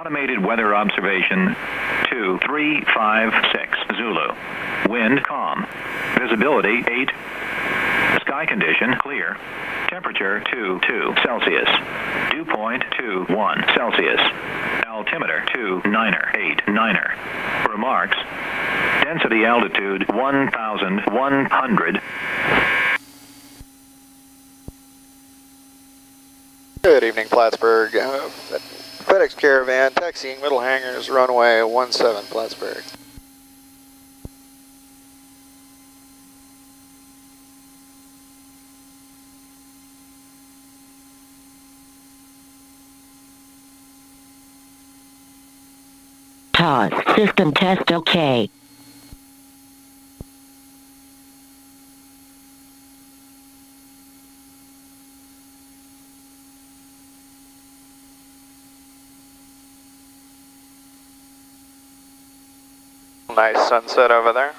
Automated weather observation 2356 Zulu. Wind calm. Visibility 8. Sky condition clear. Temperature 22 Celsius. Dew point 21 Celsius. Altimeter 2989. Remarks. Density altitude 1,100. Good evening, Plattsburgh. FedEx Caravan taxiing middle hangars, runway 17, Plattsburgh. TOS, system test OK. Nice sunset over there.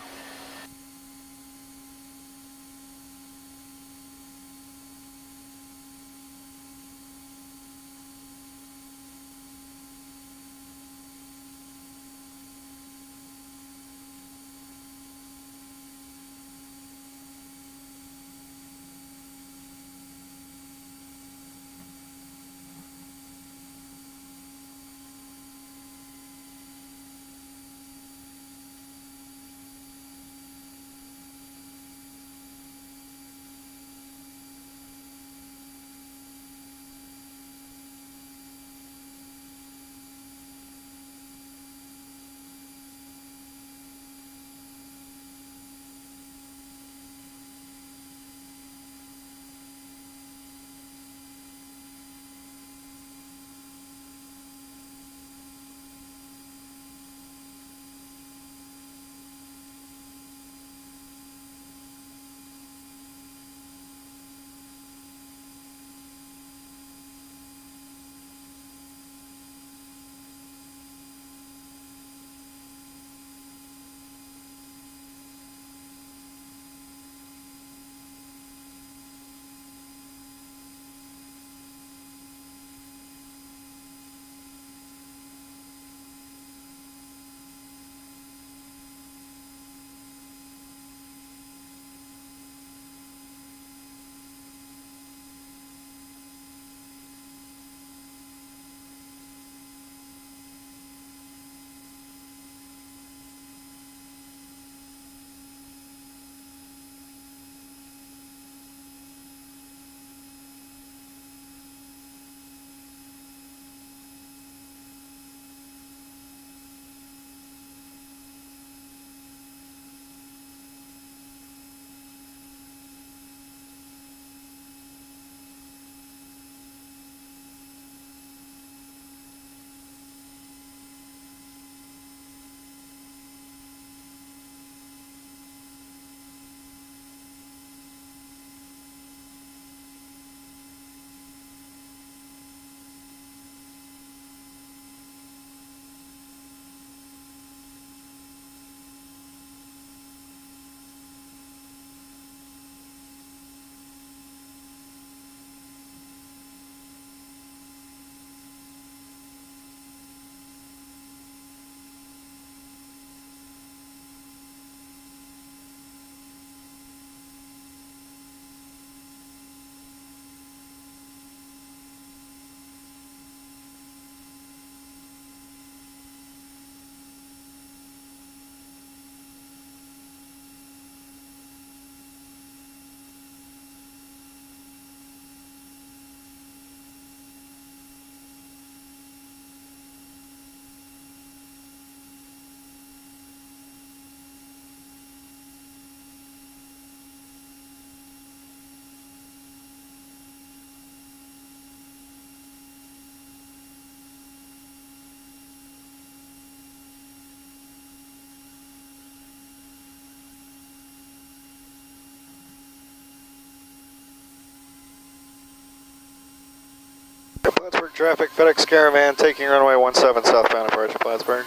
Plattsburgh traffic, FedEx Caravan taking runway 17 southbound approach to Plattsburgh.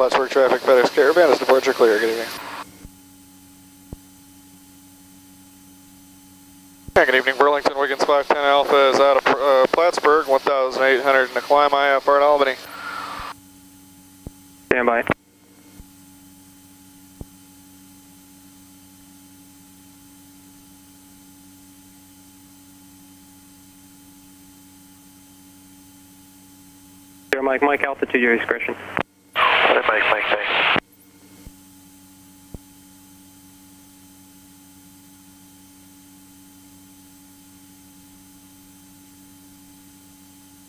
Plattsburgh traffic, FedEx Caravan is departure clear. Good evening. Good evening, Burlington. Wiggins 510 Alpha is out of Plattsburgh, 1,800 in the climb, IFR at Albany. Stand by. Mike, altitude, your discretion. Mike, thanks.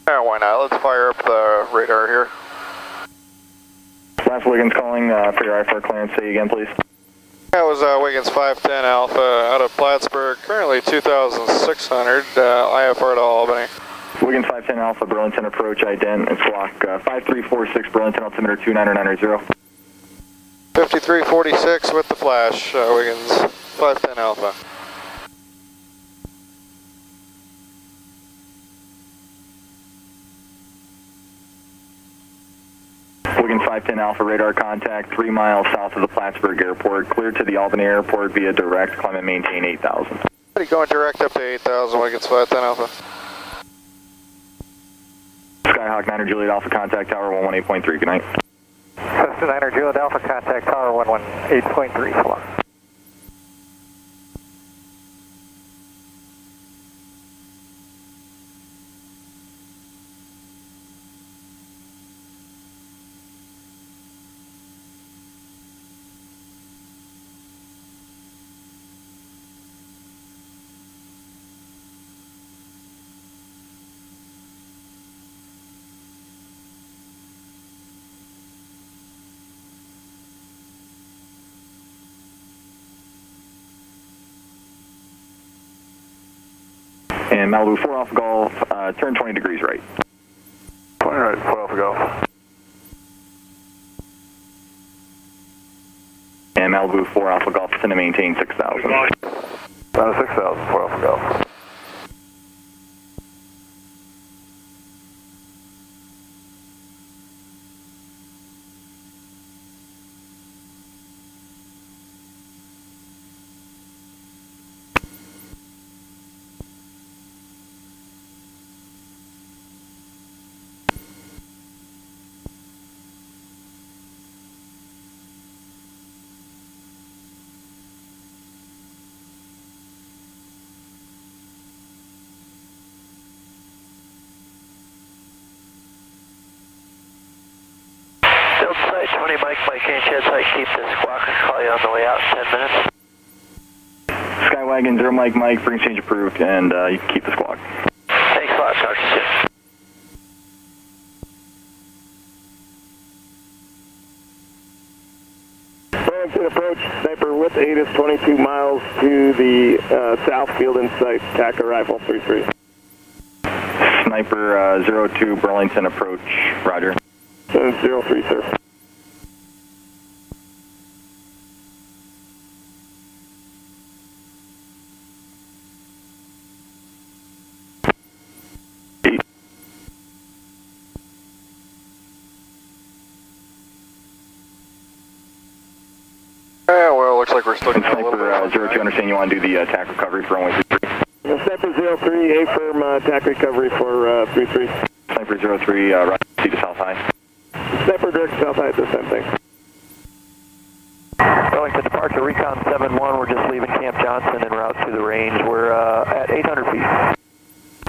Why not? Let's fire up the radar here. Last Wiggins calling for your IFR clearance. Say again, please. That was Wiggins 510 Alpha out of Plattsburgh, currently 2,600, IFR to Albany. Wiggins 510 Alpha, Burlington approach, ident, and squawk 5346, Burlington, altimeter 29990. 5346 with the flash, Wiggins 510 Alpha. Wiggins 510 Alpha, radar contact 3 miles south of the Plattsburgh Airport, cleared to the Albany Airport via direct, climb and maintain 8,000. Going direct up to 8,000, Wiggins 510 Alpha. Skyhawk 9er Juliet Alpha, contact tower 118.3, good night. Cessna 9er Juliet Alpha, contact tower 118.3, so long. And Malibu 4 Alpha Golf, turn 20 degrees right. 20 right, 4 Alpha Golf. And Malibu 4 Alpha Golf, send to maintain 6,000. Down to 6,000, 4 Alpha Golf. Site 20, Mike, ain't shed site, keep the squawk, I'll call you on the way out in 10 minutes. Skywagon 0 Mike, frequency change approved, and you can keep the squawk. Thanks a lot, talk to you soon. Burlington approach, sniper with ATIS 22 miles to the south field in sight, TACA rifle 33. Sniper 02 Burlington approach, roger. 03, sir. Well, looks like we're still getting a little Sniper bit. 02, understand you want to do the TAC recovery for runway 33. Sniper 03, A-firm TAC recovery for 33. Sniper 03, right to south high. Sniper direct south high at the same thing. Burlington departure, Recon 7-1, we're just leaving Camp Johnson en route to the range. We're at 800 feet.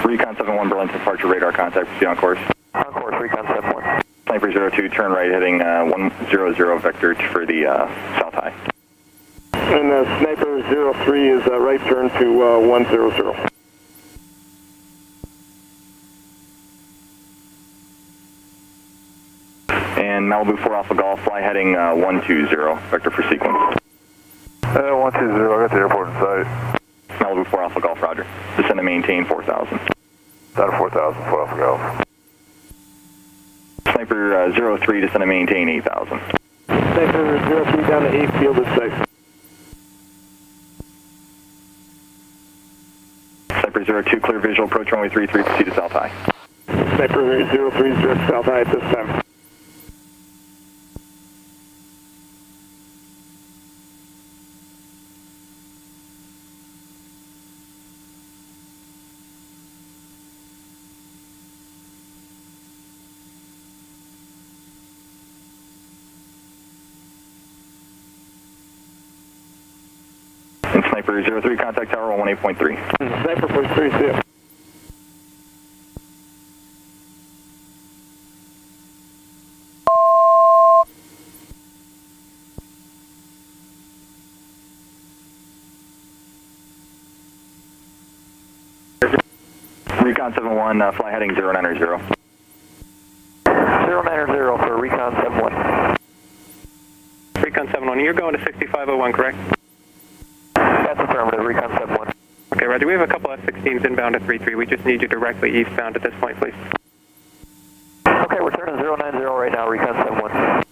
Recon 71 Burlington departure, radar contact, proceed on course. On course, Recon 7-1. Sniper 02, turn right heading 100 vector for the south high. And Sniper 03 is right turn to 100. And Malibu 4 Alpha Golf, fly heading 120, vector for sequence. 120, I got the airport in sight. Malibu 4 Alpha Golf, roger. Descend and maintain 4,000. Down to 4,000, 4 Alpha Golf. Sniper 03, descend and maintain 8,000. Sniper 03 down to 8 field in sight. Sniper 02, clear visual, approach runway 33, proceed to south high. Sniper 03 is direct south high at this time. Sniper 03, contact tower 118.3. Sniper 43, see ya. Recon 71, fly heading 090. 090 for Recon 71. Recon 71, you're going to 6501, correct? That's affirmative, Recon 71. Okay, Roger. We have a couple F-16s inbound to 33. We just need you directly eastbound at this point, please. Okay, we're turning 090 right now, Recon 71.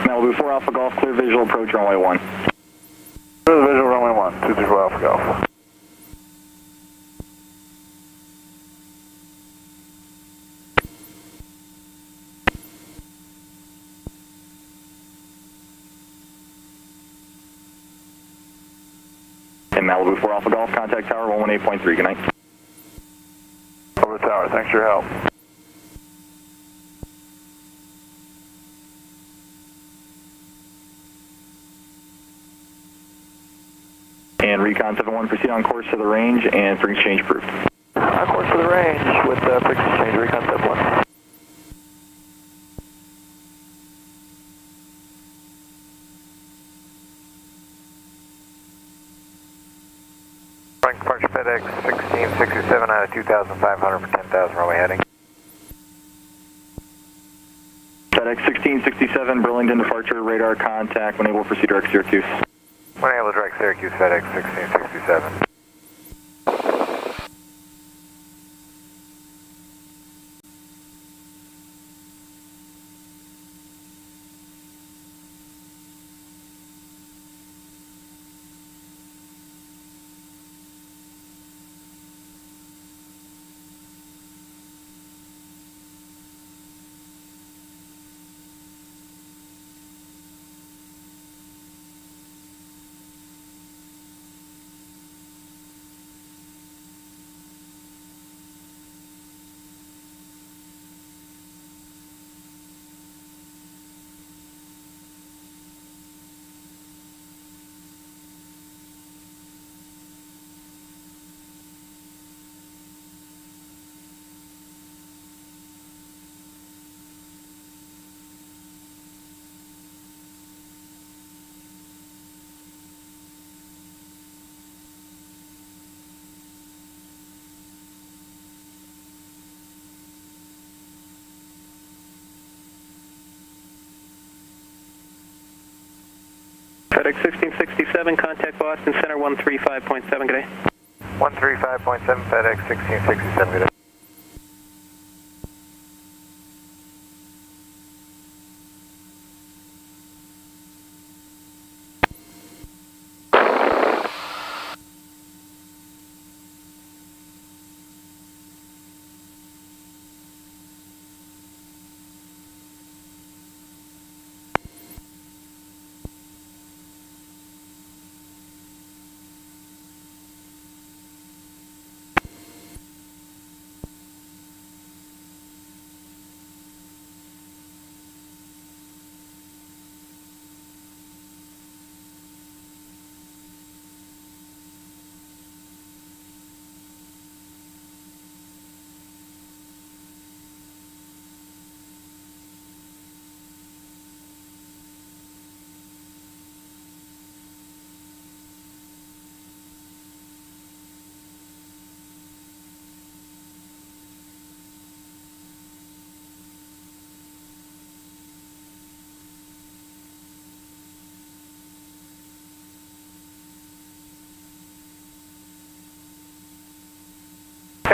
Malibu 4 Alpha Golf, clear visual approach runway 1. Clear the visual runway 1, 234 Alpha Golf. And Malibu 4 Alpha Golf, contact tower 118.3, good night. Over the tower, thanks for your help. And Recon 71, proceed on course to the range and for exchange approved. On course for the range with fixed exchange, Recon 71. Frank Departure FedEx 1667 out of 2,500 for 10,000 runway heading. FedEx 1667, Burlington departure, radar contact, when able to proceed direct Syracuse. When able to direct Syracuse FedEx 1667. FedEx 1667, contact Boston Center 135.7, good day. 135.7 FedEx 1667, good day.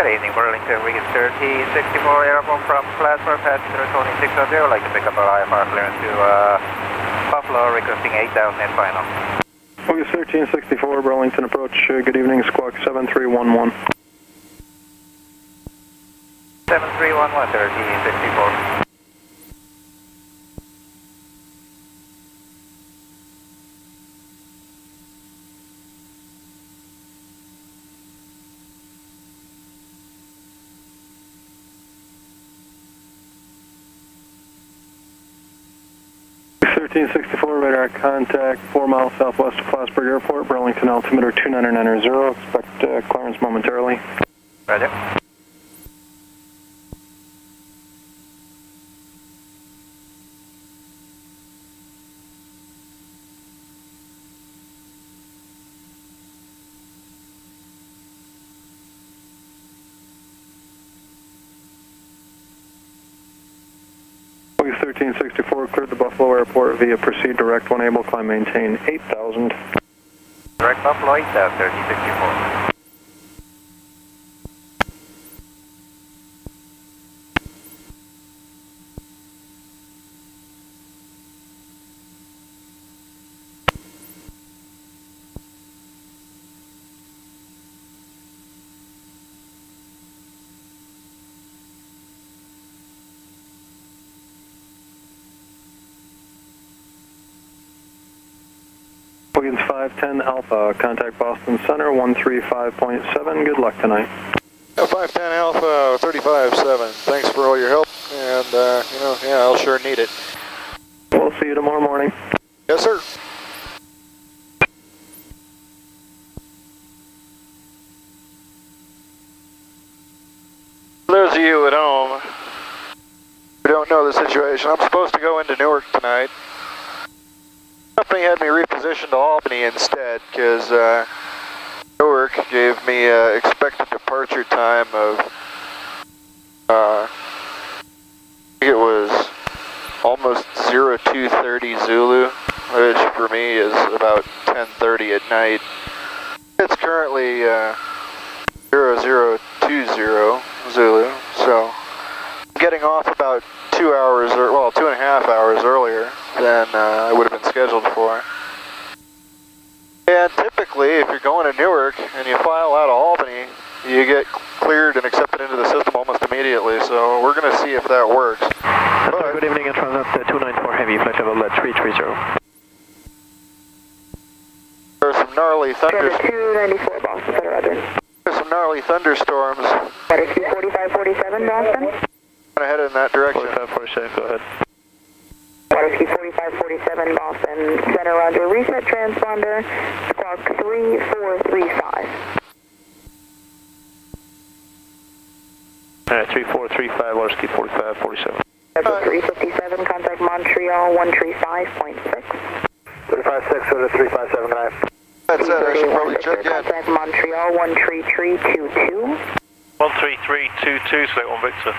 Good evening, Burlington. We get 1364 airborne from Plattsburgh, passenger 2600. Like to pick up our IFR clearance to Buffalo, requesting 8,000 in final. Focus 1364, Burlington approach. Good evening, squawk 7311. 7311, 1364. Radar contact 4 miles southwest of Plattsburgh Airport, Burlington altimeter 29990. Expect clearance momentarily. Roger. Focus 1364, cleared the Buffalo Airport via proceed direct when able, climb maintain 8,000. Direct Buffalo 8,000, 1364. Wiggins 510 Alpha, contact Boston Center 135.7. Good luck tonight. 510 Alpha 35-7. Thanks for all your help, and I'll sure need it. We'll see you tomorrow morning. Yes, sir. Those of you at home who don't know the situation, I'm supposed to go into Newark tonight. The company had me repositioned to Albany instead because Newark gave me expected departure time of I think it was almost 0230 Zulu, which for me is about 10:30 at night. It's currently 0020 Zulu, so I'm getting off about 2 hours, or well, 2.5 hours earlier than I would have been scheduled for. And typically, if you're going to Newark and you file out of Albany, you get cleared and accepted into the system almost immediately, so we're going to see if that works. Good evening, and Transat 294 Heavy, flight level 330. There's some gnarly thunderstorms. 294 Boston, Center, Roger. There's some gnarly thunderstorms. Water 4547 Boston. I'm going to head in that direction. 4547, go ahead. Water 4547 Boston, Center, Roger. Reset transponder, squawk 3435. 3435, water ski 4547. Level 357, contact Montreal 135.6. 356, go to 3579. That's it, I should probably check in. Contact Montreal 13322. 13322, select 1 Victor.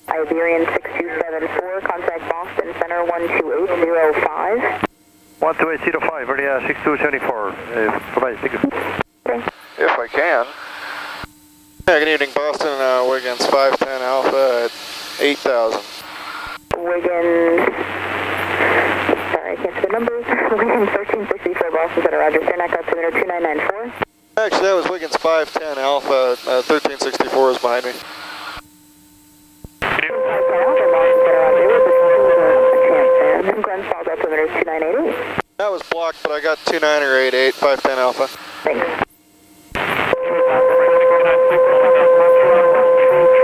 Iberian 6274, contact Boston Center 12805. 12805, ready 6274. Bye-bye, thank you. If I can. Yeah, good evening, Boston. Wiggins 510 Alpha at 8,000. Wiggins, sorry, I can't see the numbers. Wiggins 1364 Boston Center, Roger. Fairneck altimeter 2994. Actually, that was Wiggins 510 Alpha. 1364 is behind me. Glen Falls altimeter 2988. That was blocked, but I got 2988, 510 Alpha. Thanks.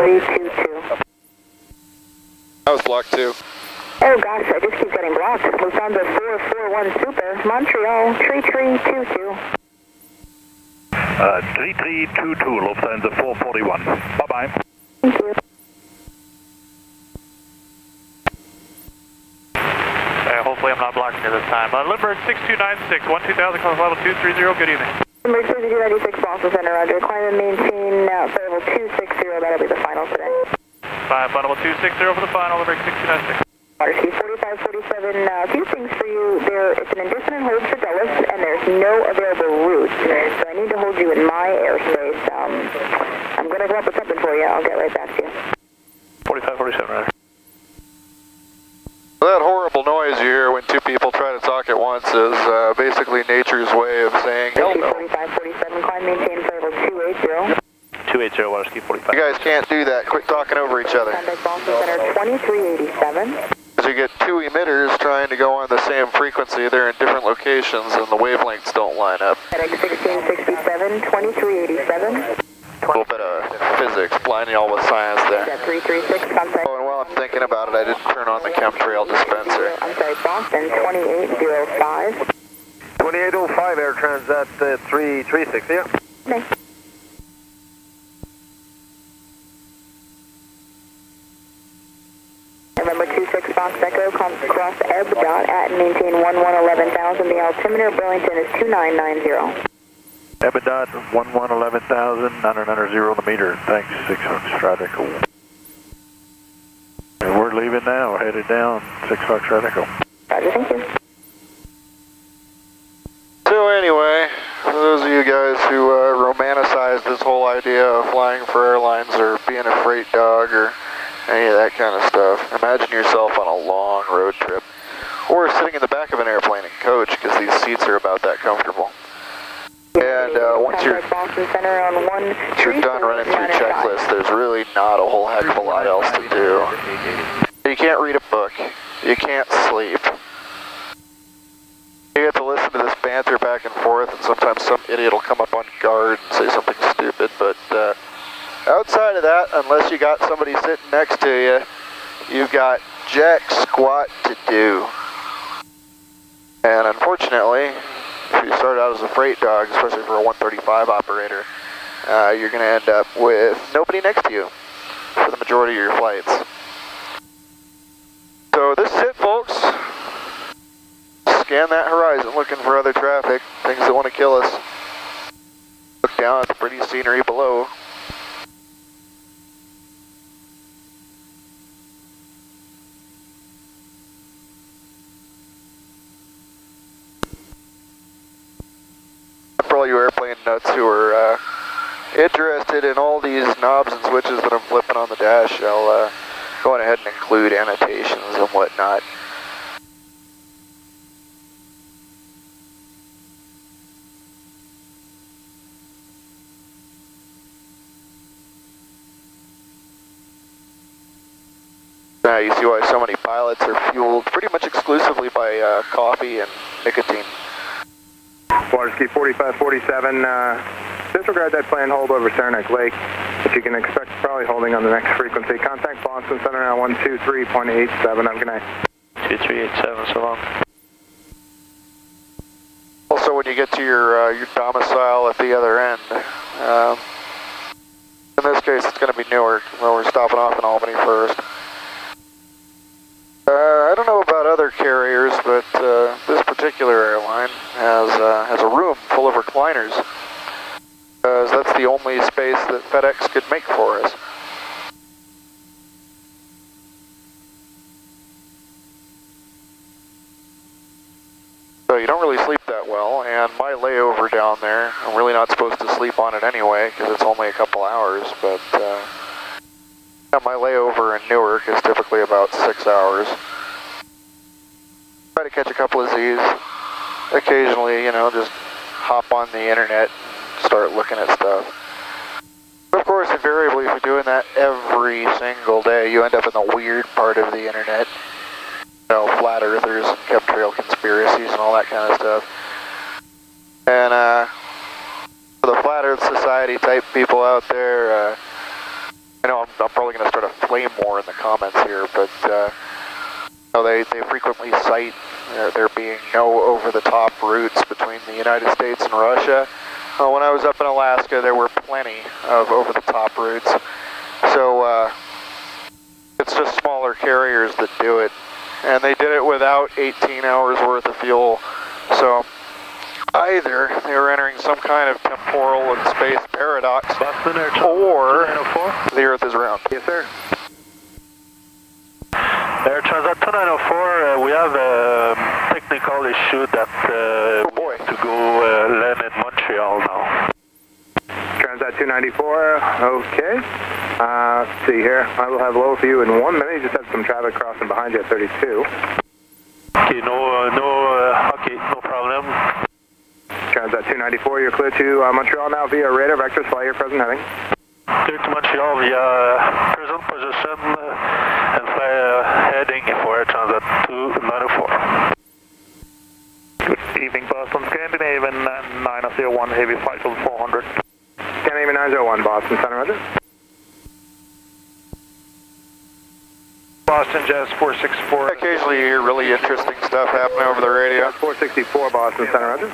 322. That was blocked too. Oh gosh, I just keep getting blocked. Lufthansa 441 Super, Montreal 3322. 3322, Lufthansa 441. Bye-bye. Thank you. Hopefully I'm not blocking you this time. Lindbergh 6296, 12000, calls level 230, good evening. Lindbergh 6296, Boston Center, Roger. Climb and maintain level 260, that'll be the final today. 5, level 260 for the final, Lindbergh 6296. Water ski 4547, a few things for you. It's an indefinite hold for Dulles, and there's no available routes. So I need to hold you in my airspace. I'm going going to come up with something for you. I'll get right back to you. 4547, right. That horrible noise you hear when two people try to talk at once is basically nature's way of saying hell no. 4547, climb, maintain level 280. 280, water ski 45. You guys can't do that. Quit talking over each other. Contact Boston Center 2387. Because you get two emitters trying to go on the same frequency. They're in different locations and the wavelengths don't line up. FedEx 1667, 2387. A little bit of physics, blinding all with science there. 336, contact. Oh, and while I'm thinking about it, I didn't turn on the chemtrail dispenser. I'm sorry, Boston 2805. 2805 Air Transat 336, yeah. Okay. November 26 Fox Echo, cross ebb dot at and maintain 1110,000. The altimeter Burlington is 2990. Ebadot 1110,000, 990 the meter. Thanks, 6 Fox Echo. And we're leaving now, headed down, 6 Fox Echo. Roger, thank you. So anyway, for those of you guys who romanticize this whole idea of flying for airlines or being a freight dog or any of that kind of stuff, imagine yourself on a long road trip or sitting in the back of an airplane in coach because these seats are about that comfortable. And once you're done running through checklists, there's really not a whole heck of a lot else to do. You can't read a book. You can't sleep. You get to listen to this banter back and forth, and sometimes some idiot will come up on guard and say something stupid, but outside of that, unless you got somebody sitting next to you, you've got jack squat to do. And unfortunately, if you start out as a freight dog, especially for a 135 operator, you're going to end up with nobody next to you for the majority of your flights. So this is it, folks. Scan that horizon looking for other traffic, things that want to kill us. Look down at the pretty scenery below. For all you airplane nuts who are interested in all these knobs and switches that I'm flipping on the dash, I'll go on ahead and include annotations and whatnot. You see why so many pilots are fueled pretty much exclusively by coffee and nicotine. Water ski 4547, disregard that plane hold over Saranac Lake, which you can expect probably holding on the next frequency. Contact Boston Center now 123.87. Have a good night. 2387, so long. Also, when you get to your domicile at the other end, in this case it's going to be Newark, where we're stopping off in Albany first. I don't know about other carriers, but this particular airline has a room full of recliners, because that's the only space that FedEx could make for us. So you don't really sleep that well, and my layover down there, I'm really not supposed to sleep on it anyway, because it's only a couple hours, but my layover in Newark is typically about 6 hours. Try to catch a couple of Z's. Occasionally, you know, just hop on the internet and start looking at stuff. But of course, invariably, if you're doing that every single day, you end up in the weird part of the internet. You know, flat earthers and chemtrail conspiracies and all that kind of stuff. And for the Flat Earth Society type people out there, I know I'm probably going to start a flame war in the comments here, but you know, they frequently cite there being no over-the-top routes between the United States and Russia. When I was up in Alaska, there were plenty of over-the-top routes. So it's just smaller carriers that do it. And they did it without 18 hours worth of fuel. So either they were entering some kind of temporal and space paradox, or the Earth is round. Yes, sir. Air Transat 2904, we have a technical issue that oh boy. to go land in Montreal now. Transat Transat 294, okay. Let's see here. I will have low for you in 1 minute. You just have some traffic crossing behind you at 32. Okay, no problem. Transat 294, you're clear to Montreal now via radar vectors. Fly your present heading. Clear to Montreal via present position and fly heading for Transat 294. Good evening, Boston, Scandinavian 901, heavy flight on 400. Scandinavian 901, Boston Center, roger. Boston Jazz 464. Occasionally you hear really interesting stuff happening over the radio. Jazz 464, Boston Center, roger.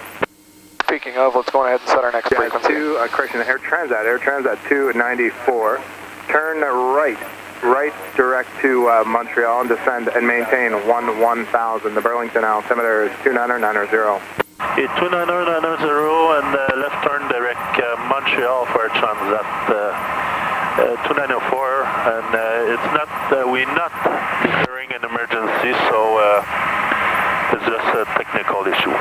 Speaking of, let's go ahead and set our next frequency. Correction, Air Transat 294. Turn right direct to Montreal and descend and maintain 1000. The Burlington altimeter is 29990. Okay, 29990 and left turn direct Montreal for Transat 294, and it's not we're not declaring an emergency, so it's just a technical issue.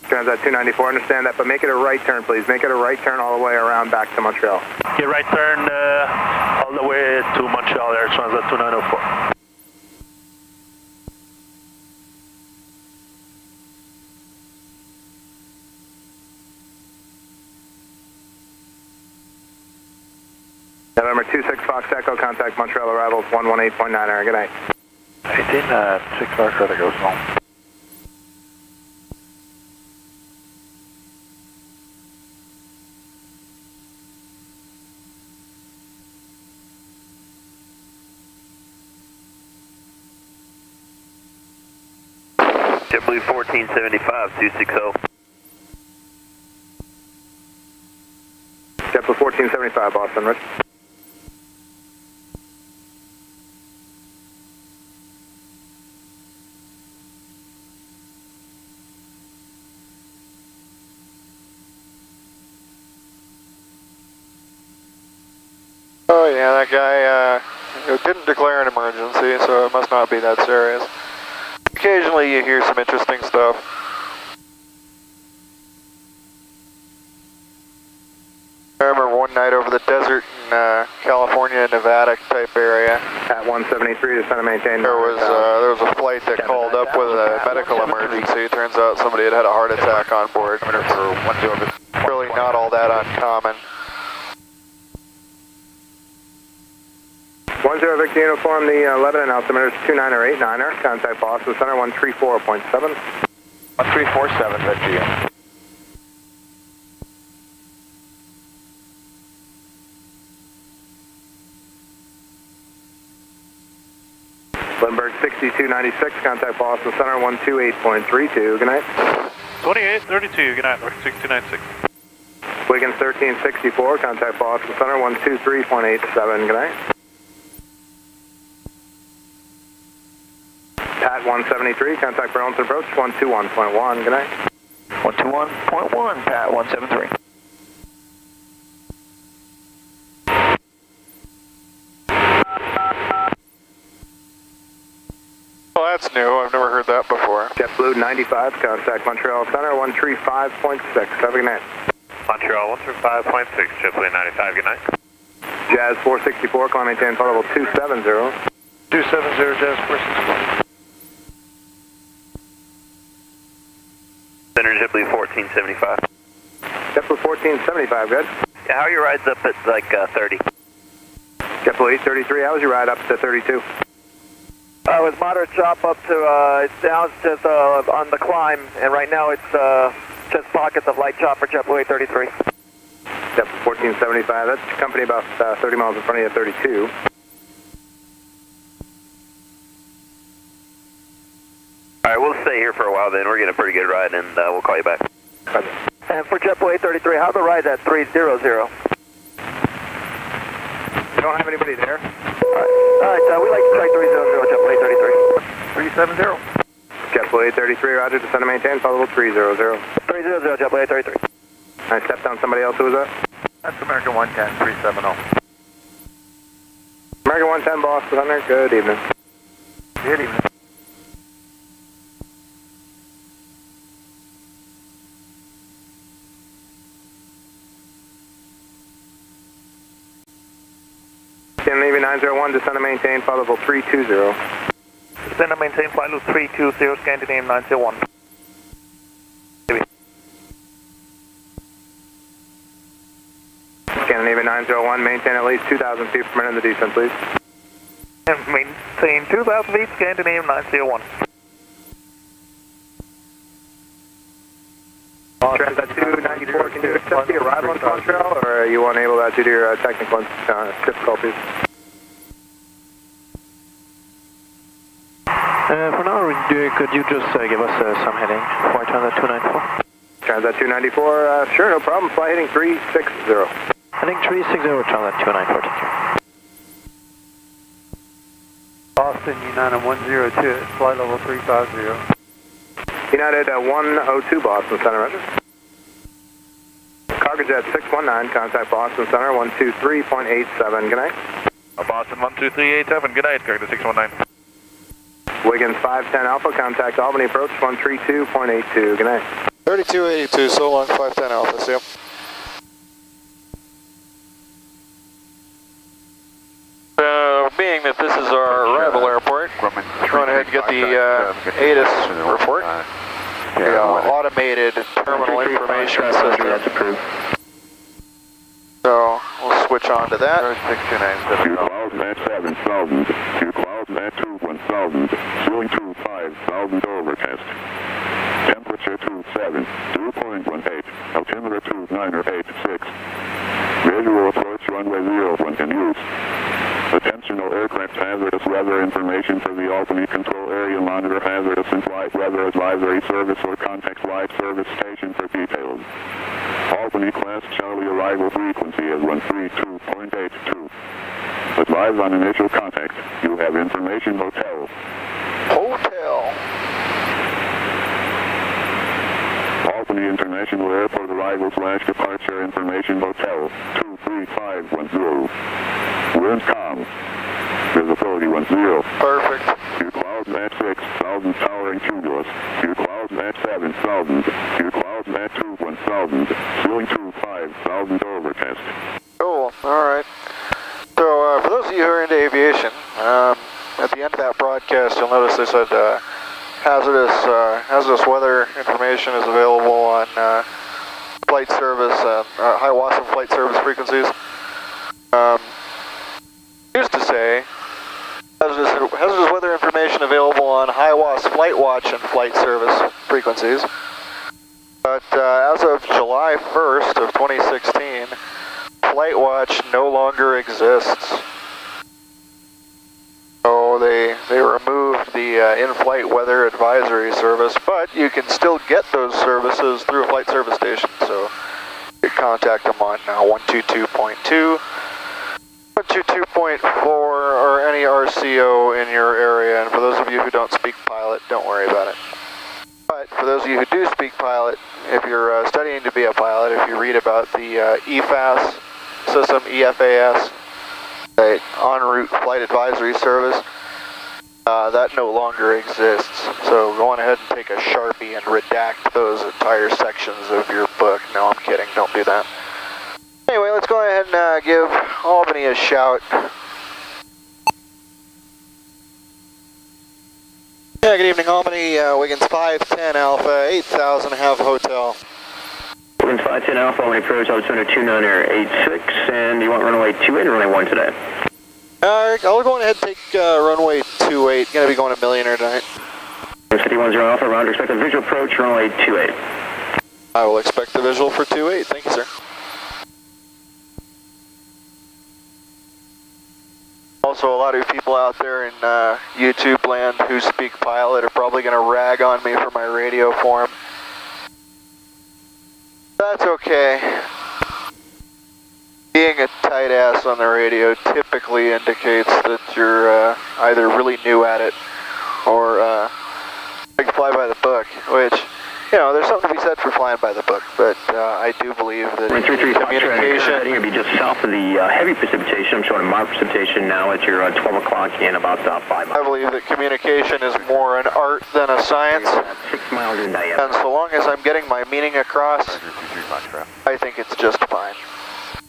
Transat 294, understand that, but make it a right turn, please. Make it a right turn all the way around back to Montreal. Okay, right turn all the way to Montreal, Air Transat 294. November 26 Fox Echo, contact Montreal arrivals 118.9. Good night. 6 Fox Echo goes home. JetBlue 1475, 260. JetBlue 1475, Boston, Rich. Oh yeah, that guy didn't declare an emergency, so it must not be that serious. Occasionally you hear some interesting stuff. I remember one night over the desert in California, Nevada type area. At 173, descend and maintain. There was a flight that called up with a medical emergency. Turns out somebody had had a heart attack on board. Really not all that uncommon. 10 Victor Uniform, the Lebanon altimeter is 2989er. Contact Boston Center 134.7. 1347, Victor. Lindbergh 6296, contact Boston Center 128.32. Good night. 2832, good night, North 6296. Wiggins 1364, contact Boston Center 123.87. Good night. Pat 173, contact Burlington approach 121.1. Good night. 121.1, Pat 173. Well, that's new. I've never heard that before. JetBlue 95, contact Montreal Center 135.6. Have a good night. Montreal 135.6, JetBlue 95, good night. Jazz 464, climb maintain flight level 270. 270, Jazz 464. Center JetBlue 1475. JetBlue 1475, good. Yeah, how are your rides up at like 30? JetBlue 833, how was your ride up to 32? It was moderate chop up to, it's down just on the climb, and right now it's just pockets of light chop for JetBlue 833. JetBlue 1475, that's company about 30 miles in front of you at 32. Alright, we'll stay here for a while then. We're getting a pretty good ride, and we'll call you back. And for JetBlue 833, how's the ride at 300? You don't have anybody there? Alright, we'd like to try 300, JetBlue 833. 370. JetBlue 833, roger, descend and maintain, flight level 300. 300, JetBlue 833. I stepped on somebody else, who was that? That's American 110, 370. American 110, Boston Center, good evening. Good evening. Navy 901, descend and maintain, flight level 320. Descend and maintain, flight level 320, Scandinavian 901. Scandinavian 901, maintain at least 2,000 feet per minute in the descent, please. And maintain 2,000 feet, Scandinavian 901. Transat 294, can you accept the arrival in Montreal, or are you unable due to your technical difficulties? For now, could you just give us some heading for Transat 294? Transat 294, sure, no problem. Fly heading 360. Heading 360, Transat 294, take care. Boston, United 102, flight level 350. United 102, Boston Center, roger. Cargojet 619, contact Boston Center 123.87, good night. Boston 12387, good night, Cargojet 619. Wiggins 510 Alpha, contact Albany approach 132.82, good night. 3282, so long, 510 Alpha, see you. Being that this is our arrival airport, go ahead and get the ATIS report. The automated terminal information system. So we'll switch on to that. 2 clouds at 7,000, 2 clouds at 2,000, ceiling 5,000 overcast. Temperature 27, dew point 18, altimeter 2986. Visual approach runway 01 in use. Attention all aircraft hazardous weather information for the Albany control area. Monitor hazardous and flight weather advisory service or contact live service station for details. Albany class Charlie arrival frequency is 132.82. Advise on initial contact. You have information hotel. Hotel. Albany International Airport arrival / departure information hotel 23510. Wind calm. Visibility 10. Perfect. 2 clouds at 6,000 towering cumulus. 2 clouds at 7,000. 2 clouds at 1,000. Ceiling 5,000 overcast. Cool. All right. So for those of you who are into aviation, at the end of that broadcast, you'll notice they said hazardous weather information is available on flight service, high WASM flight service frequencies. Used to say hazardous weather information available on high WAS flight watch and flight service frequencies. But as of July 1st of 2016, flight watch no longer exists. So they removed the in-flight weather advisory service, but you can still get those services through a flight service station. So you can contact them on 122.2. 122.4 or any RCO in your area, and for those of you who don't speak pilot, don't worry about it. But for those of you who do speak pilot, if you're studying to be a pilot, if you read about the EFAS system, EFAS, the en route flight advisory service, that no longer exists. So go on ahead and take a Sharpie and redact those entire sections of your book. No, I'm kidding, don't do that. Anyway, let's go ahead and give Albany a shout. Yeah, good evening, Albany. Wiggins 510 Alpha, 8,000, have hotel. Wiggins 510 Alpha, Albany approach, altimeter 2986, and you want runway 28 or runway 1 today? I'll go ahead and take runway 28. Gonna be going to Millionaire tonight. 5110 Alpha, round expect a visual approach, runway 28. I will expect the visual for 28. Thank you, sir. Also, a lot of people out there in YouTube land who speak pilot are probably going to rag on me for my radio form. That's okay. Being a tight ass on the radio typically indicates that you're either really new at it or like fly by the book, which, you know, there's something to be said for flying by the book, but I do believe that communication... You're going to be just south of the heavy precipitation. I'm showing mild precipitation now at your 12 o'clock in about 5 miles. I believe that communication is more an art than a science. 6 miles in diameter. And so long as I'm getting my meaning across, I think it's just fine.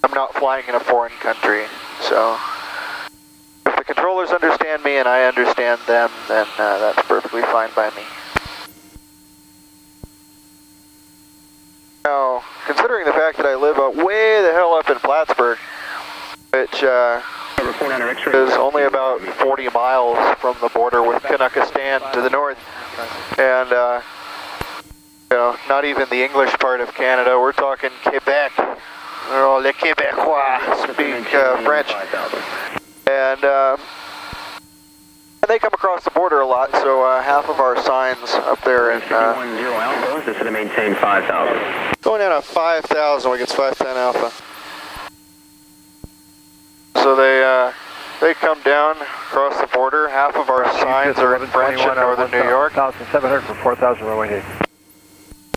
I'm not flying in a foreign country, so controllers understand me and I understand them, then that's perfectly fine by me. Now, considering the fact that I live way the hell up in Plattsburgh, which is only about 40 miles from the border with Kazakhstan to the north, and you know, not even the English part of Canada, we're talking Quebec. Oh, les Québécois speak French. And they come across the border a lot, so half of our signs up there in... 10 Alpha, this is to maintain 5,000. Going down to 5,000, we get 510 Alpha. So they come down across the border, half of our signs are in French in northern New York. 1,700 for 4,000 runway 8.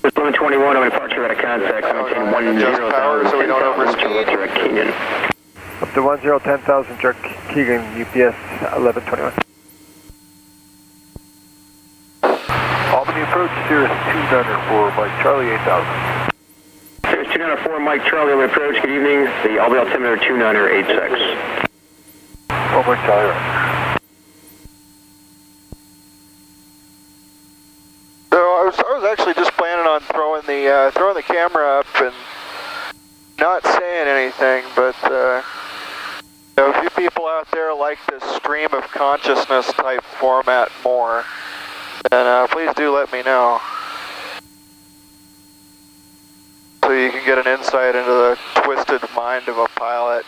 1121, I'm departure at a contact, maintain 10,000, power so we don't overspeed. direct Keegan. Up to 10,000, Jerk Keegan, UPS 1121. Albany approach, Cirrus 294, Mike Charlie 8,000. Cirrus 294, Mike Charlie, Albany approach, good evening. The Albany altimeter 2986. Oh, Mike Charlie, right. So I was actually just planning on throwing the camera up and not saying anything, but you know, if you people out there like this stream of consciousness type format more, then please do let me know, so you can get an insight into the twisted mind of a pilot.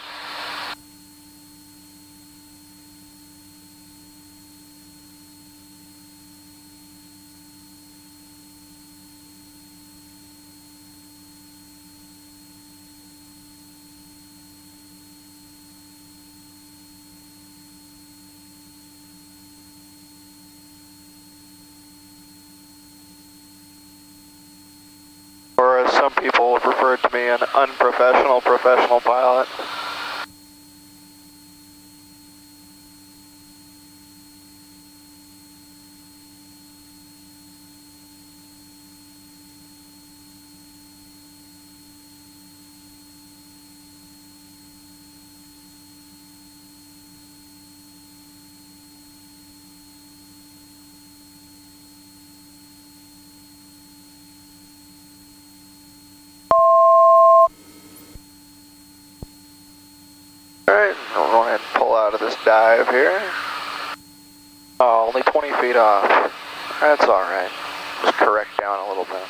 Or as some people have referred to me, an unprofessional professional pilot. Alright, I'll go ahead and pull out of this dive here. Oh, only 20 feet off. That's alright. Just correct down a little bit.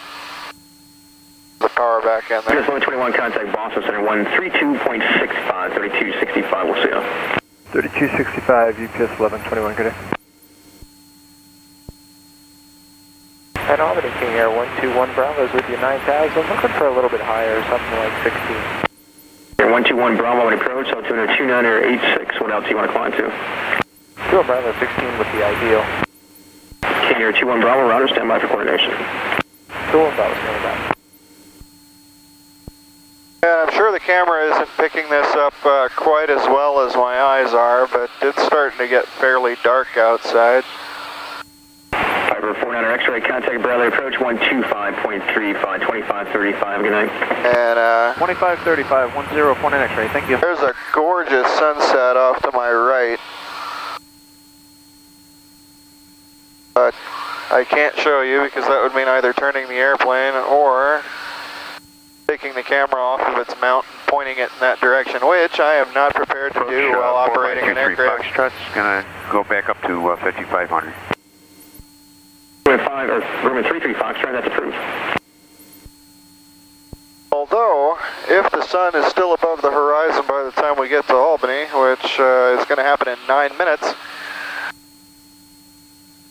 The power back in there. 121, contact Boston Center 132.65, 3265, we'll see you. 3265, UPS 1121, good day. And Albany King Air 121 Bravo's with you, 9,000, looking for a little bit higher, something like 16. 121 Bravo, Albany approach, altimeter 2986, what else do you want to climb to? 2 Bravo 16 would be ideal. King Air 21 Bravo, router, stand by for coordination. 2 Bravo, stand by. Yeah, I'm sure the camera isn't picking this up quite as well as my eyes are, but it's starting to get fairly dark outside. Piper 49er X-ray, contact Bradley approach 125.35, 2535, good night. And 2535, 1049 X-ray, thank you. There's a gorgeous sunset off to my right. But I can't show you because that would mean either turning the airplane or taking the camera off of its mount and pointing it in that direction, which I am not prepared to do while operating an aircraft. Foxtrot's going to go back up to 5,500. Roman 33 Foxtrot, that's approved. Although, if the sun is still above the horizon by the time we get to Albany, which is going to happen in 9 minutes,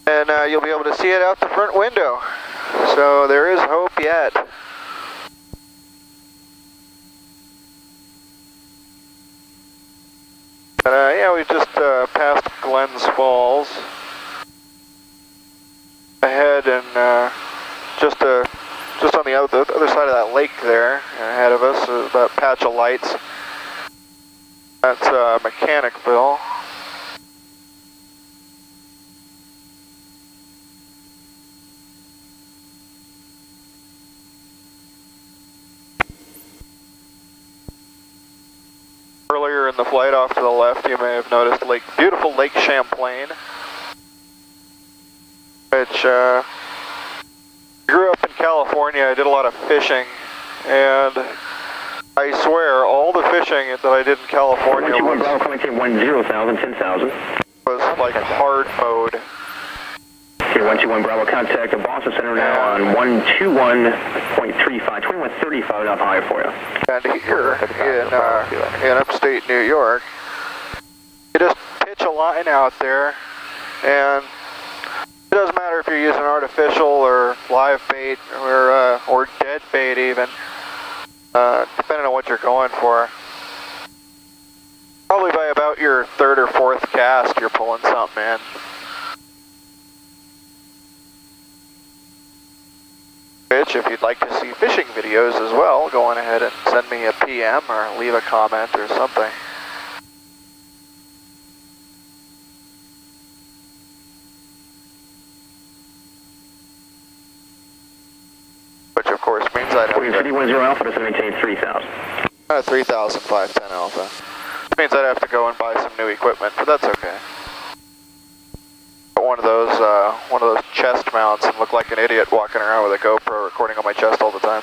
and you'll be able to see it out the front window. So there is hope yet. But yeah, we just passed Glens Falls. Ahead and just on the other side of that lake there, ahead of us, that patch of lights. That's Mechanicville. Earlier in the flight off to the left, you may have noticed beautiful Lake Champlain, which grew up in California. I did a lot of fishing, and I swear all the fishing that I did in California was like hard mode. Okay, 121 Bravo, contact the Boston Center now on 121.35, 2135 enough high for you. And here in upstate New York, you just pitch a line out there, and it doesn't matter if you're using artificial or live bait or dead bait even, depending on what you're going for. Probably by about your third or fourth cast, you're pulling something in. Which, if you'd like to see fishing videos as well, go on ahead and send me a PM or leave a comment or something. Which of course means I'd have to... 310 Alpha to maintain 3,000. 3,000, 510 Alpha. Which means I'd have to go and buy some new equipment, but that's okay. One of those chest mounts and look like an idiot walking around with a GoPro recording on my chest all the time.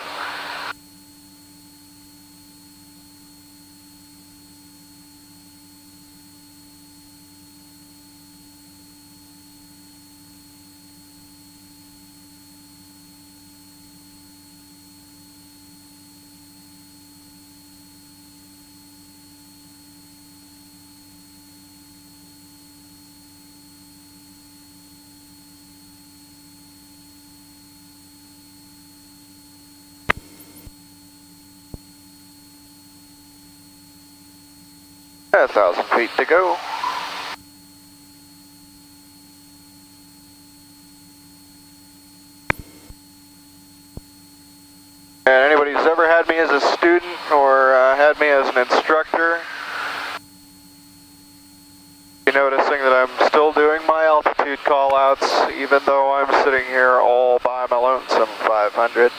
A 1,000 feet to go. And anybody who's ever had me as a student or had me as an instructor, you're noticing that I'm still doing my altitude call-outs, even though I'm sitting here all by my lonesome 500.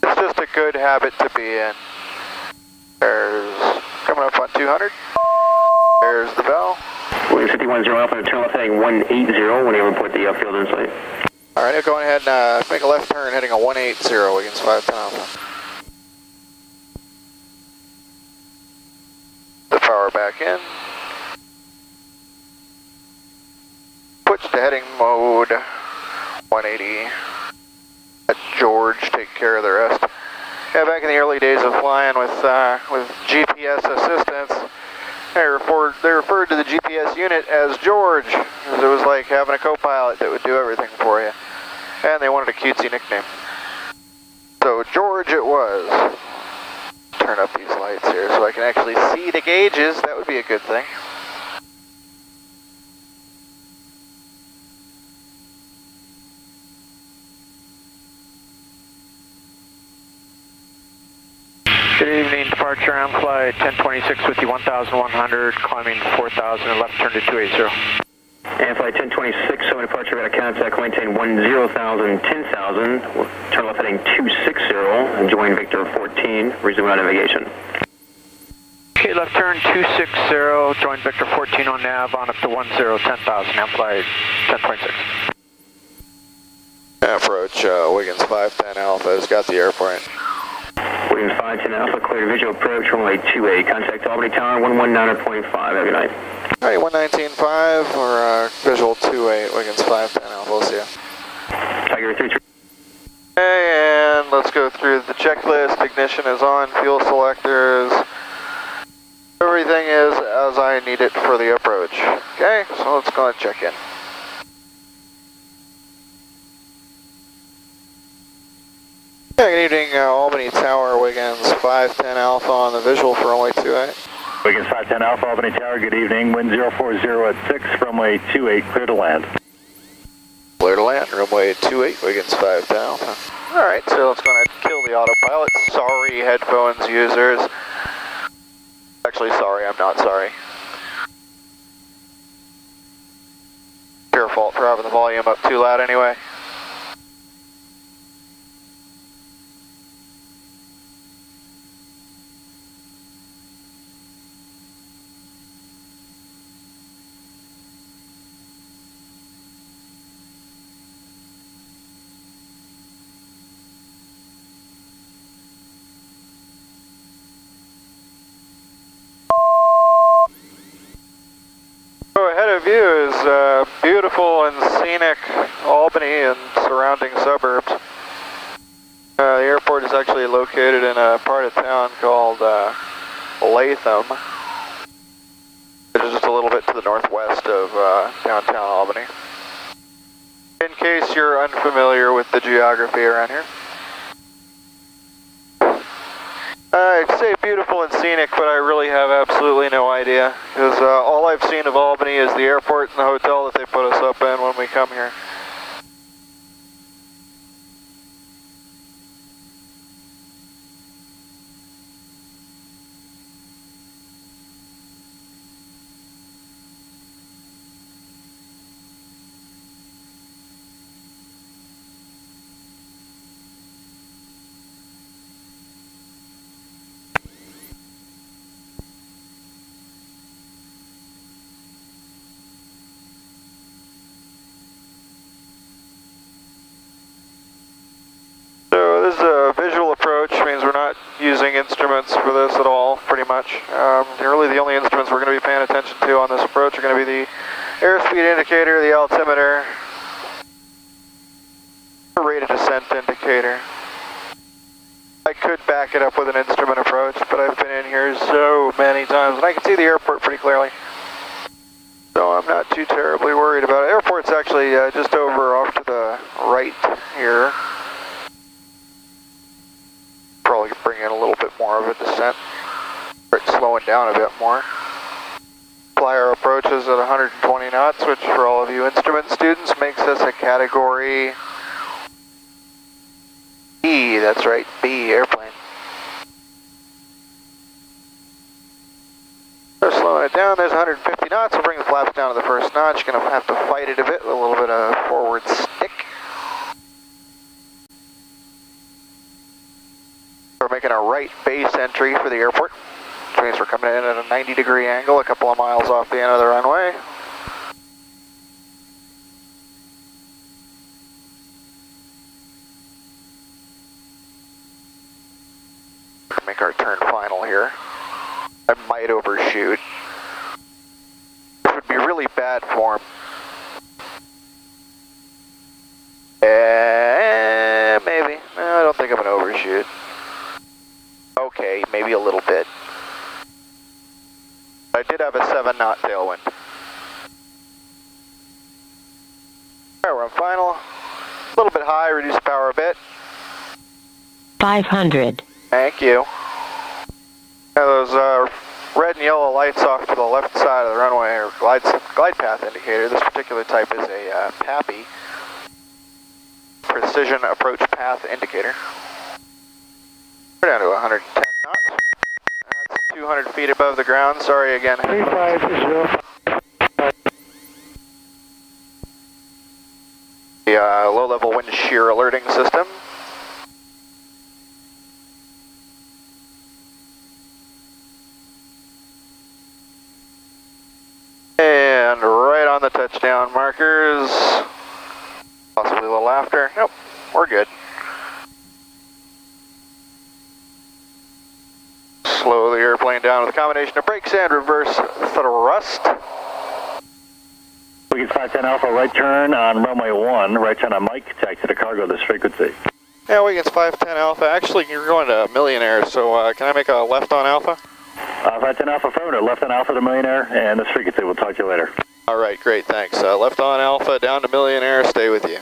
It's just a good habit to be in. There's, coming up on 200. There's the bell. William 51 Alpha, turn left heading 180 when you report the field insight. Alright, go ahead and make a left turn heading a 180 against 510 Alpha. The power back in. Switch to heading mode 180. Let George take care of the rest. Yeah, back in the early days of flying with GPS assistance, they referred to the GPS unit as George, because it was like having a co-pilot that would do everything for you. And they wanted a cutesy nickname. So George it was. Turn up these lights here so I can actually see the gauges. That would be a good thing. Good evening, departure on flight 1026 with you 1,100, climbing 4,000 and left turn to 280. And flight 1026, so departure at a contact, maintain 10,000, 10,000, we'll turn left heading 260, and join Victor 14, resume our navigation. Okay, left turn 260, join Victor 14 on nav, on up to 10,000, now flight 1026. Approach Wiggins 510 Alpha has got the airport. Wiggins 510 Alpha, clear visual approach, runway 28, contact Albany Tower 119.5, have a good night. Alright, 119.5 or visual 28, Wiggins 510 Alpha, we'll see you. Tiger 33. And let's go through the checklist. Ignition is on, fuel selectors. Everything is as I need it for the approach. Okay, so let's go and check in. Yeah, good evening, Albany Tower, Wiggins 510 Alpha on the visual for runway 28. Wiggins 510 Alpha, Albany Tower, good evening. Wind 040 at 6, runway 28, clear to land. Clear to land, runway 28, Wiggins 510 Alpha. Alright, so let's go ahead and kill the autopilot. Sorry, headphones users. Actually, sorry, I'm not sorry. Your fault for having the volume up too loud anyway. view is beautiful and scenic Albany and surrounding suburbs. The airport is actually located in a part of town called Latham, which is just a little bit to the northwest of downtown Albany. In case you're unfamiliar with the geography around here. I'd say beautiful and scenic, but I really have absolutely no idea, because all I've seen of Albany is the airport and the hotel that they put us up in when we come here. Using instruments for this at all, pretty much. Really the only instruments we're going to be paying attention to on this approach are going to be the airspeed indicator, the altimeter, the rate of descent indicator. I could back it up with an instrument approach, but I've been in here so many times, and I can see the airport pretty clearly. So I'm not too terribly worried about it. Airport's actually just over off to the right here. Probably bring in a little bit more of a descent. Start slowing down a bit more. Flyer approaches at 120 knots, which for all of you instrument students makes us a category B. That's right, B airplane. So slowing it down, there's 150 knots. We'll bring the flaps down to the first notch. Gonna have to fight it a bit with a little bit of forward stick. We're making a right base entry for the airport, which means we're coming in at a 90-degree angle, a couple of miles off the end of the runway. Make our turn final here. I might overshoot. This would be really bad form. Maybe. No, I don't think I'm going to overshoot. Okay, maybe a little bit. I did have a 7-knot tailwind. Alright, we're on final. A little bit high, reduce power a bit. 500. Thank you. Now those red and yellow lights off to the left side of the runway are glide path indicator. This particular type is a PAPI, Precision Approach Path Indicator. We're down to 110 knots. That's 200 feet above the ground. Sorry again. 350. The low-level wind shear alerting system. And right on the touchdown markers. Possibly a little after. Nope, we're good. Slow the airplane down with a combination of brakes and reverse thrust. Wiggins 510 Alpha, right turn on runway 1, right turn on Mike, taxi to cargo this frequency. Yeah, Wiggins 510 Alpha. Actually, you're going to Millionaire, so can I make a left on Alpha? 510 Alpha, affirmative, left on Alpha to Millionaire, and this frequency, we'll talk to you later. All right, great, thanks. Left on Alpha, down to Millionaire, stay with you.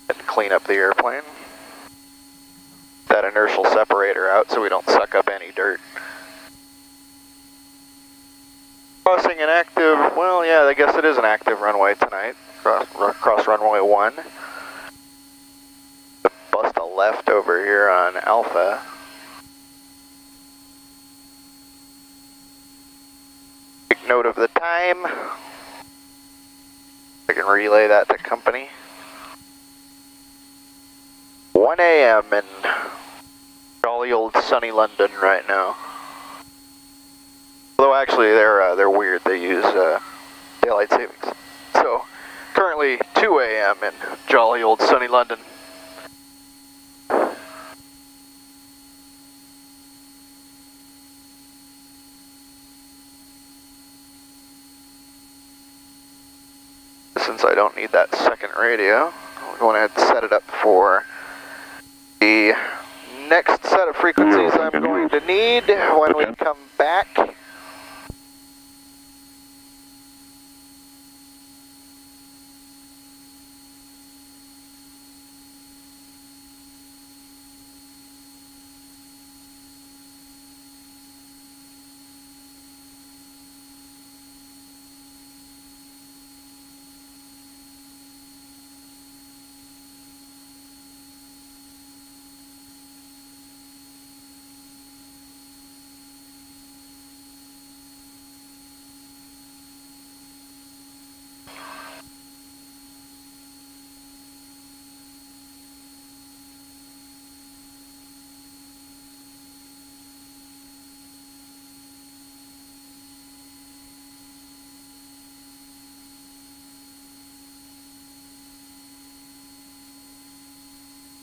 And clean up the airplane. That inertial separator out so we don't suck up any dirt. Crossing an active, well, yeah, I guess it is an active runway tonight. Cross runway 1. Bust a left over here on Alpha. Take note of the time. I can relay that to company. 1 a.m. in jolly old sunny London right now. Although actually they're weird. They use daylight savings. So currently 2 a.m. in jolly old sunny London. since I don't need that second radio, I'm going ahead and set it up for the next set of frequencies I'm going to need when we come back.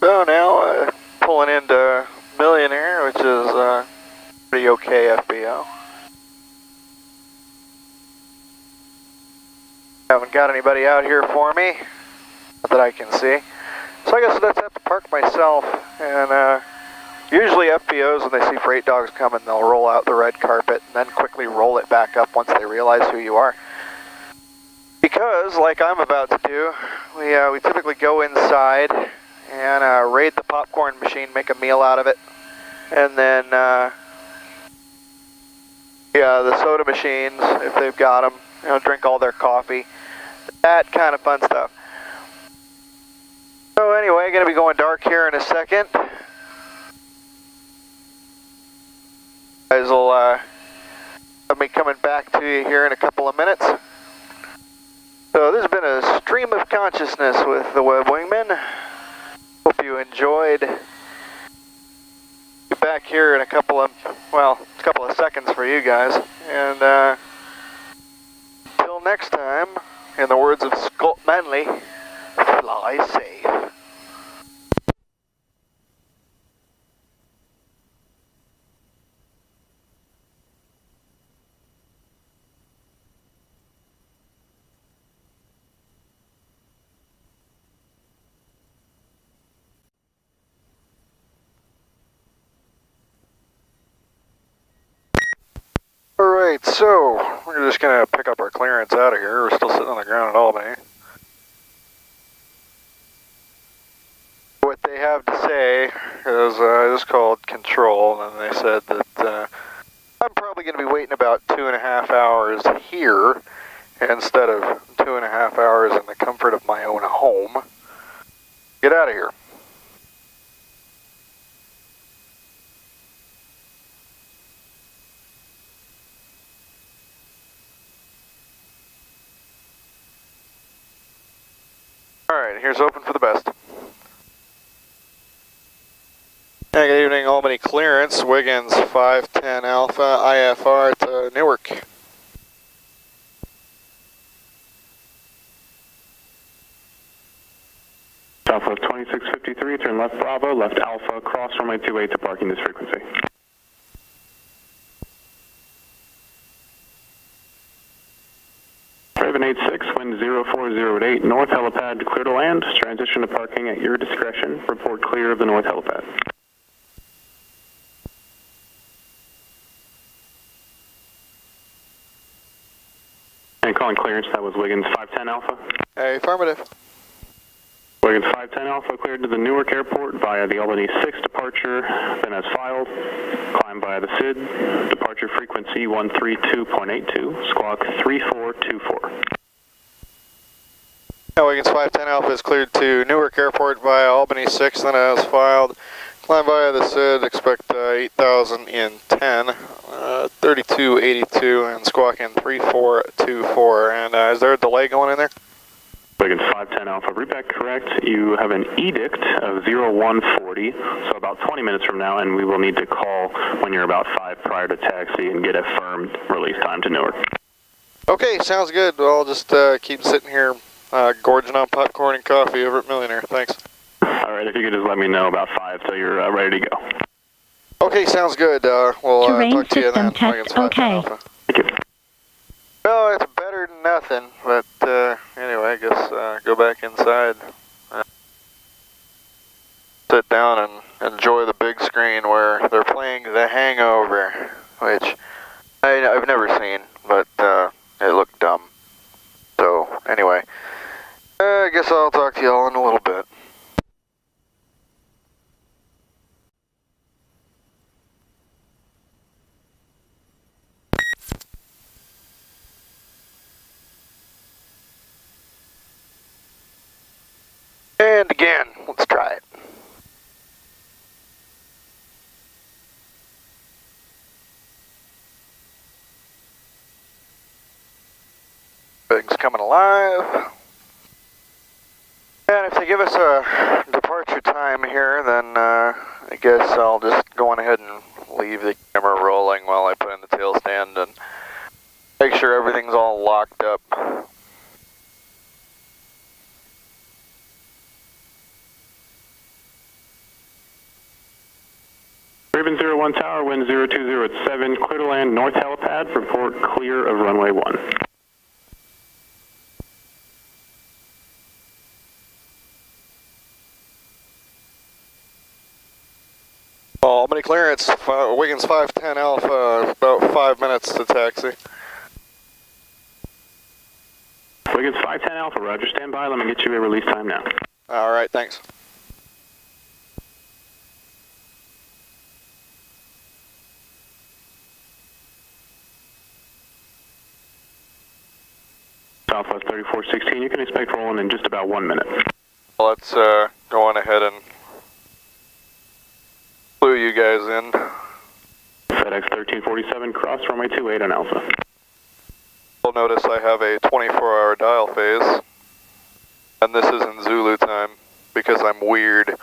So now pulling into Millionaire, which is pretty okay FBO. Haven't got anybody out here for me that I can see. So I guess I just have to park myself, and usually FBOs, when they see freight dogs coming, they'll roll out the red carpet and then quickly roll it back up once they realize who you are. Because, like I'm about to do, we typically go inside and raid the popcorn machine, make a meal out of it, and then the soda machines, if they've got them, drink all their coffee, that kind of fun stuff. So anyway, going to be going dark here in a second. Guys will have me coming back to you here in a couple of minutes. So this has been a stream of consciousness with the Web Wingman. Hope you enjoyed. Be back here in a couple of seconds for you guys. And until next time, in the words of Scott Manley, fly safe. Alright, so we're just going to pick up our clearance out of here. We're still sitting on the ground at Albany. What they have to say is, I just called control, and they said that I'm probably going to be waiting about 2.5 hours here instead of 2.5 hours in the comfort of my own home. Get out of here. Alright, here's open for the best. Hey, good evening, Albany clearance, Wiggins 510 Alpha, IFR to Newark. Southwest 2653, turn left Bravo, left Alpha, cross runway 28 to parking this frequency. Raven 86, wind 0408, north helipad clear to land, transition to parking at your discretion, report clear of the north helipad. And calling clearance, that was Wiggins 510 Alpha. Hey, affirmative. Wiggins 510 Alpha cleared to the Newark Airport via the Albany 6 departure, then as filed, climb via the SID, departure frequency 132.82, squawk 3424. Wiggins 510 Alpha is cleared to Newark Airport via Albany 6, then as filed, climb via the SID, expect 8,000 in 10, 3282 and squawking 3424. And is there a delay going in there? Wiggins 510 Alpha, repeat correct. You have an edict of 0140, so about 20 minutes from now, and we will need to call when you're about 5 prior to taxi and get a firm release time to Newark. Okay, sounds good. Well, I'll just keep sitting here gorging on popcorn and coffee over at Millionaire. Thanks. All right, if you could just let me know about 5 so you're ready to go. Okay, sounds good. We'll talk to you then. Test okay. Thank you. Well, it's better than nothing, but anyway, I guess go back inside. Sit down and enjoy the big screen where they're playing The Hangover, which I've never seen, but it looked dumb. So, anyway, I guess I'll talk to y'all in a little bit. And again, let's try it. Things coming alive. And if they give us a departure time here, then I guess I'll just go on ahead and leave the camera rolling while I put in the tail stand and make sure everything's all locked up. Raven 01 Tower, wind 020 at 7, clear to land north helipad, report clear of runway 1. Albany clearance, Wiggins 510 Alpha, about 5 minutes to taxi. Wiggins 510 Alpha, roger, stand by, let me get you a release time now. Alright, thanks. Southwest 3416, you can expect rolling in just about 1 minute. Let's go on ahead and clue you guys in. FedEx 1347, cross runway 28 on Alpha. You'll notice I have a 24-hour dial phase, and this is in Zulu time because I'm weird.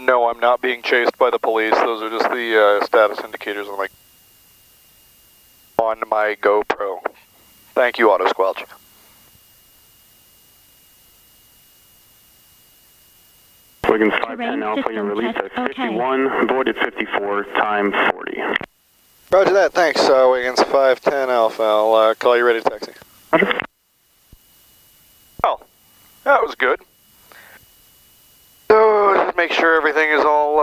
No, I'm not being chased by the police. Those are just the status indicators on my GoPro. Thank you, Auto Squelch. Wiggins 510 Alpha, your release at 51, void at 54, time 40. Roger that, thanks, Wiggins 510 Alpha. I'll call you ready to taxi. Roger. Oh, that was good. So, just make sure everything is all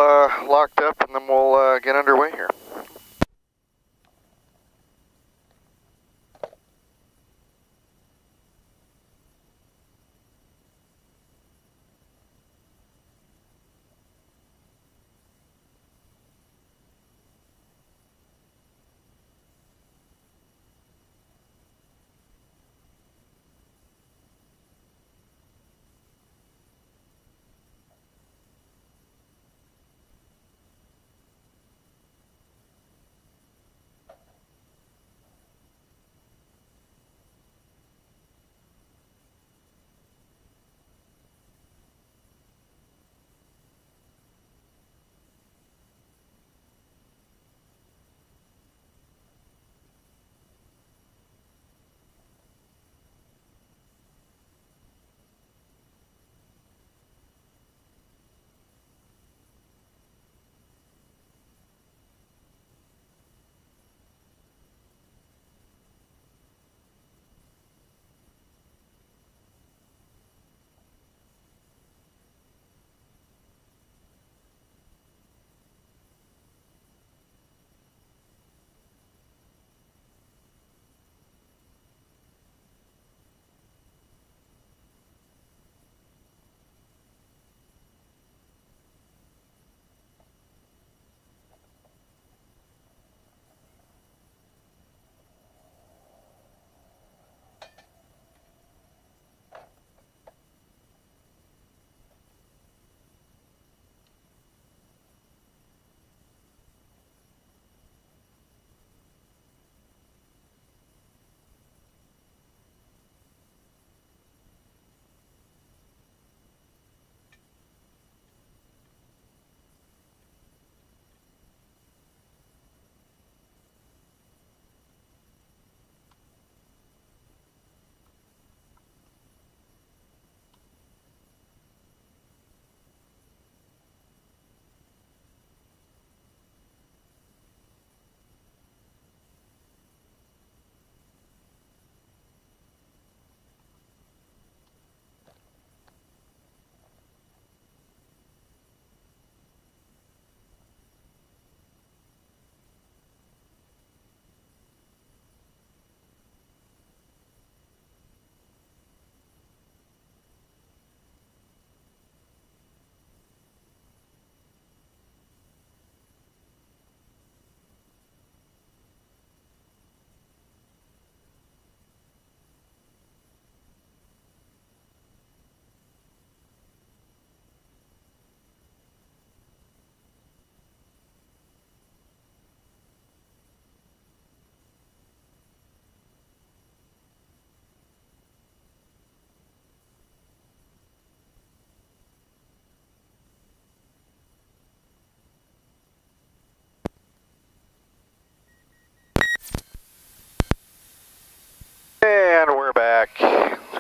locked up, and then we'll get underway here.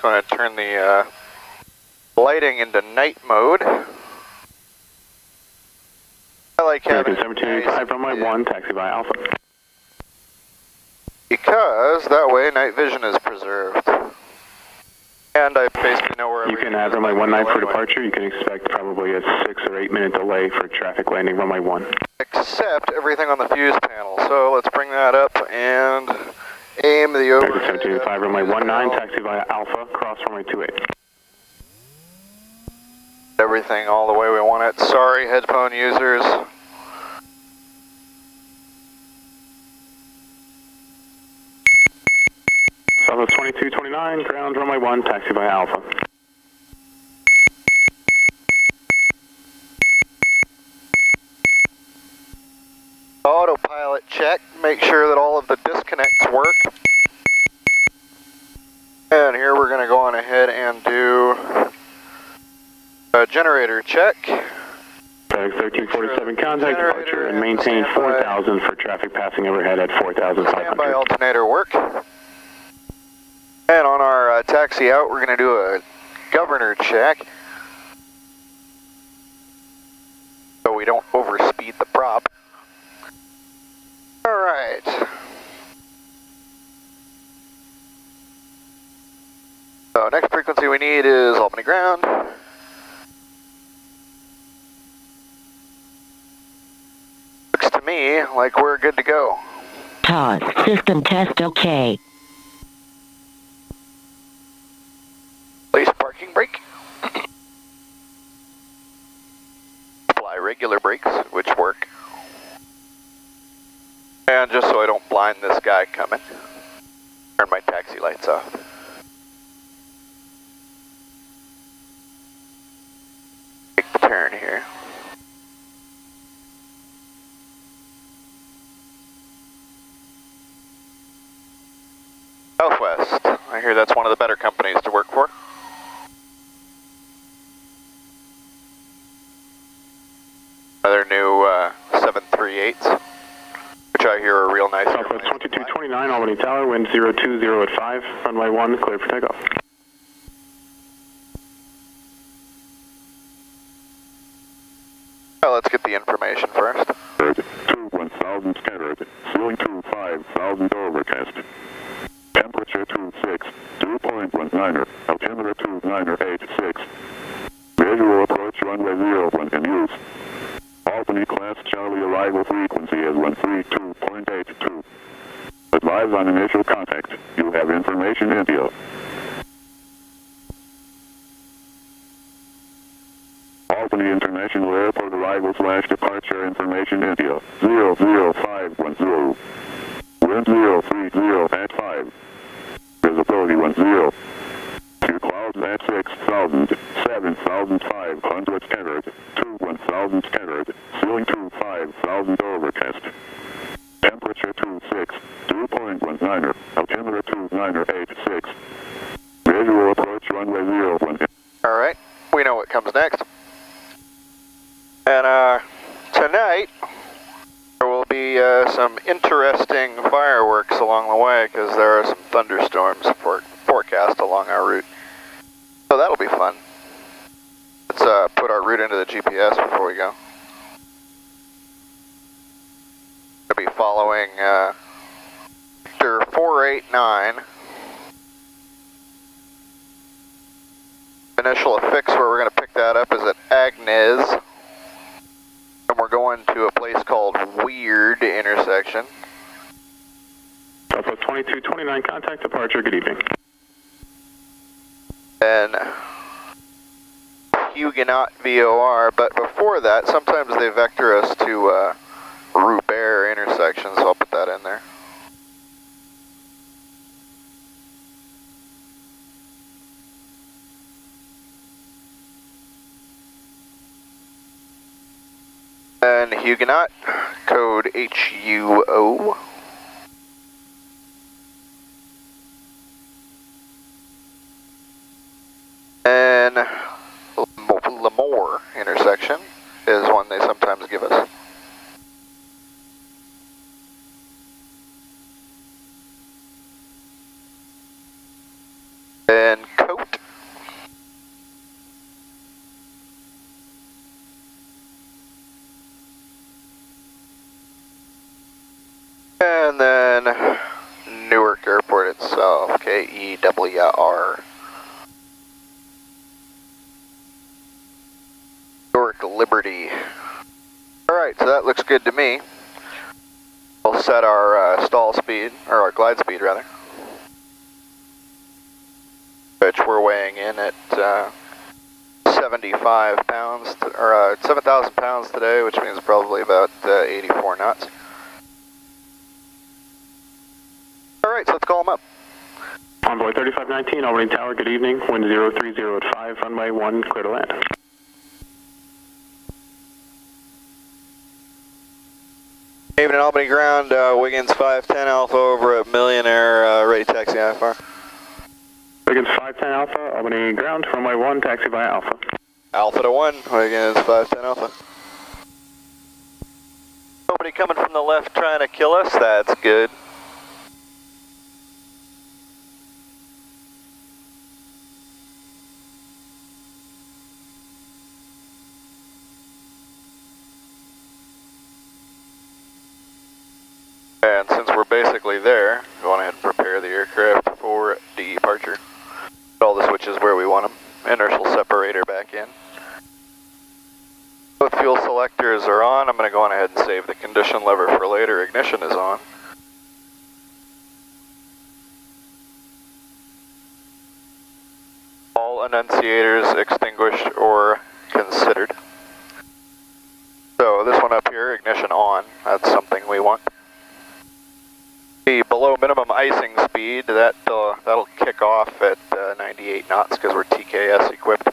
going to turn the lighting into night mode. I like having 1785 runway 1, taxi by Alpha. Because that way night vision is preserved. And I basically know where you can have runway 19 for departure. You can expect probably a 6 or 8 minute delay for traffic landing runway 1. Except everything on the fuse panel. So let's bring that up and aim the overhead. 1785 runway 19, taxi via Alpha, cross runway 28. Everything all the way we want it. Sorry, headphone users. Southwest 2229, ground runway 1, taxi via Alpha. Autopilot check, make sure that all of the disconnects work. And here we're going to go on ahead and do a generator check. FedEx 1347, contact departure and maintain 4,000 for traffic passing overhead at 4,500. Standby alternator work. And on our taxi out, we're going to do a governor check. So we don't overspeed the prop. Alright. So next frequency we need is Albany ground. Looks to me like we're good to go. Pause. System test okay. Place parking brake. Apply regular brakes, which work. And just so I don't blind this guy coming, turn my taxi lights off. Take the turn here. Southwest. I hear that's one of the better companies to work for. Another new 738s. Which I hear are real nice. Southwest 2229, Albany Tower, wind 020 at 5, runway 1, clear for takeoff. Well, let's get the information first. 1000 scattered, ceiling 5000 overcast. Temperature 26, dew point 19er, altimeter 2986. Visual approach runway 01 in use. Albany class Charlie arrival frequency is 132.82. Advise on initial contact. You have information India. Albany International Airport arrival / departure information India 00510. Wind 030 at 5. Visibility 10. Few clouds at 6,000, 7,500 scattered, 1,000 scattered, ceiling 5,000 overcast. Temperature 26, dew point 19er, altimeter 2986. Visual approach runway 01. Alright, we know what comes next. And tonight, there will be some interesting fireworks along the way because there are some thunderstorms forecast along our route. So that'll be fun. Let's put our route into the GPS before we go. We'll be following Victor 489. Initial affix where we're going to pick that up is at Agnes. And we're going to a place called Weird intersection. Southwest 2229, contact departure, good evening. And Huguenot VOR, but before that, sometimes they vector us to Roubert intersection, so I'll put that in there. And Huguenot, code HUO. And Lemoore intersection is one they sometimes give us. And coat. And then Newark Airport itself, KEWR. Newark Liberty. Alright, so that looks good to me. We'll set our stall speed, or our glide speed rather, which we're weighing in at 75 pounds, or 7,000 pounds today, which means probably about 84 knots. Alright, so let's call them up. Envoy 3519, Albany Tower, good evening. Wind 030 at 5, runway 1, clear to land. Evening, Albany ground, Wiggins 510 Alpha over at Millionaire, ready taxi IFR. Wiggins 510 Alpha, Albany ground, runway 1, taxi via Alpha. Alpha to 1, Wiggins 510 Alpha. Nobody coming from the left trying to kill us, that's good. And since we're basically there, go on ahead and prepare the aircraft for departure. Put all the switches where we want them. Inertial separator back in. Both fuel selectors are on. I'm going to go on ahead and save the condition lever for later. Ignition is on. All annunciators extinguished or considered. So this one up here, ignition on. That's something we want. The below minimum icing speed, that'll kick off at 98 knots because we're TKS equipped.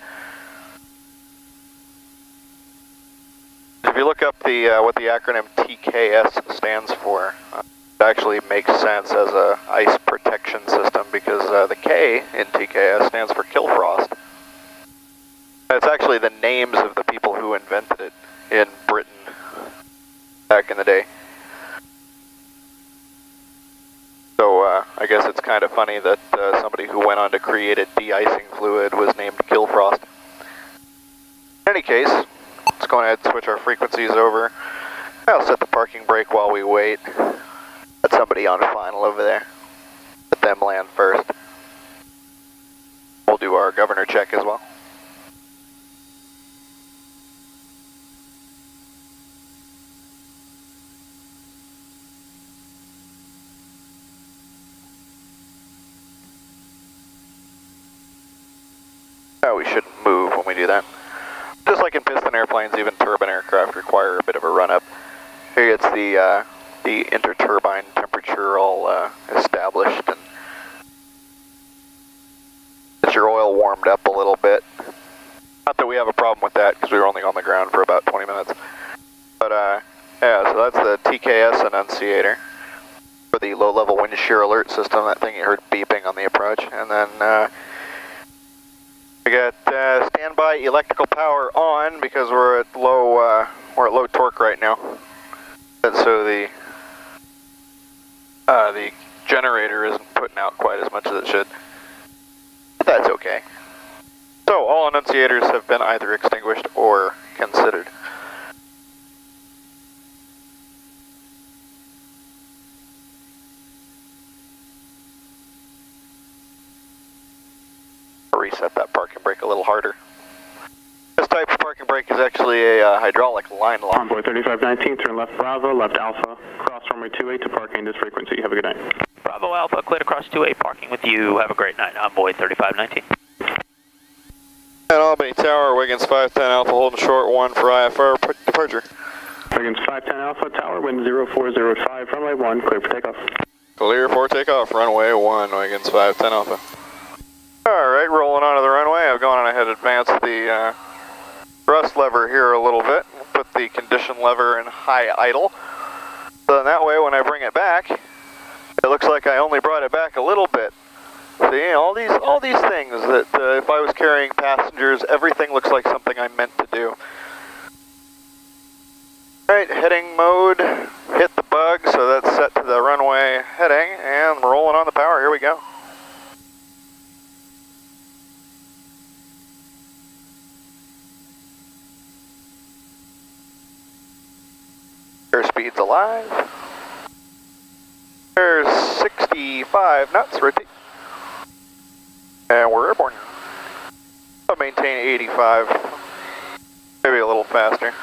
If you look up what the acronym TKS stands for, it actually makes sense as a ice protection system because the K in TKS stands for kill frost. It's actually the names of the people who invented it in Britain back in the day. So I guess it's kind of funny that somebody who went on to create a de-icing fluid was named Kill Frost. In any case, let's go ahead and switch our frequencies over. I'll set the parking brake while we wait. Let somebody on final over there. Let them land first. We'll do our governor check as well. No, we shouldn't move when we do that. Just like in piston airplanes, even turbine aircraft require a bit of a run-up. Here gets the interturbine temperature all established and get your oil warmed up a little bit. Not that we have a problem with that because we were only on the ground for about 20 minutes. But yeah, so that's the TKS annunciator for the low-level wind shear alert system, that thing you heard beeping on the approach. And then we got standby electrical power on because we're at low torque right now, and so the generator isn't putting out quite as much as it should. But that's okay. So all annunciators have been either extinguished or considered. Reset that parking brake a little harder. This type of parking brake is actually a hydraulic line lock. Envoy 3519, turn left Bravo, left Alpha, cross runway 28 to parking this frequency. Have a good night. Bravo Alpha, cleared across 28, parking with you. Have a great night. Envoy 3519. At Albany Tower, Wiggins 510 Alpha, holding short 1 for IFR departure. Wiggins 510 Alpha, tower, wind 0405, runway 1, clear for takeoff. Clear for takeoff, runway 1, Wiggins 510 Alpha. Alright, rolling onto the runway. I've gone on ahead and advanced the thrust lever here a little bit. Put the condition lever in high idle. So then that way when I bring it back, it looks like I only brought it back a little bit. See, all these things that if I was carrying passengers, everything looks like something I meant to do. Alright, heading mode, hit the bug, so that's set to the runway heading, and rolling on the power, here we go. speed's alive. There's 65 knots, rotate. And we're airborne. I'll maintain 85, maybe a little faster.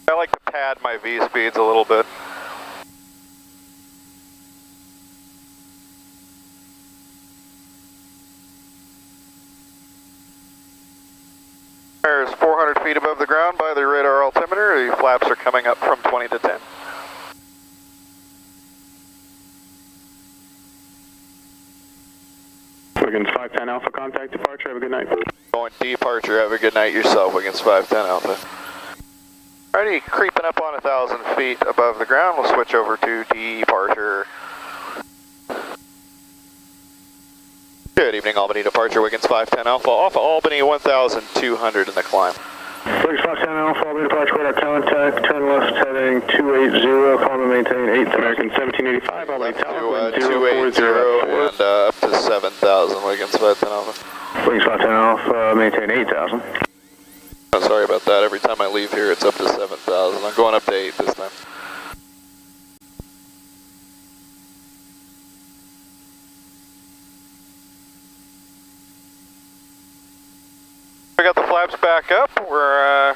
I like to pad my V speeds a little bit. There's 400 feet above the ground by the radar altimeter. The flaps are coming up from 20 to 10. Wiggins 510 Alpha, contact departure, have a good night. Going departure, have a good night yourself, Wiggins 510 Alpha. Alrighty, creeping up on 1,000 feet above the ground, we'll switch over to departure. Good evening, Albany departure, Wiggins 510 Alpha, off of Albany 1,200 in the climb. Wiggins 510 Alpha, Albany departure, radar contact, turn left heading 280, climb and maintain 8. American 1785, Albany Tower, 280 and up to 7,000, Wiggins 510 Alpha. Wiggins 510 Alpha, maintain 8,000. Oh, sorry about that, every time I leave here it's up to 7,000, I'm going up to 8 this time. We got the flaps back up. We're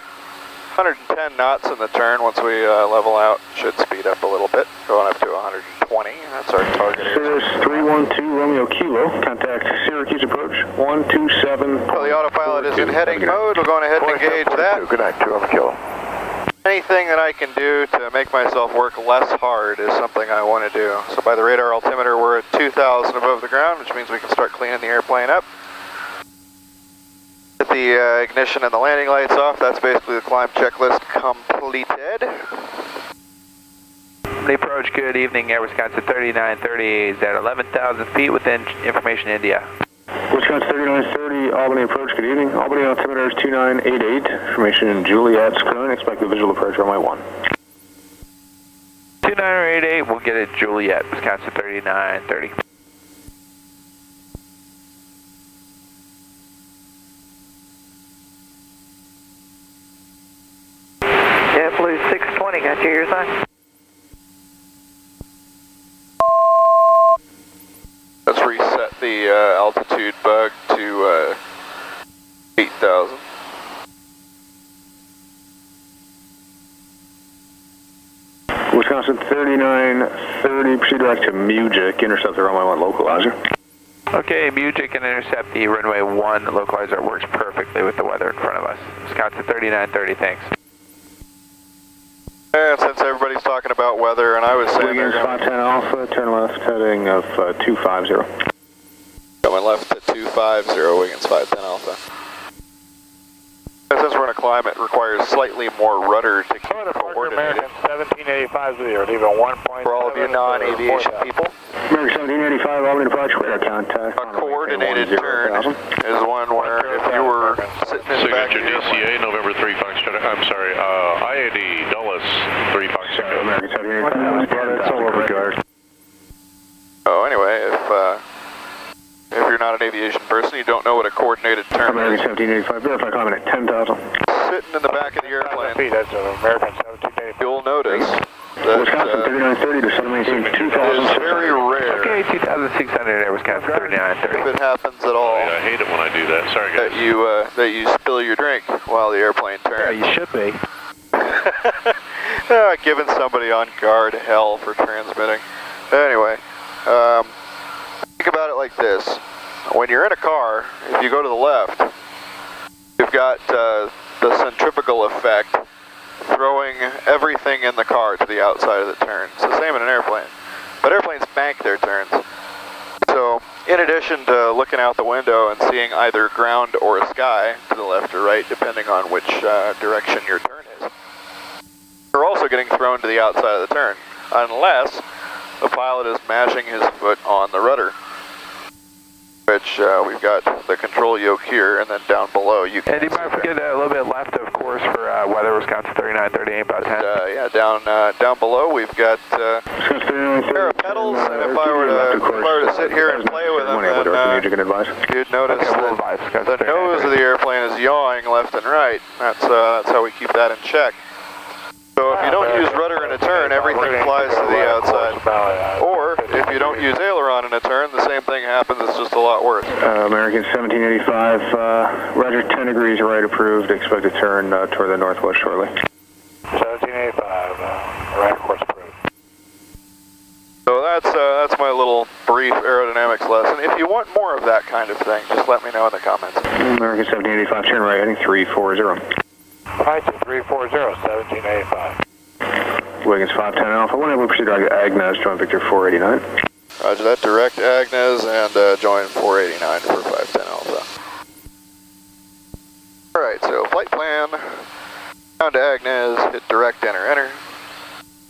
110 knots in the turn. Once we level out, should speed up a little bit, going up to 120. That's our target area. Cirrus 312 Romeo Kilo, contact Syracuse approach 127. Well, the autopilot is in heading mode. We're going ahead and engage that. Good night, 2 Kilo. Anything that I can do to make myself work less hard is something I want to do. So by the radar altimeter, we're at 2,000 above the ground, which means we can start cleaning the airplane up. Get the ignition and the landing lights off. That's basically the climb checklist completed. The approach, good evening, Air Wisconsin 3930 is at 11,000 feet within Information India. Wisconsin 3930, Albany approach, good evening. Albany altimeter is 2988, information in Juliet's current, expected visual approach runway 1. 2988, we'll get it Juliet, Wisconsin 3930. Blue 620, got you your sign? Let's reset the altitude bug to 8,000. Wisconsin 3930, proceed direct to Music, intercept the runway 1 localizer. Okay, Music can intercept the runway 1 localizer. It works perfectly with the weather in front of us. Wisconsin 3930, thanks. And since everybody's talking about weather, and I was saying... Wiggins 510 Alpha, turn left heading of 250. Going left to 250, Wiggins 510 Alpha. And since we're in a climb, it requires slightly more rudder to keep coordinated. American 1785 0, leaving 1.7. For all of you non-aviation people. American 1785, Albany departure, radar contact. A coordinated turn is one where if you were sitting in the back of your DCA, November 3 Foxtrot, I'm sorry, IAD, Dulles 3 Foxtrot. American 1785, that's all over guard. Oh, anyway, if you're not an aviation person, you don't know what a coordinated turn American is. 1785, verify climbing at 10,000. Sitting in the back of the airplane, That's American 1785. you'll notice that Wisconsin 3930 to Sun maintain 2,000. it is very rare. Okay, 2,600 Air Wisconsin 3930. If it happens at all, I hate it when I do that. Sorry, guys. that you spill your drink while the airplane turns. Yeah, you should be. Giving somebody on guard hell for transmitting. Anyway, think about it like this. When you're in a car, if you go to the left, you've got the centrifugal effect throwing everything in the car to the outside of the turn. It's the same in an airplane. But airplanes bank their turns. So, in addition to looking out the window and seeing either ground or sky to the left or right, depending on which direction your turn is, you're also getting thrown to the outside of the turn, unless the pilot is mashing his foot on the rudder, which we've got the control yoke here, and then down below you can... And you might forget a little bit left, of course. course for weather, Wisconsin 3930, about 10. Yeah, down below we've got a pair of pedals, and if I were to sit here and play with them, then you'd notice that the nose of the airplane is yawing left and right. That's how we keep that in check. So if you don't use rudder in a turn, everything flies to the outside. Or if you don't use aileron in a turn, the same thing happens, it's just a lot worse. American 1785, Roger, 10 degrees right approved, expect to turn toward the northwest shortly. 1785, right course approved. So that's my little brief aerodynamics lesson. If you want more of that kind of thing, just let me know in the comments. American 1785, turn right heading 340. Right to 340, 1785. Wiggins 510 Alpha, one able to proceed direct Agnes, join Victor 489. Roger that, direct Agnes and join 489 for 510 Alpha. Alright, so flight plan, down to Agnes, hit direct enter.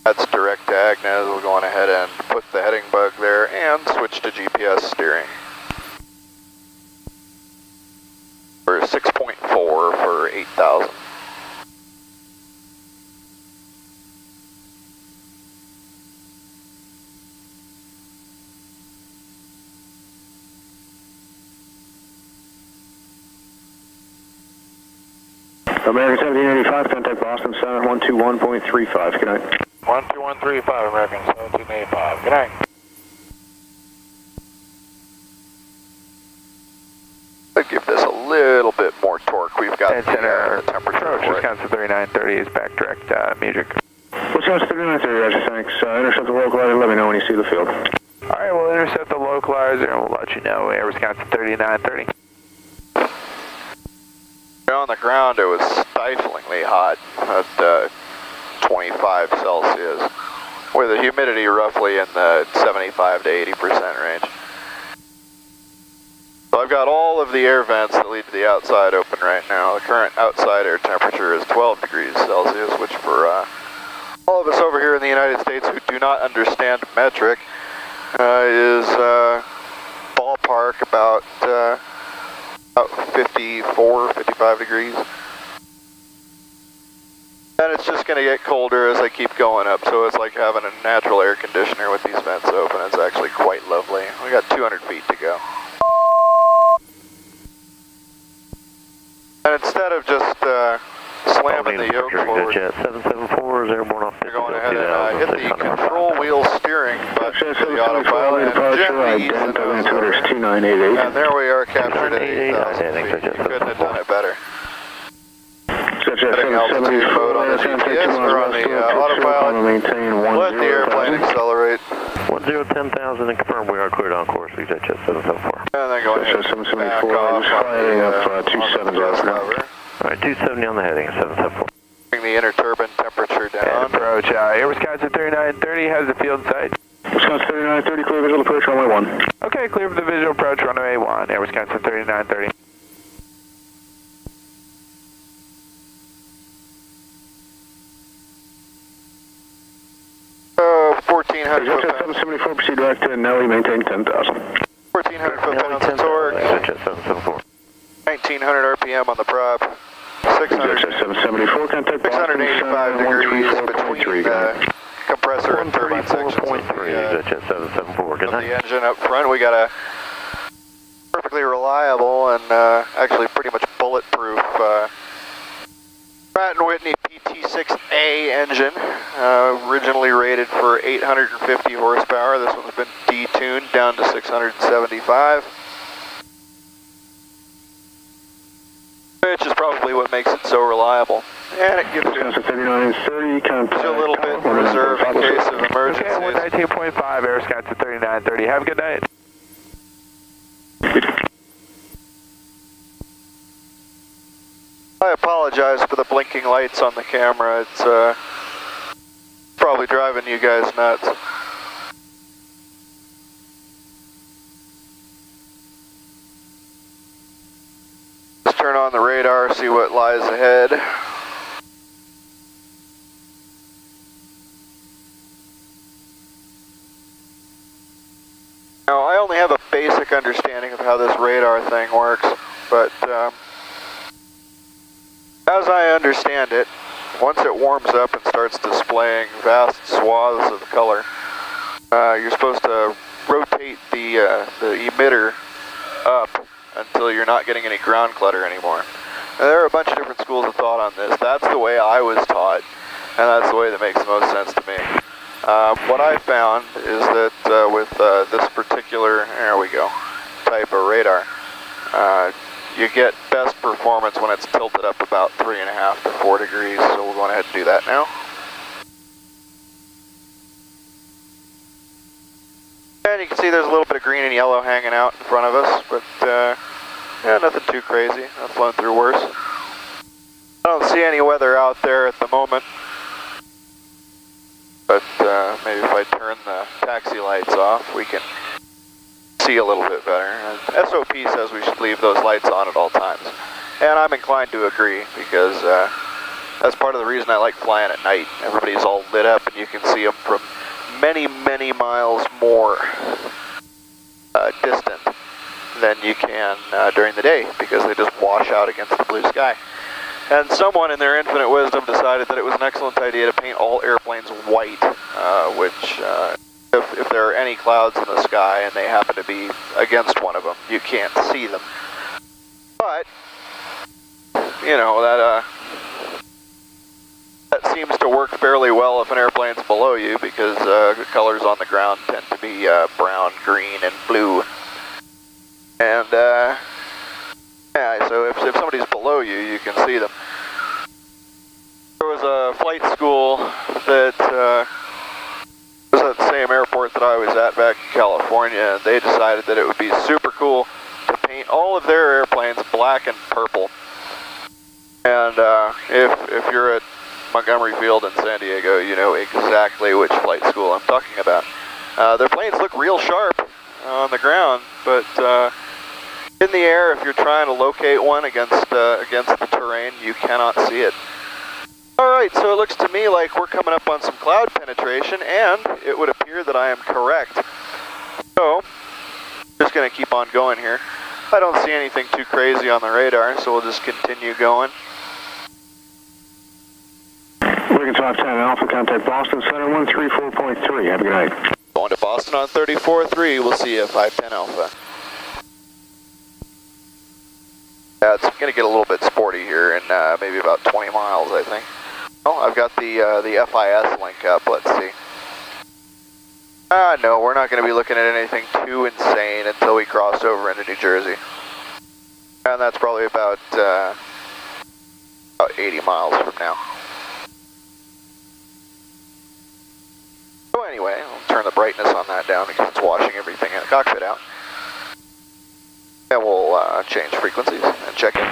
That's direct to Agnes, we'll go on ahead and put the heading bug there and switch to GPS steering. For 6.4 for 8,000. American 1785, contact Boston Center 121.35, good night. 12135, American 1785, good night. Let's give this a little bit more torque. We've got the temperature. Wisconsin 3930 is back direct, music. Wisconsin 3930, Roger, thanks. Intercept the localizer, let me know when you see the field. Alright, we'll intercept the localizer and we'll let you know. Air Wisconsin 3930. On the ground, it was stiflingly hot at 25 Celsius, with the humidity roughly in the 75 to 80% range. So I've got all of the air vents that lead to the outside open right now. The current outside air temperature is 12 degrees Celsius, which for all of us over here in the United States who do not understand metric is ballpark about 54, 55 degrees. And it's just going to get colder as I keep going up, so it's like having a natural air conditioner with these vents open. It's actually quite lovely. We got 200 feet to go. And instead of just slamming the yoke forward, Jet 774 is airborne off. you're going ahead and hit the control wheel steering button to the autopilot and gently ease the nose over. And there we are, captured at 8,000 feet. You couldn't have done it better. Setting altitude mode on the GPS or on the autopilot. Let the airplane accelerate. 10,000 and confirm we are cleared on course. We jet 774. And then go ahead and back off on the thrust lever. Alright, 270 on the heading, 774. Bring the inner turbine temperature down. And approach, Air Wisconsin 3930, how's the field in sight? Wisconsin 3930, clear visual approach, runway 1. Okay, clear for the visual approach, runway 1, Air Wisconsin 3930. Oh, 1,400 foot pounds. 774, proceed direct to Nelly, maintain 10,000. 1,400 foot pounds of torque. 1,900 RPM on the prop. 685 degrees between the compressor and turbine sections of the engine up front. We got a perfectly reliable and actually pretty much bulletproof Pratt & Whitney PT6A engine, originally rated for 850 horsepower. This one's been detuned down to 675. Which is probably what makes it so reliable. And it gives you a little bit in reserve in case of emergencies. Okay, 119.5, Air Wisconsin 3930. Have a good night. I apologize for the blinking lights on the camera. It's probably driving you guys nuts. Turn on the radar, see what lies ahead. Now, I only have a basic understanding of how this radar thing works, but as I understand it, once it warms up and starts displaying vast swaths of color, you're supposed to rotate the emitter up until you're not getting any ground clutter anymore. Now, there are a bunch of different schools of thought on this. That's the way I was taught, and that's the way that makes the most sense to me. What I found is that with this particular, there we go, type of radar, you get best performance when it's tilted up about 3.5 to 4 degrees, so we'll go ahead and do that now. And you can see there's a little bit of green and yellow hanging out in front of us, but yeah, nothing too crazy. I've flown through worse. I don't see any weather out there at the moment, but maybe if I turn the taxi lights off, we can see a little bit better. SOP says we should leave those lights on at all times, and I'm inclined to agree, because that's part of the reason I like flying at night. Everybody's all lit up and you can see them from many, many miles more distant than you can during the day, because they just wash out against the blue sky. And someone in their infinite wisdom decided that it was an excellent idea to paint all airplanes white, which if there are any clouds in the sky and they happen to be against one of them, you can't see them. But, you know, that seems to work fairly well if an airplane's below you, because the colors on the ground tend to be brown, green, and blue. And yeah, so if somebody's below you, you can see them. There was a flight school that was at the same airport that I was at back in California, and they decided that it would be super cool to paint all of their airplanes black and purple. And if you're at Montgomery Field in San Diego, you know exactly which flight school I'm talking about. Their planes look real sharp on the ground, but in the air, if you're trying to locate one against the terrain, you cannot see it. Alright, so it looks to me like we're coming up on some cloud penetration, and it would appear that I am correct. So, just going to keep on going here. I don't see anything too crazy on the radar, so we'll just continue going. Lincoln 510 Alpha, contact Boston Center 134.3. Have a good night. Going to Boston on 34.3. We'll see you at 510 Alpha. It's going to get a little bit sporty here in maybe about 20 miles, I think. Oh, I've got the FIS link up. Let's see. No, we're not going to be looking at anything too insane until we cross over into New Jersey. And that's probably about 80 miles from now. So anyway, I'll turn the brightness on that down because it's washing everything in the cockpit out. And we'll change frequencies and check in.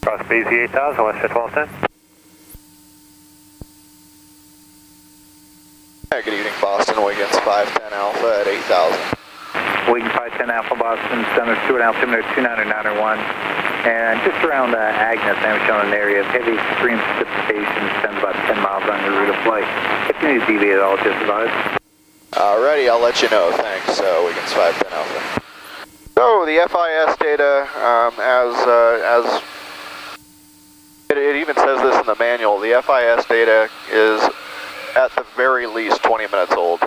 Cross BZ 8000, West 1210. Good evening, Boston. Wiggins 510 Alpha at 8,000. Wiggins 510 Alpha, Boston, Center 2 at altimeter 29901. And just around Agnes, I'm showing an area of heavy extreme precipitation, spends about 10 miles on your route of flight. If you need to deviate at all, just advise. Alrighty, I'll let you know. Thanks, Wiggins 510 Alpha. So the FIS data, as it even says this in the manual, the FIS data is at the very least 20 minutes old,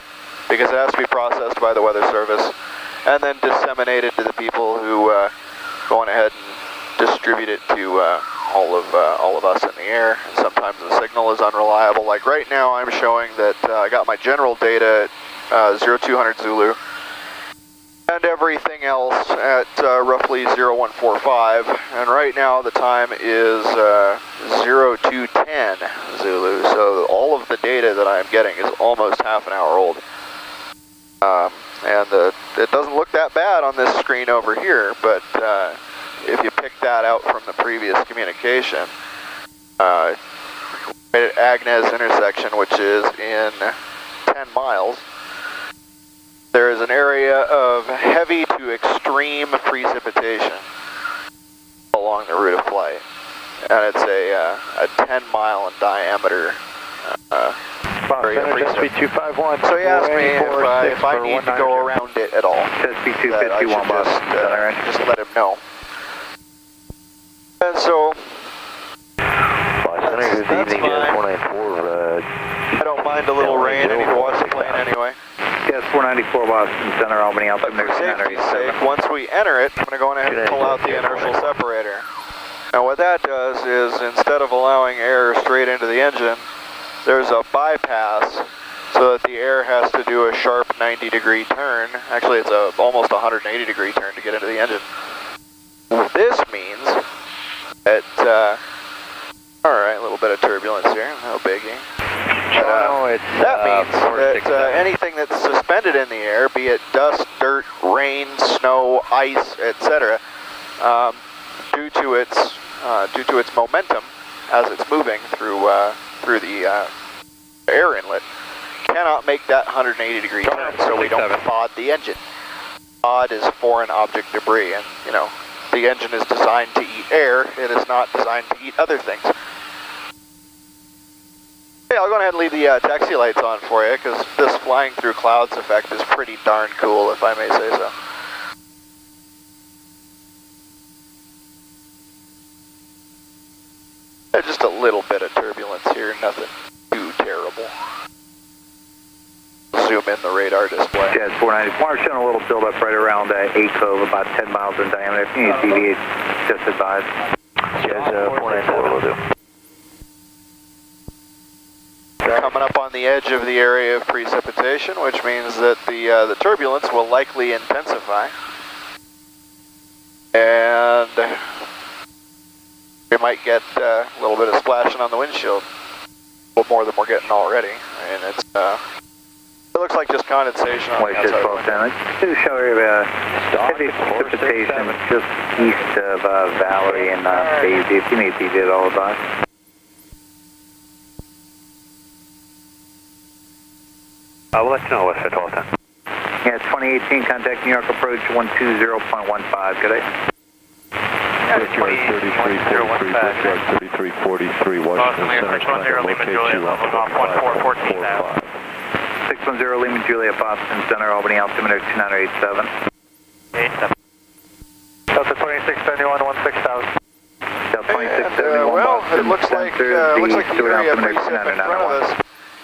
because it has to be processed by the Weather Service and then disseminated to the people who go on ahead and distribute it to all of us in the air. And sometimes the signal is unreliable. Like right now, I'm showing that I got my general data at 0200 Zulu, and everything else at roughly 0145, and right now the time is 0210 Zulu, so all of the data that I'm getting is almost half an hour old. And it doesn't look that bad on this screen over here, but if you pick that out from the previous communication, at Agnes intersection, which is in 10 miles, there is an area of heavy to extreme precipitation along the route of flight, and it's a 10-mile in diameter area of SB251. So you asked me if I need to go around it at all. SB251, just let him know. And so rain. I need to watch the plane anyway. Yes, 494 Boston Center, Albany, altimeter For safety's sake, once we enter it, I'm going to go ahead and pull out the inertial separator. Now what that does is, instead of allowing air straight into the engine, there's a bypass so that the air has to do a sharp 90-degree turn. Actually, it's almost 180-degree turn to get into the engine. This means that, alright, a little bit of turbulence here, no biggie. That means that anything that's suspended in the air, be it dust, dirt, rain, snow, ice, etc., due to its momentum as it's moving through the air inlet, cannot make that 180-degree turn, so we don't FOD the engine. FOD is foreign object debris, and you know, the engine is designed to eat air. It is not designed to eat other things. Okay, I'll go ahead and leave the taxi lights on for you, because this flying through clouds effect is pretty darn cool, if I may say so. Just a little bit of turbulence here, nothing too terrible. Zoom in the radar display. Jazz 494, showing a little buildup right around A Cove, about 10 miles in diameter. If you need to deviate, just advise. Jazz 494 will do. Coming up on the edge of the area of precipitation, which means that the turbulence will likely intensify. And we might get a little bit of splashing on the windshield. A little more than we're getting already. I mean, it's it looks like just condensation on the outside of the window. To show you heavy precipitation just east of Valerie and Daisy. If you need to deviate, all advise. We'll let you know what's at all time. Yeah, 2018, contact New York approach 120.15. Good day. 3343, Washington Center, trying to locate you up to 1445. 610 Lima Juliet, Boston Center, Albany, altimeter 2987. 87. Delta 2671, 16,000. Delta 2671, well, Boston it looks like the area of precip in front of us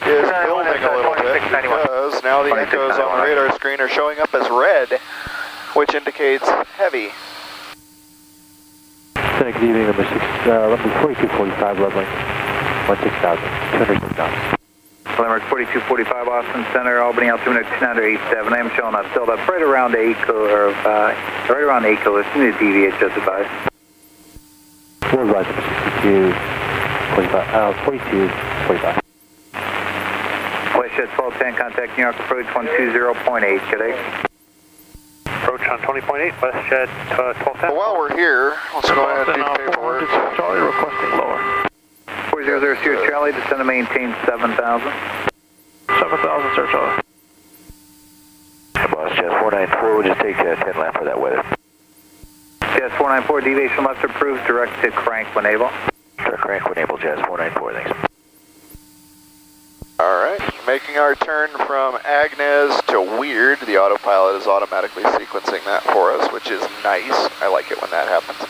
is building a little bit, because now the echoes on the radar screen are showing up as red, which indicates heavy. Good evening, number 4245, leveling 16,000, 206,000. Landmark 4245, Boston Center, Albany, altimeter 2987. I am showing up build up right around ACO, or right around ACO. As soon as deviate, just advise. We'll rise up 4245. WestJet 1210, contact New York approach 120.8. Good day. Approach on 20.8, WestJet 1210. Well, while we're here, let's go ahead and do paperwork. Charlie requesting lower. 4002 Charlie, descend to maintain 7,000. 7,000, sir, Charlie. Boss, Jazz 494, we'll just take 10 lap for that weather. Jazz 494, deviation left approved, direct to crank when able. Direct crank when able, Jazz 494, thanks. Alright, making our turn from Agnes to Weird. The autopilot is automatically sequencing that for us, which is nice. I like it when that happens.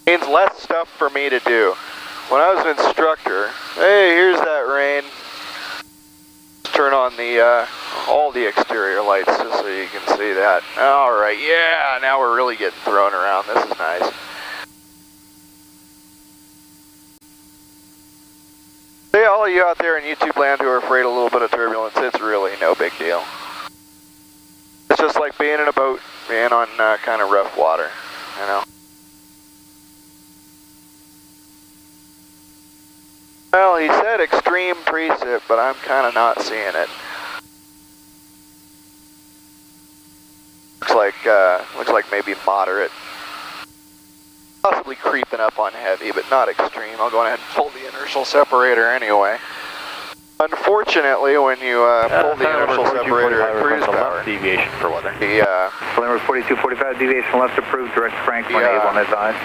Means less stuff for me to do. When I was an instructor, hey, here's that rain. Turn on the all the exterior lights just so you can see that. Alright, yeah, now we're really getting thrown around. This is nice. Hey, all of you out there in YouTube land who are afraid of a little bit of turbulence, it's really no big deal. It's just like being in a boat, being on kind of rough water, you know. Well, he said extreme precip, but I'm kind of not seeing it. Looks like maybe moderate. Possibly creeping up on heavy, but not extreme. I'll go ahead and pull the inertial separator anyway. Unfortunately, when you pull the inertial separator at cruise power, deviation for weather. Landmark 4245, deviation left approved, direct crank when able on advise.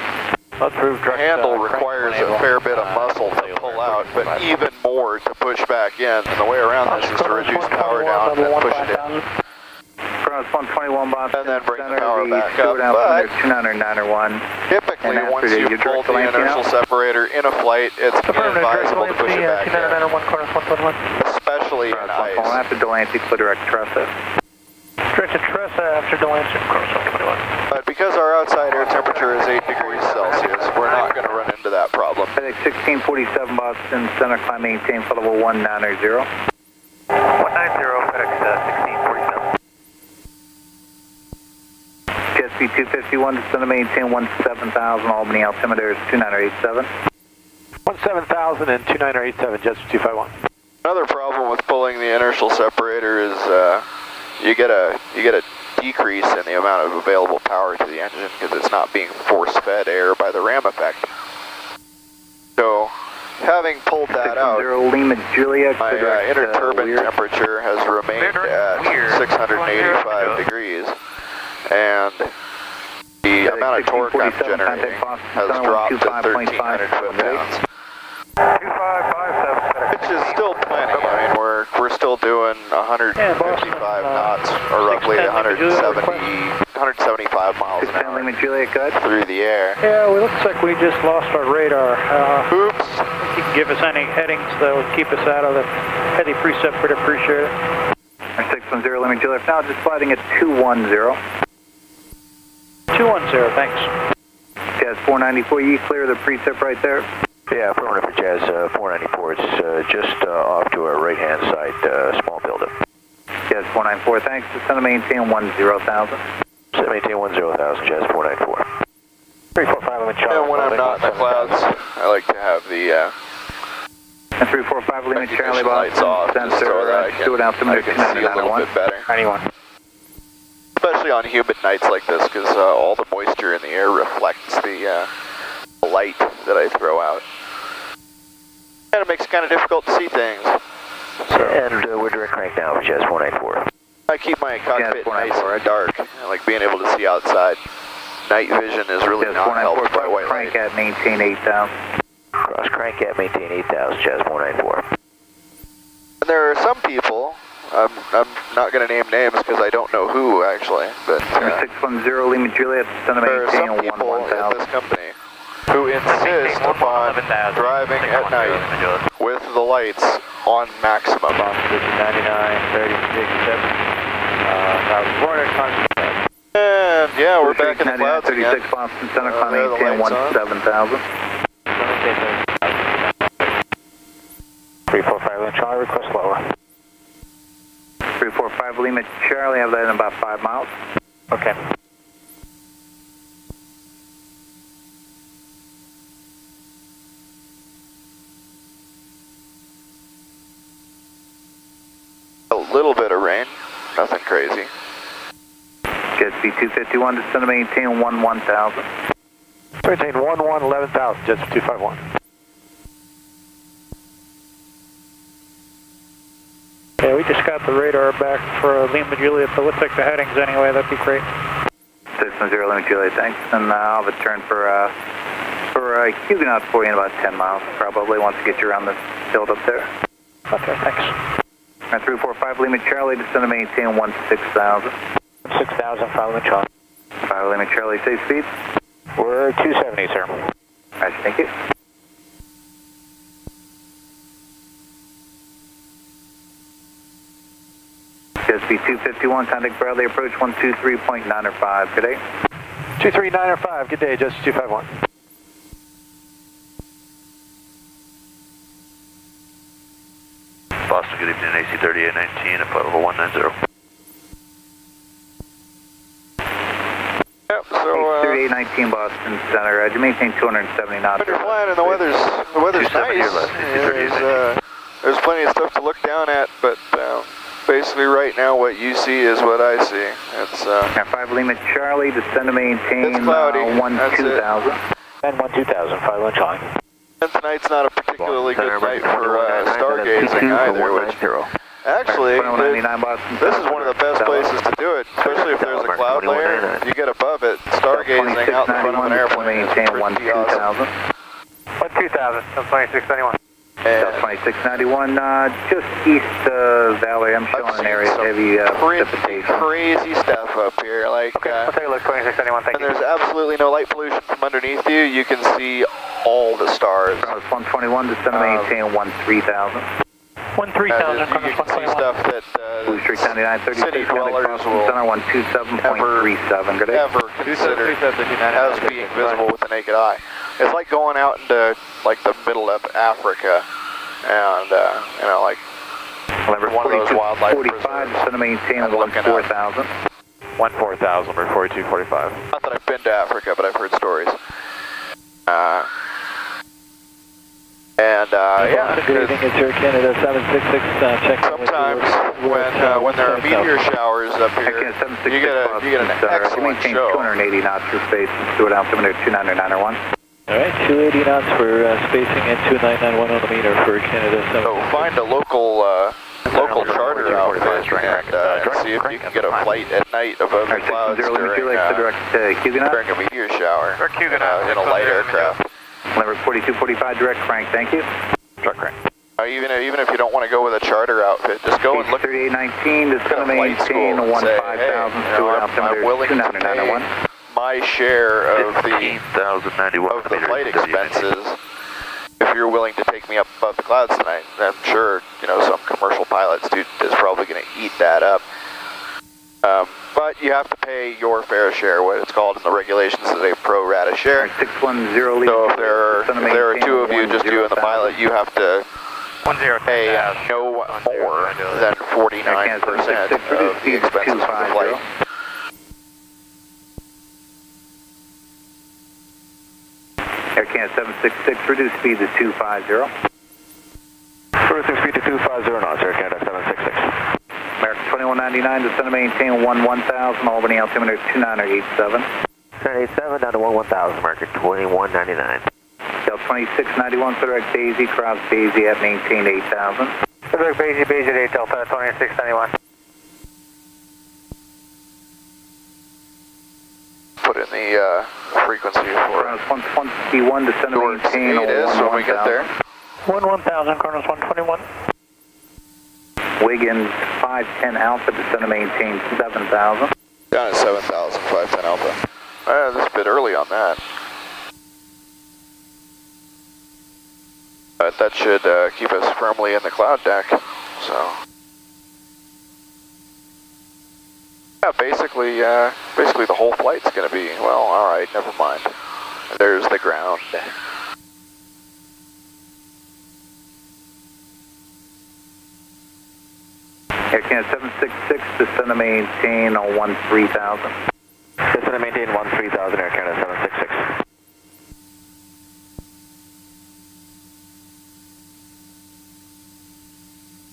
The handle requires a fair bit of muscle to pull out, but even more to push back in. And the way around this is to reduce power down and then push it in. Cross 121 Boston and then bring Center, the power back up. But 2991. Typically, typically, once you pull the inertial separator in a flight, it's inadvisable to push it back in. Especially in ice. After Delancey, clear direct Tressa. Direct to Tressa after Delancey, course 121. But because our outside air temperature is 8 degrees Celsius, we're not going to run into that problem. FedEx 1647 Boston Center, climb maintain for level 190. 190, FedEx 1647. GSP 251, descend to maintain 17,000, Albany altimeter is 2987. 17,000 and 2987, GSP 251. Another problem with pulling the inertial separator is you get a decrease in the amount of available power to the engine because it's not being force-fed air by the ram effect. So, having pulled that out, Lima Julia, my inner turbine temperature has remained at 685 degrees, and the amount of torque I'm generating has dropped to 1,300 foot-pounds. 2557, which is still plenty. I mean, we're still doing 155 knots, or roughly 175 miles an hour through the air. Yeah, it looks like we just lost our radar. Oops. If you can give us any headings that would keep us out of the heavy precip, we'd appreciate it. 610, Lima Juliet, now just sliding at 210. 210, thanks. Jazz 494, you clear the precip right there? Yeah, affirmative for Jazz 494. It's just off to our right-hand side, small buildup. Jazz 494, thanks. Descend to maintain 10,000. Descend to maintain 10,000, Jazz 494. 345 Charlie. And when I'm not in the clouds, I like to have the 345 Lima Charlie lights off, just so that I can see a little bit better. 91. Especially on humid nights like this, because all the moisture in the air reflects the light that I throw out. And it makes it kind of difficult to see things. So. And we're direct crank now for Jazz 494. I keep my cockpit nice and dark. I like being able to see outside. Night vision is really not helped by white light. Crank at maintain 8,000. Cross crank at maintain 8,000, Jazz 494. And there are some people, I'm not going to name names because I don't know who actually, but 610 Lima Juliet, descend to there are maintain some people 1,000. in this company who insist upon driving at night with the lights on maximum. 99, 36, 7. And yeah, we're back in the clouds 36 again. Boston Center, climb maintain 17,000. 345 Lima Charlie, request lower. 345 Lima Charlie, have that in about 5 miles. Okay. A little bit of rain, nothing crazy. GSP 251, descend to maintain 11,000. Maintain 11,000, Jets 251. Yeah, we just got the radar back for Lima Juliet, but looks like the headings anyway, that'd be great. 610 Lima Juliet, thanks. And I'll have a turn for Huguenot for you in about 10 miles, probably, once we get you around the build up there. Okay, thanks. 345 Lima Charlie, descend to maintain 16,000. 6,000, 5 Lima Charlie. 5 Lima Charlie, safe speed? We're 270, sir. Nice, thank you. GSP 251, contact Bradley, approach 123.905, good day. 23905, good day, Jets 251. Boston, good evening, AC 3819, at level 190. Yep, so 3819 Boston Center, you maintain 270 knots. When you're flying and the weather's nice, there's plenty of stuff to look down at, but basically right now what you see is what I see. It's 5 Lima Charlie, descend to maintain 12,000. And 12,000, 5 Lima Charlie. And tonight's not a particularly good night for stargazing either, which actually, this is one of the best places to do it, especially if there's a cloud layer. You get above it, stargazing out in front of an airplane. It's pretty awesome. 12,000, 2691. South 2691, just east of Valley. I'm showing an area of heavy precipitation. Crazy stuff up here. Like, I'll take a look, 2691, thank you. And there's absolutely no light pollution from underneath you. You can see all the stars. Kronos 121, descend to maintain 13,000. 13,000, you can see stuff that Blue Street 9936, city dwellers will center 127.37. Good day. ever consider as being visible with the naked eye. It's like going out into like the middle of Africa, and you know, like one of those wildlife 45, descend to maintain 14,000. 14,000, we're 4245. Not that I've been to Africa, but I've heard stories. Yeah. Good evening, it's Air Canada 766. Check sometimes when there are meteor showers up here, you get an excellent show. 280 knots for space, Stewart altimeter 29901. All right, 280 knots for spacing and 2991 on the meter for Canada 766. So find a local charter outfit and see if you can get a flight at night above the clouds during a meteor shower in a light aircraft. Number 4245 direct crank, thank you. Direct crank. Even if you don't want to go with a charter outfit, just go and look at 3819, just going to maintain 15,000, I'm willing to pay my share of the flight expenses. If you're willing to take me up above the clouds tonight, I'm sure some commercial pilot student is probably going to eat that up. But you have to pay your fair share, what it's called in the regulations is a pro rata share. 610. So if there are two of you, just you and the pilot, you have to pay no more than 49% of the expenses of the flight. Air Canada 766, reduce speed to 250. Reduce speed to 250 knots, Air Canada 766. American 2199, descend to maintain 11,000, Albany altimeter 2987. 987 down to 11,000, American 2199. Del 2691, direct Daisy, cross Daisy at maintain 8,000. Direct Daisy at 8, Delta 2691. Put in the frequency for Kronos 121, descend to maintain 11,000. When we get there. 11,000, Kronos 121. Wiggins 510 Alpha, descend to maintain 7,000. Down at 7,000, 510 Alpha. This is a bit early on that. But that should keep us firmly in the cloud deck. So, yeah, basically the whole flight's going to be, well, all right, never mind. There's the ground. Air Canada 766, descend to maintain 13,000. Descend to maintain 13,000, Air Canada 766.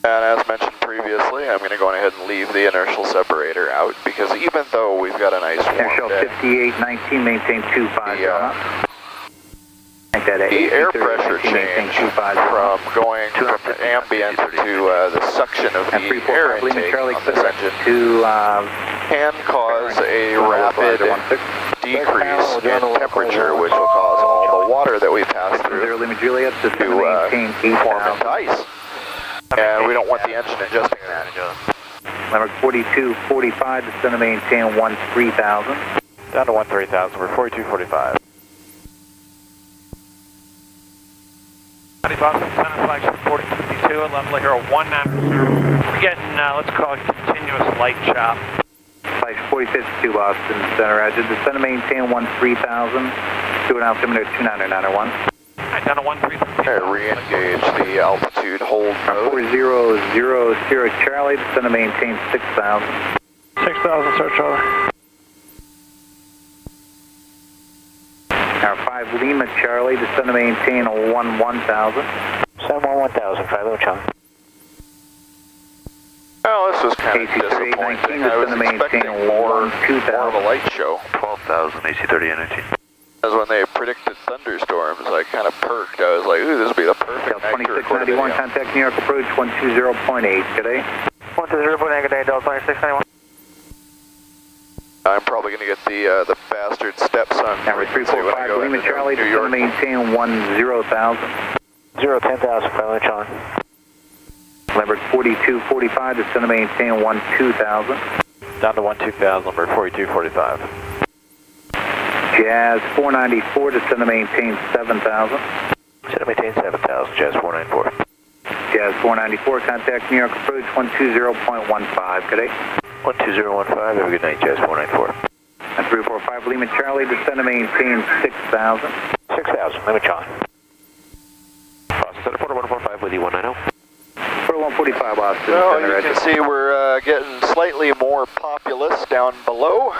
And as mentioned previously, I'm going to go ahead and leave the inertial separator out because even though we've got a nice warm day, 5819, maintain 250. The air pressure change from going from ambient to the suction of the air intake on this engine can cause a rapid decrease in temperature, which will cause all the water that we pass through to form into ice. And we don't want the engine adjusting that. Number 4245, descend to maintain 13,000. Down to 13,000, we're 4245. Boston Center, flagship 4052, level here 19. We're getting, let's call it continuous light chop. Flagship 4052, Boston Center, Roger. Descend to maintain 13,000. Stewart altimeter 29901. Alright, down to 13,000. Re-engage the altitude hold mode. 4000 Charlie, descend to maintain 6,000. 6,000, sir, Charlie. Now 5 Lima Charlie, descend to maintain 11,000. 711,000, 50 Charlie. Well, this was kind of disappointing. I was expecting more of a light show. 12,000, AC30 energy. As when they predicted thunderstorms, I kind of perked. I was like, ooh, this would be the perfect night to record a video. 2691, contact New York approach 120.8, good day. 120.8, good day, Delta 2691. I'm probably going to get the bastard stepson. Number 345, Lima Charlie, descend to maintain 10,000. 10,000, finally on. Leopard 4245, descend to maintain 12,000. Down to 12,000, number 4245. Jazz 494, descend to maintain 7,000. Descend to maintain 7,000, Jazz 494. Jazz 494, contact New York approach 120.15, good day. 12015, have a good night, Jazz 494. And 345 Lima Charlie, descend to maintain 6,000. 6,000, Lima Charlie. Boston Center, Porter 145 with you, 190. Porter 145, Boston Well, Center. you can see we're getting slightly more populous down below.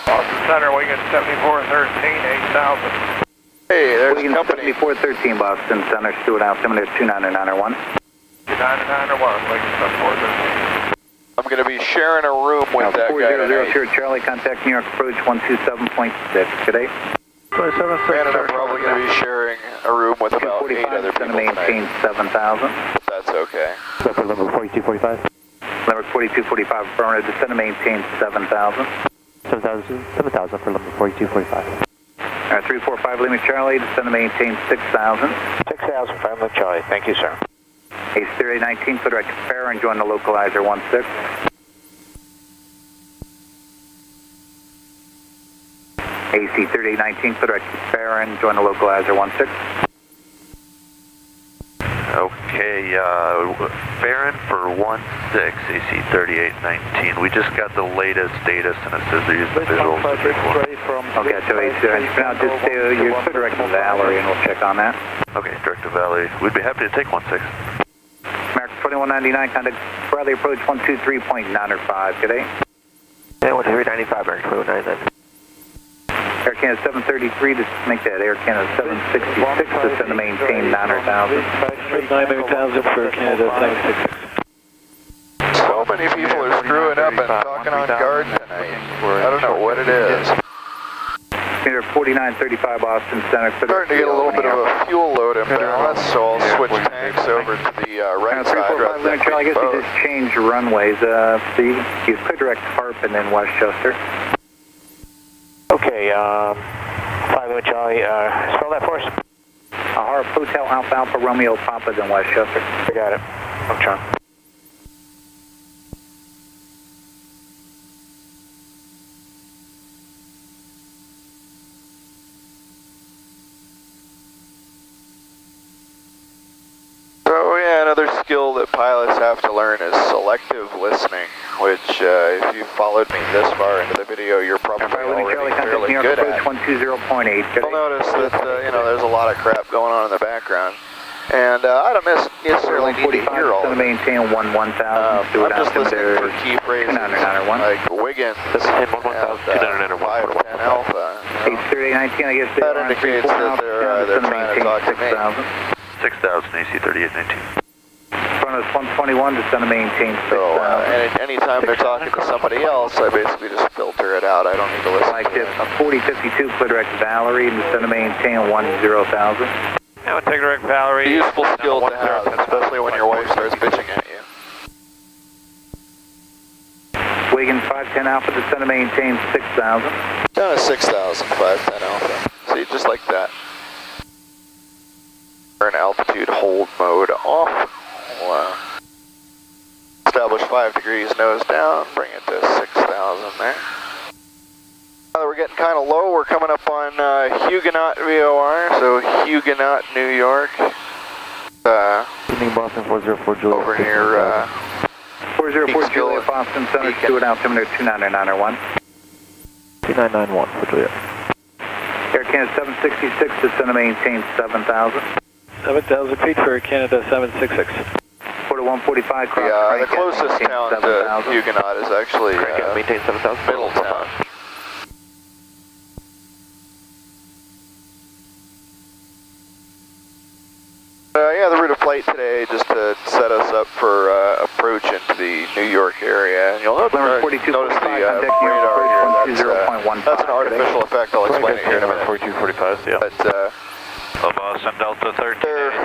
Boston Center, Wigan 7413, 8,000. Hey, there's Wigan company. 7413, Boston Center, Stewart altimeter 29901. 29901, Wigan 7413. I'm going to be sharing a room with that guy tonight. 4000 Charlie, contact New York approach 127.6, good day. Man, and I'm probably going to be sharing a room with about 8 other people maintain tonight. 7,000. That's okay. For number 4245. Number 4245, affirmative, descend to maintain 7,000. 7,000 for number 4245. 345 Lima Charlie, descend to maintain 6,000. 6,000, finally Charlie, thank you, sir. Ace 3819, clear direct to Farah and join the localizer 16. AC 3819, clear direct to Farah and join the localizer 16. Okay, Farron for 16, AC 3819. We just got the latest data and it says they're using the visuals. Okay, so now just you're clear direct to Valerie and we'll check on that. Okay, direct to Valley. We'd be happy to take 16. American 2199, contact Bradley approach 123.905, good day. Yeah, 123.95, American 2199. Air Canada 733 to make that Air Canada 766 to send to maintain 900,000. 900,000 for Canada 766. So many people are screwing up and talking on guard tonight. I don't know what it is. Meter 4935 Boston Center. Starting to get a little bit of a fuel load imbalance, so I'll switch tanks over to the right side rather than I guess we just changed runways. So you use clear direct Harp and then Westchester. Okay, 5 Charlie, spell that for us. Harp Hotel Alpha Alpha Romeo Papa then Westchester. I got it. I'm trying. So yeah, another skill that pilots have to learn is selective listening, which if you followed me this far into the video, you're probably already fairly good at. You'll notice that there's a lot of crap going on in the background, and I don't necessarily need to hear all of it. Maintain 11000. I'm just listening for key phrases like Wiggins and 510 Alpha. 83819, I guess that indicates that they're trying to talk to me. 6,000 AC 3819. Front is 121, descend to maintain 6,000. So, anytime they're talking to somebody else, I basically just filter it out. I don't need to listen like to this, a 4052, clear direct Valerie, descend to maintain 10,000. Now take direct Valerie. A useful skill to have, especially when your wife starts bitching at you. Wigan 510 Alpha, descend to maintain 6,000. Down to 6,000, 510 Alpha. See, just like that. Turn altitude hold mode off. Wow. Establish 5 degrees nose down, bring it to 6,000 there. Now that we're getting kind of low, we're coming up on Huguenot VOR, so Huguenot, New York. Boston 404 Juliet. Over near 404 Juliet, Boston Center, Stewart altimeter 29901. 2991 for Juliet. Air Canada 766, descend to maintain 7,000. 7,000 feet for Canada 766. Porter 145, cross the closest town to Huguenot is actually maintain 7,000. Middletown. Yeah, the route of flight today just to set us up for approach into the New York area. And you'll notice the radar here. That's an artificial effect. I'll explain it here in a minute. 4245, yeah. But Boston Delta 13.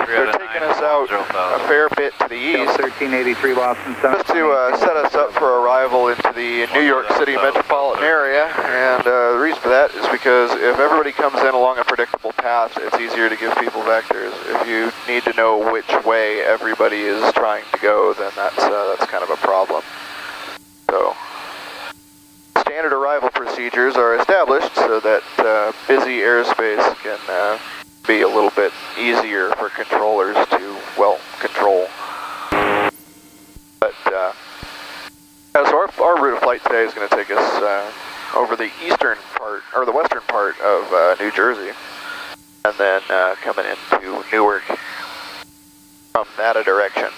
they're taking us out a fair bit to the east. 1383 Boston Center. Just to set us up for arrival into the New York City metropolitan area, and the reason for that is because if everybody comes in along a predictable path, it's easier to give people vectors. If you need to know which way everybody is trying to go, then that's kind of a problem. So, standard arrival procedures are established so that busy airspace can be a little bit easier for controllers to, well, control. But, so our route of flight today is going to take us over the eastern part, or the western part of New Jersey, and then coming into Newark from that direction.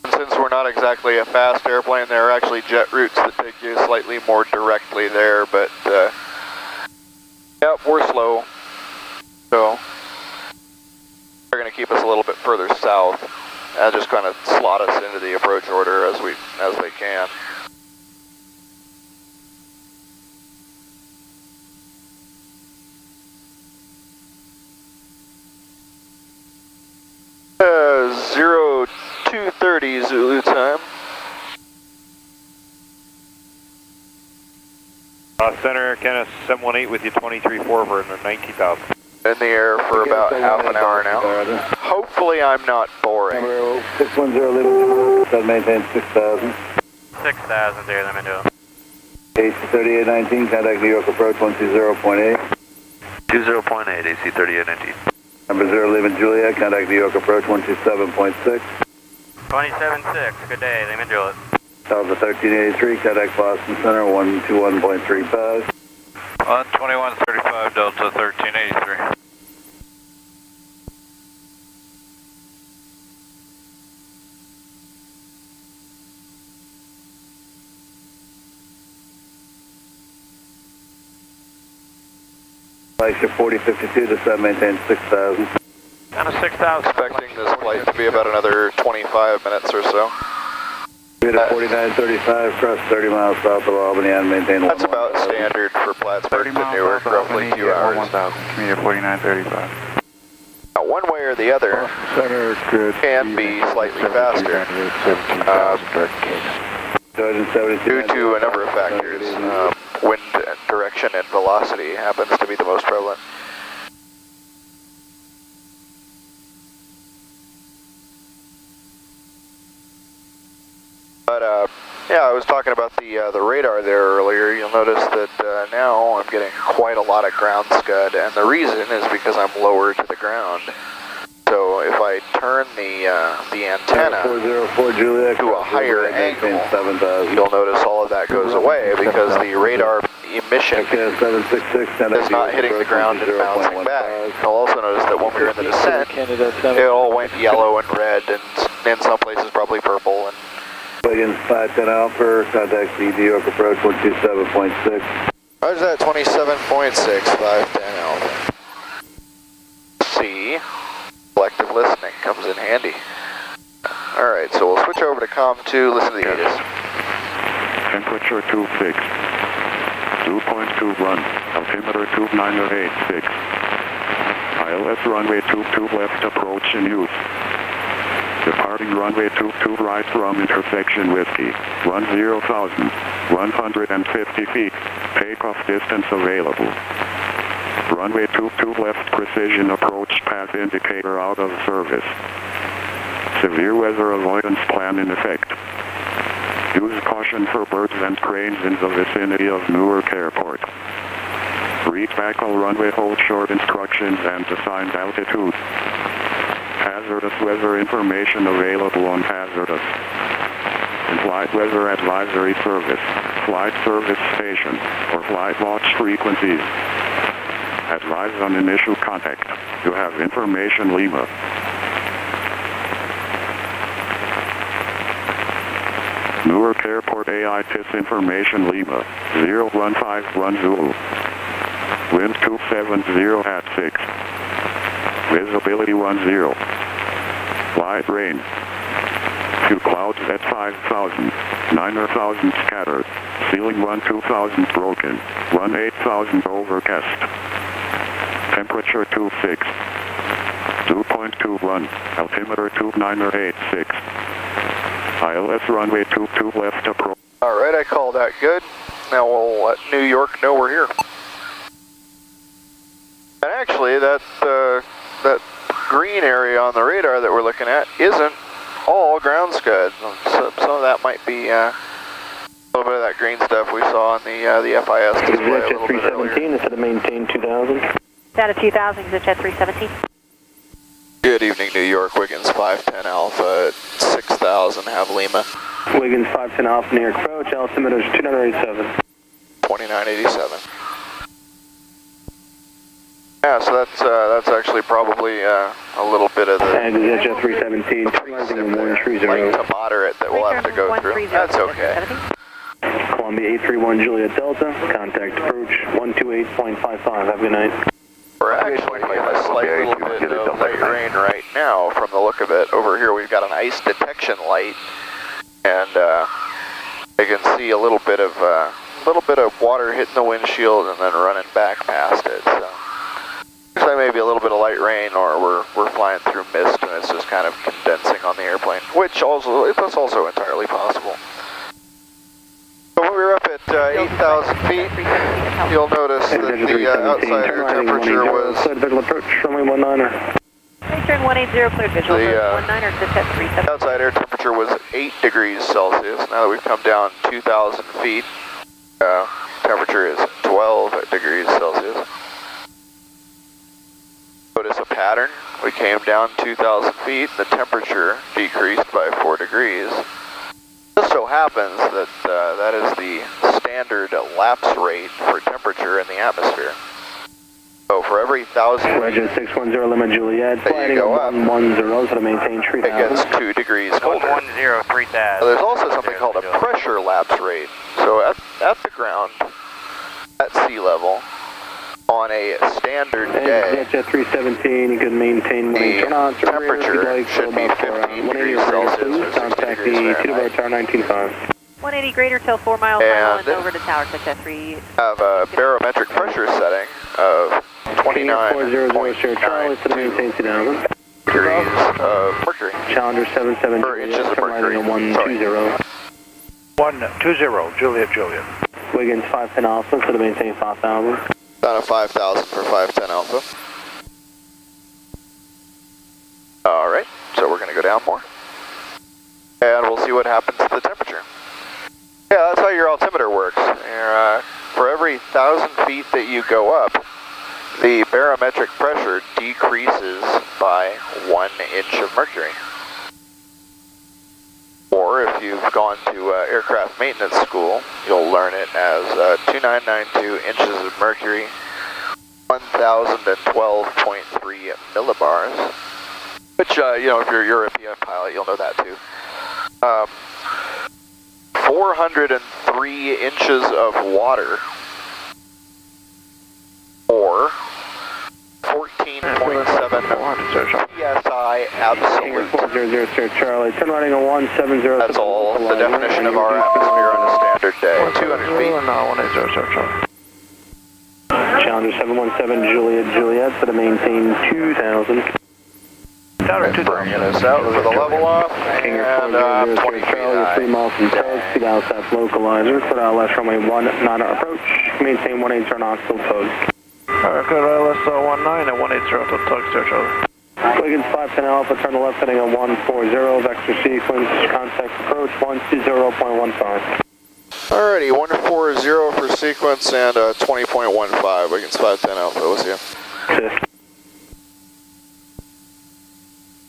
And since we're not exactly a fast airplane, there are actually jet routes that take you slightly more directly there, but yep, we're slow, so they're going to keep us a little bit further south and just kind of slot us into the approach order as they can. Uh, 0230 Zulu time. Center, Kenneth 718 with you, 23-4 for 19,000. In the air for about half an hour now. Hopefully I'm not boring. Number 610, maintain 6,000. 6,000 there, let me do it. AC3819, contact New York approach 120.8. 20.8, AC 3819. Number 0, leaving Juliet, contact New York approach 127.6. 27.6, good day, let me do it. Delta 1383, contact Boston Center 121.35. 2135 Delta 1383. Flagship 4052, descend, maintain 6,000. Down to 6,000. Expecting this flight to be about another 25 minutes or so. Get at 4935, cross 30 miles south of Albany and maintain 1. That's about standard for Plattsburgh to Newark, roughly 2 hours. 1,000, commuter 4935. Now, one way or the other can be slightly faster due to a number of factors. Wind direction and velocity happens to be the most prevalent. But yeah, I was talking about the radar there earlier. You'll notice that now I'm getting quite a lot of ground scud, and the reason is because I'm lower to the ground. So if I turn the antenna 404 Juliet, to a higher angle, you'll notice all of that goes away because the radar emission is not hitting the ground and bouncing back. You'll also notice that when we were in the descent, it all went yellow and red, and in some places probably purple. And Wiggins 510 Alpha, contact the New York approach 127.6. Roger that, 27.6, 510 Alpha. C, selective listening comes in handy. Alright, so we'll switch over to COM 2, listen to the ATIS. Temperature 26, 2.21, altimeter 2986. ILS runway 22 left approach in use. Departing runway 22 right from intersection Whiskey, 10,000, 150 feet, takeoff distance available. Runway 22 left precision approach path indicator out of service. Severe weather avoidance plan in effect. Use caution for birds and cranes in the vicinity of Newark Airport. Read back all runway hold short instructions and assigned altitude. Hazardous weather information available on hazardous. Flight weather advisory service, flight service station, or flight watch frequencies. Advise on initial contact. You have information Lima. Newark Airport AITIS information Lima, 0151 Zulu. Wind 270 at 6. Visibility 10. Light rain. Few clouds at 5,000. 9,000 scattered. Ceiling 2,000 broken. 8,000 overcast. Temperature 26. 2. 2.21, altimeter 2986. ILS runway 22 left approach. All right, I call that good. Now we'll let New York know we're here. And actually, that green area on the radar that we're looking at isn't all ground scud. So some of that might be a little bit of that green stuff we saw on the FIS display a little bit earlier. Instead of maintain 2000. Down to 2000, EasyJet 317. Good evening, New York. Wiggins 510 Alpha at 6000, have Lima. Wiggins 510 Alpha, New York approach, altimeter is 2987. 2987. Yeah, so that's actually probably a little bit of the EasyJet 317, rising in 130. Light to moderate that we'll have to go through. That's okay. Columbia 831 Juliet Delta, contact approach 128.55. Have a good night. We're actually in a slight little bit of light rain right now from the look of it. Over here we've got an ice detection light, and you can see a little bit of water hitting the windshield and then running back past it. So that may be a little bit of light rain, or we're flying through mist and it's just kind of condensing on the airplane, which that's also entirely possible. So when we were up at 8,000 feet, you'll notice that the outside air temperature was... Turn 180, cleared visual. 19er, EasyJet 317. Outside air temperature was 8 degrees Celsius. Now that we've come down 2,000 feet, temperature is 12 degrees Celsius. Notice a pattern. We came down 2,000 feet, the temperature decreased by 4 degrees. It just so happens that that is the standard lapse rate for temperature in the atmosphere. So for every 1,000 Roger, 610 Lima Juliet, that you go up, 110 to maintain 3000. It gets 2 degrees colder. 110, 3000. There's also something called a pressure lapse rate. So at the ground, at sea level, on a standard day, EasyJet 317, you can maintain the temperature should be 15 degrees Celsius, or 60 degrees Fahrenheit. Tower 19.5. 180 greater till 4 miles and over to tower, EasyJet 3. Have a barometric pressure setting of 29.92 degrees of mercury. Challenger 77 or inches of mercury. 120. 120, Juliet. Wiggins 510 Alpha, so to maintain 5,000. Down to 5,000 for 510 Alpha. Alright, so we're going to go down more. And we'll see what happens to the temperature. Yeah, that's how your altimeter works. For every 1,000 feet that you go up, the barometric pressure decreases by 1 inch of mercury. Or if you've gone to aircraft maintenance school, you'll learn it as 2992 inches of mercury, 1,012.3 millibars, which, if you're a European pilot, you'll know that too. 403 inches of water, or 14.7 PSI absolute. 400 Charlie, turn running a 170. That's all the definition of our atmosphere on a standard day, 200 feet. Challenger 717 Juliet, so to maintain 2,000. Bringing us out for the level off, and 20 feet high. 3 miles from Tug, 2,000 south localizer, put ILS runway 19 approach, maintain 180 knots till Tug. Alright, good, ILS 19 at 180 till Tug, Charlie. Wiggins 510 Alpha, turn to left heading at 140, vector sequence, contact approach 120.15. Alrighty, 140 for sequence and 20.15, Wiggins 510 Alpha, we'll see you.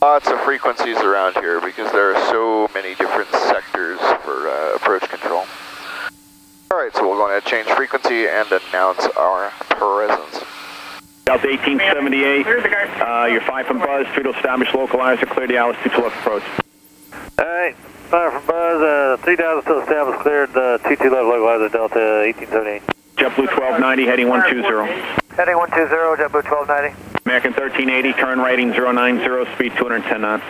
Lots of frequencies around here because there are so many different sectors for approach control. Alright, so we'll go ahead and change frequency and announce our presence. Delta 1878, you're 5 from Buzz, 3 to establish localizer, clear the Alice 2 to left approach. Alright, 5 from Buzz, 3,000 still established, cleared, 22 left localizer, Delta 1878. JetBlue 1290, heading 120. Heading 120, JetBlue 1290. American 1380, turn rating 090, speed 210 knots.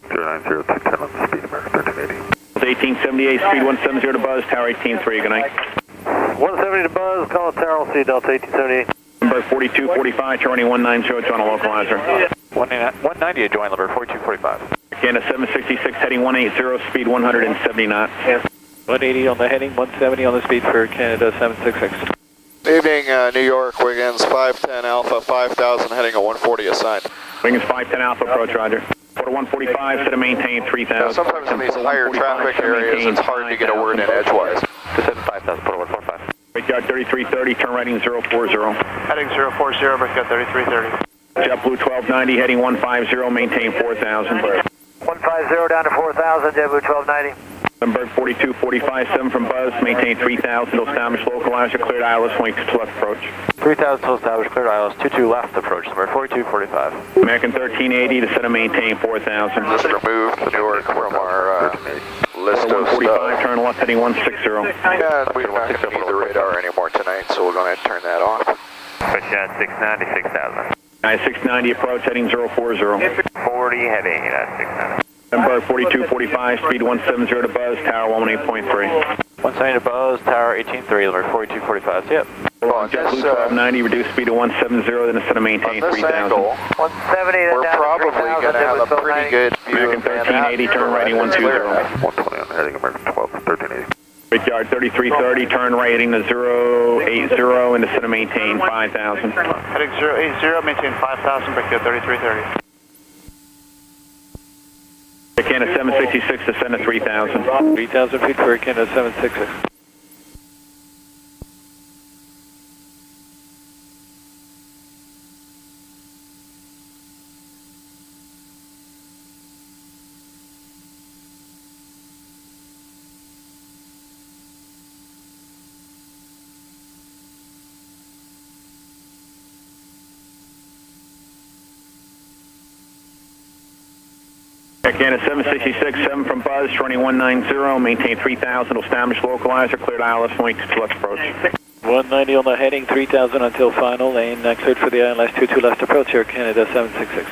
090, 210 on the speed, American 1380. 1878, speed 170 to Buzz, tower 18-3, good night. 170 to Buzz, call it tower, see Delta 1878. Number 4245, turning 190, it's on a localizer. 190 join number 4245. Canada 766 heading 180, speed 170 knots. 180 on the heading, 170 on the speed for Canada 766. Evening, New York, Wiggins 510 Alpha 5000 heading at 140 assigned. Wiggins 510 Alpha, approach, roger. Quarter 145, set a maintain 3000. Sometimes in these higher traffic areas, it's hard to get a word in edgewise. Descend 5000, quarter 145. Brickyard 3330, turn right heading 040. Heading 040, Brickyard 3330. JetBlue 1290, heading 150, maintain 4000. 150 down to 4000, JetBlue 1290. Lindbergh 4245, 7 from Buzz, maintain 3000, till established localizer, cleared ILS, wing to left approach. 3000 till established, cleared ILS, 22 left approach, number 4245. American 1380 to set a maintain 4000. Just remove Newark from our list of 145, turn left heading 160. Yeah, we're not going to need the radar anymore tonight, so we're going to turn that off. Push out 690, 6000. 690 approach heading 040. 40 heading 690. Lindbergh 4245, speed 170 to Buzz, tower 18.3. 170 to Buzz, tower 18.3, number 4245, yep. JetBlue 1290, reduce speed to 170, then instead of maintain 3000. Angle, 170, we're probably going to have a pretty good view American 1380, turn right heading 120. 120 on the heading, American 1380. Brickyard 3330, turn right heading to 080, and instead of maintain 5000. Heading 080, maintain 5000, Brickyard 3330. Canada 766, descend to 3000. 3000 feet for Canada 766. Canada 766, 7 from Buzz, 2190, maintain 3000, establish localizer, cleared ILS, wing to left approach. 190 on the heading, 3000 until final, lane cleared for the ILS 22 left approach here, Canada 766.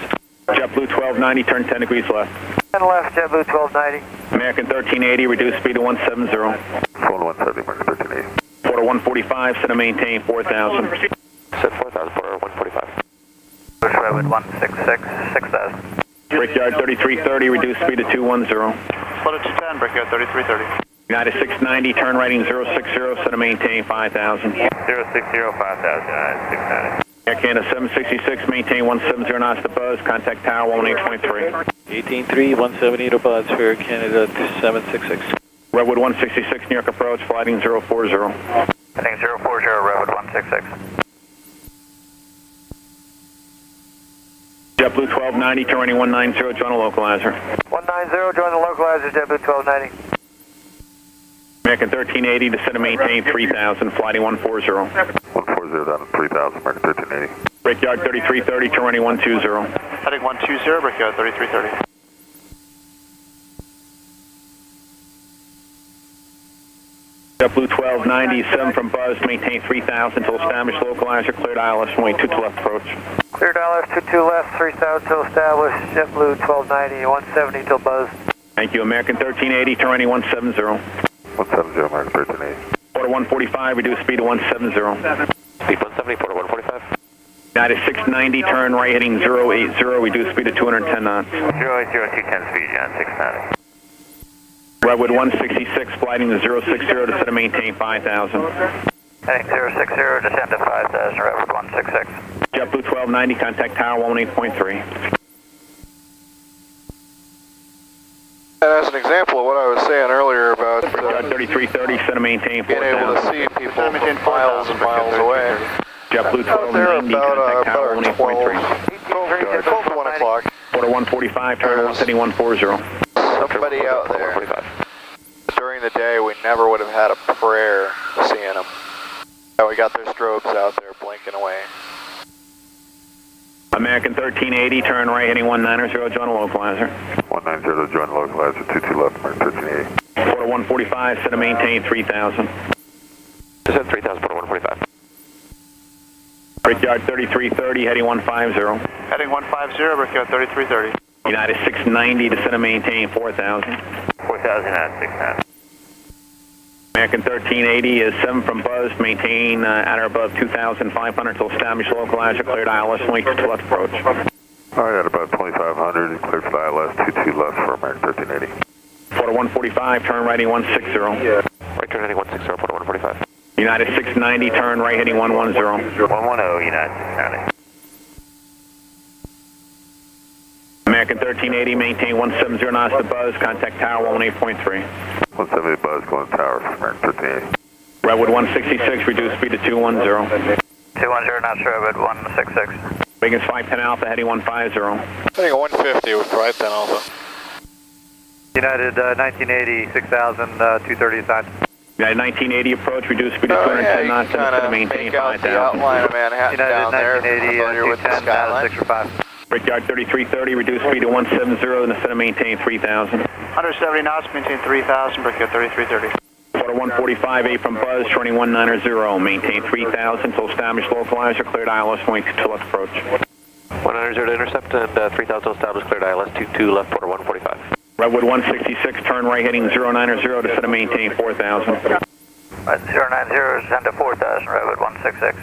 JetBlue 1290, turn 10 degrees left. 10 left, JetBlue 1290. American 1380, reduce speed to 170. Phone 170, American 1380. Porter 145, set a maintain 4000. Set 4000, Porter 145. Push Redwood 166, 6000. Brickyard 3330, reduce speed to 210. Split it to 10, Brickyard 3330. United 690, turn right heading 060, set a maintain 5000. 060, 5000, United 690. Air Canada 766, maintain 170 knots to Buzz, contact tower 18.3. 18.3, 170 to Buzz for Canada 766. Redwood 166, New York approach, flighting 040. Heading 040, Redwood 166. JetBlue 1290, turn right 190, join a localizer. 190, join the localizer, JetBlue 1290. American 1380, descend and maintain 3000, flighting 140. 140 down to 3000, American 1380. Brickyard 3330, turn right 120. Heading 120, Brickyard 3330. JetBlue 1290, 7 from Buzz, maintain 3000 till established localizer, cleared ILS, wing 22 left approach. Cleared ILS 22 left, 3000 till established, JetBlue 1290, 170 till Buzz. Thank you, American 1380, turn right 170. 170, American 1380. Porter 145, reduce speed to 170. Speed 170, Porter 145. United 690, turn right heading 080, reduce speed to 210 knots. 080, 210 speed, United 690. Redwood 166, flighting to 060 to set a maintain 5000. Heading 060, descend to 5000, Redwood 166. JetBlue 1290, contact tower 18.3. As an example of what I was saying earlier about 3330, set a maintain 4000. being able to see people miles and miles away. JetBlue 1290, contact tower 18.3. 12 to 1 o'clock. Porter 145, turn left heading 140. Somebody out there. During the day, we never would have had a prayer seeing them. Now we got their strobes out there blinking away. American 1380, turn right heading 190, join a localizer. 190, join localizer, 22 left, American 1380. Porter 145, set a maintain 3000. Descend 3000, Porter 145. Brickyard 3330, heading 150. Heading 150, Brickyard 3330. United 690, descend and maintain 4000. 4000, United 690. American 1380 is 7 from Buzz, maintain at or above 2,500 till established localizer, cleared ILS, wing to left approach. All right, at about 2500, cleared for the ILS 22 left for American 1380. Porter 145, turn right heading 160. Right turn heading 160, Porter 145. United 690, turn right heading 110. 110, United 690. American 1380, maintain 170 knots to buzz, contact tower 118.3. 170 buzz, going tower for American 1380. Redwood 166, reduce speed to 210. 210 knots, Redwood 166. Wiggins 510 Alpha, heading 150. Heading 150 with 510 Alpha. United 1980, 6,000, 230 assigned. United 1980 approach, reduce speed to 210 knots, instead of maintain 5,000. Outline of Manhattan United down there, 1980, with the 210, skyline. 6 or 5. Brickyard 3330, reduce speed to 170, instead of maintain 3,000. 170 knots, maintain 3,000, Brickyard 3330. Porter 145, 8 from buzz, turning 190, maintain 3,000 till established localizer, cleared ILS 22 left approach. 190 to intercept and 3000 established, cleared ILS 22 left, Porter 145. Redwood 166, turn right heading 090 to set a maintain 4,000. 090, send to 4,000, Redwood 166.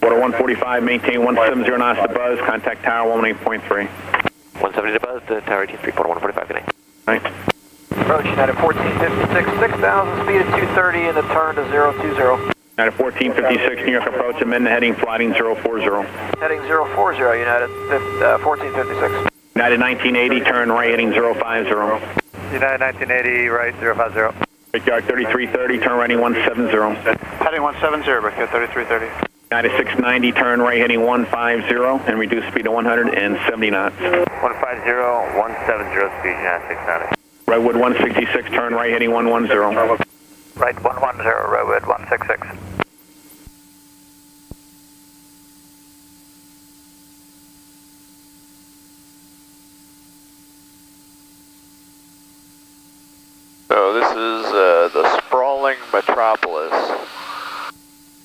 Porter 145, maintain 170 knots to buzz, contact tower 18.3. 170 to buzz, tower 18.3, Porter 145, good night. Right. Approach United 1456, 6,000, speed at 230 and the turn to 020. United 1456, New York approach, amend the heading, flighting 040. Heading 040, United 1456. United 1980, turn right heading 050. United 1980, right 050. Brickyard 3330, turn right heading 170. Heading 170, Brickyard 3330. United 690, turn right heading 150 and reduce speed to 170 knots. 150, 170 speed, United 690. Redwood 166, turn right heading 110. Right 110, Redwood 166. So this is the sprawling metropolis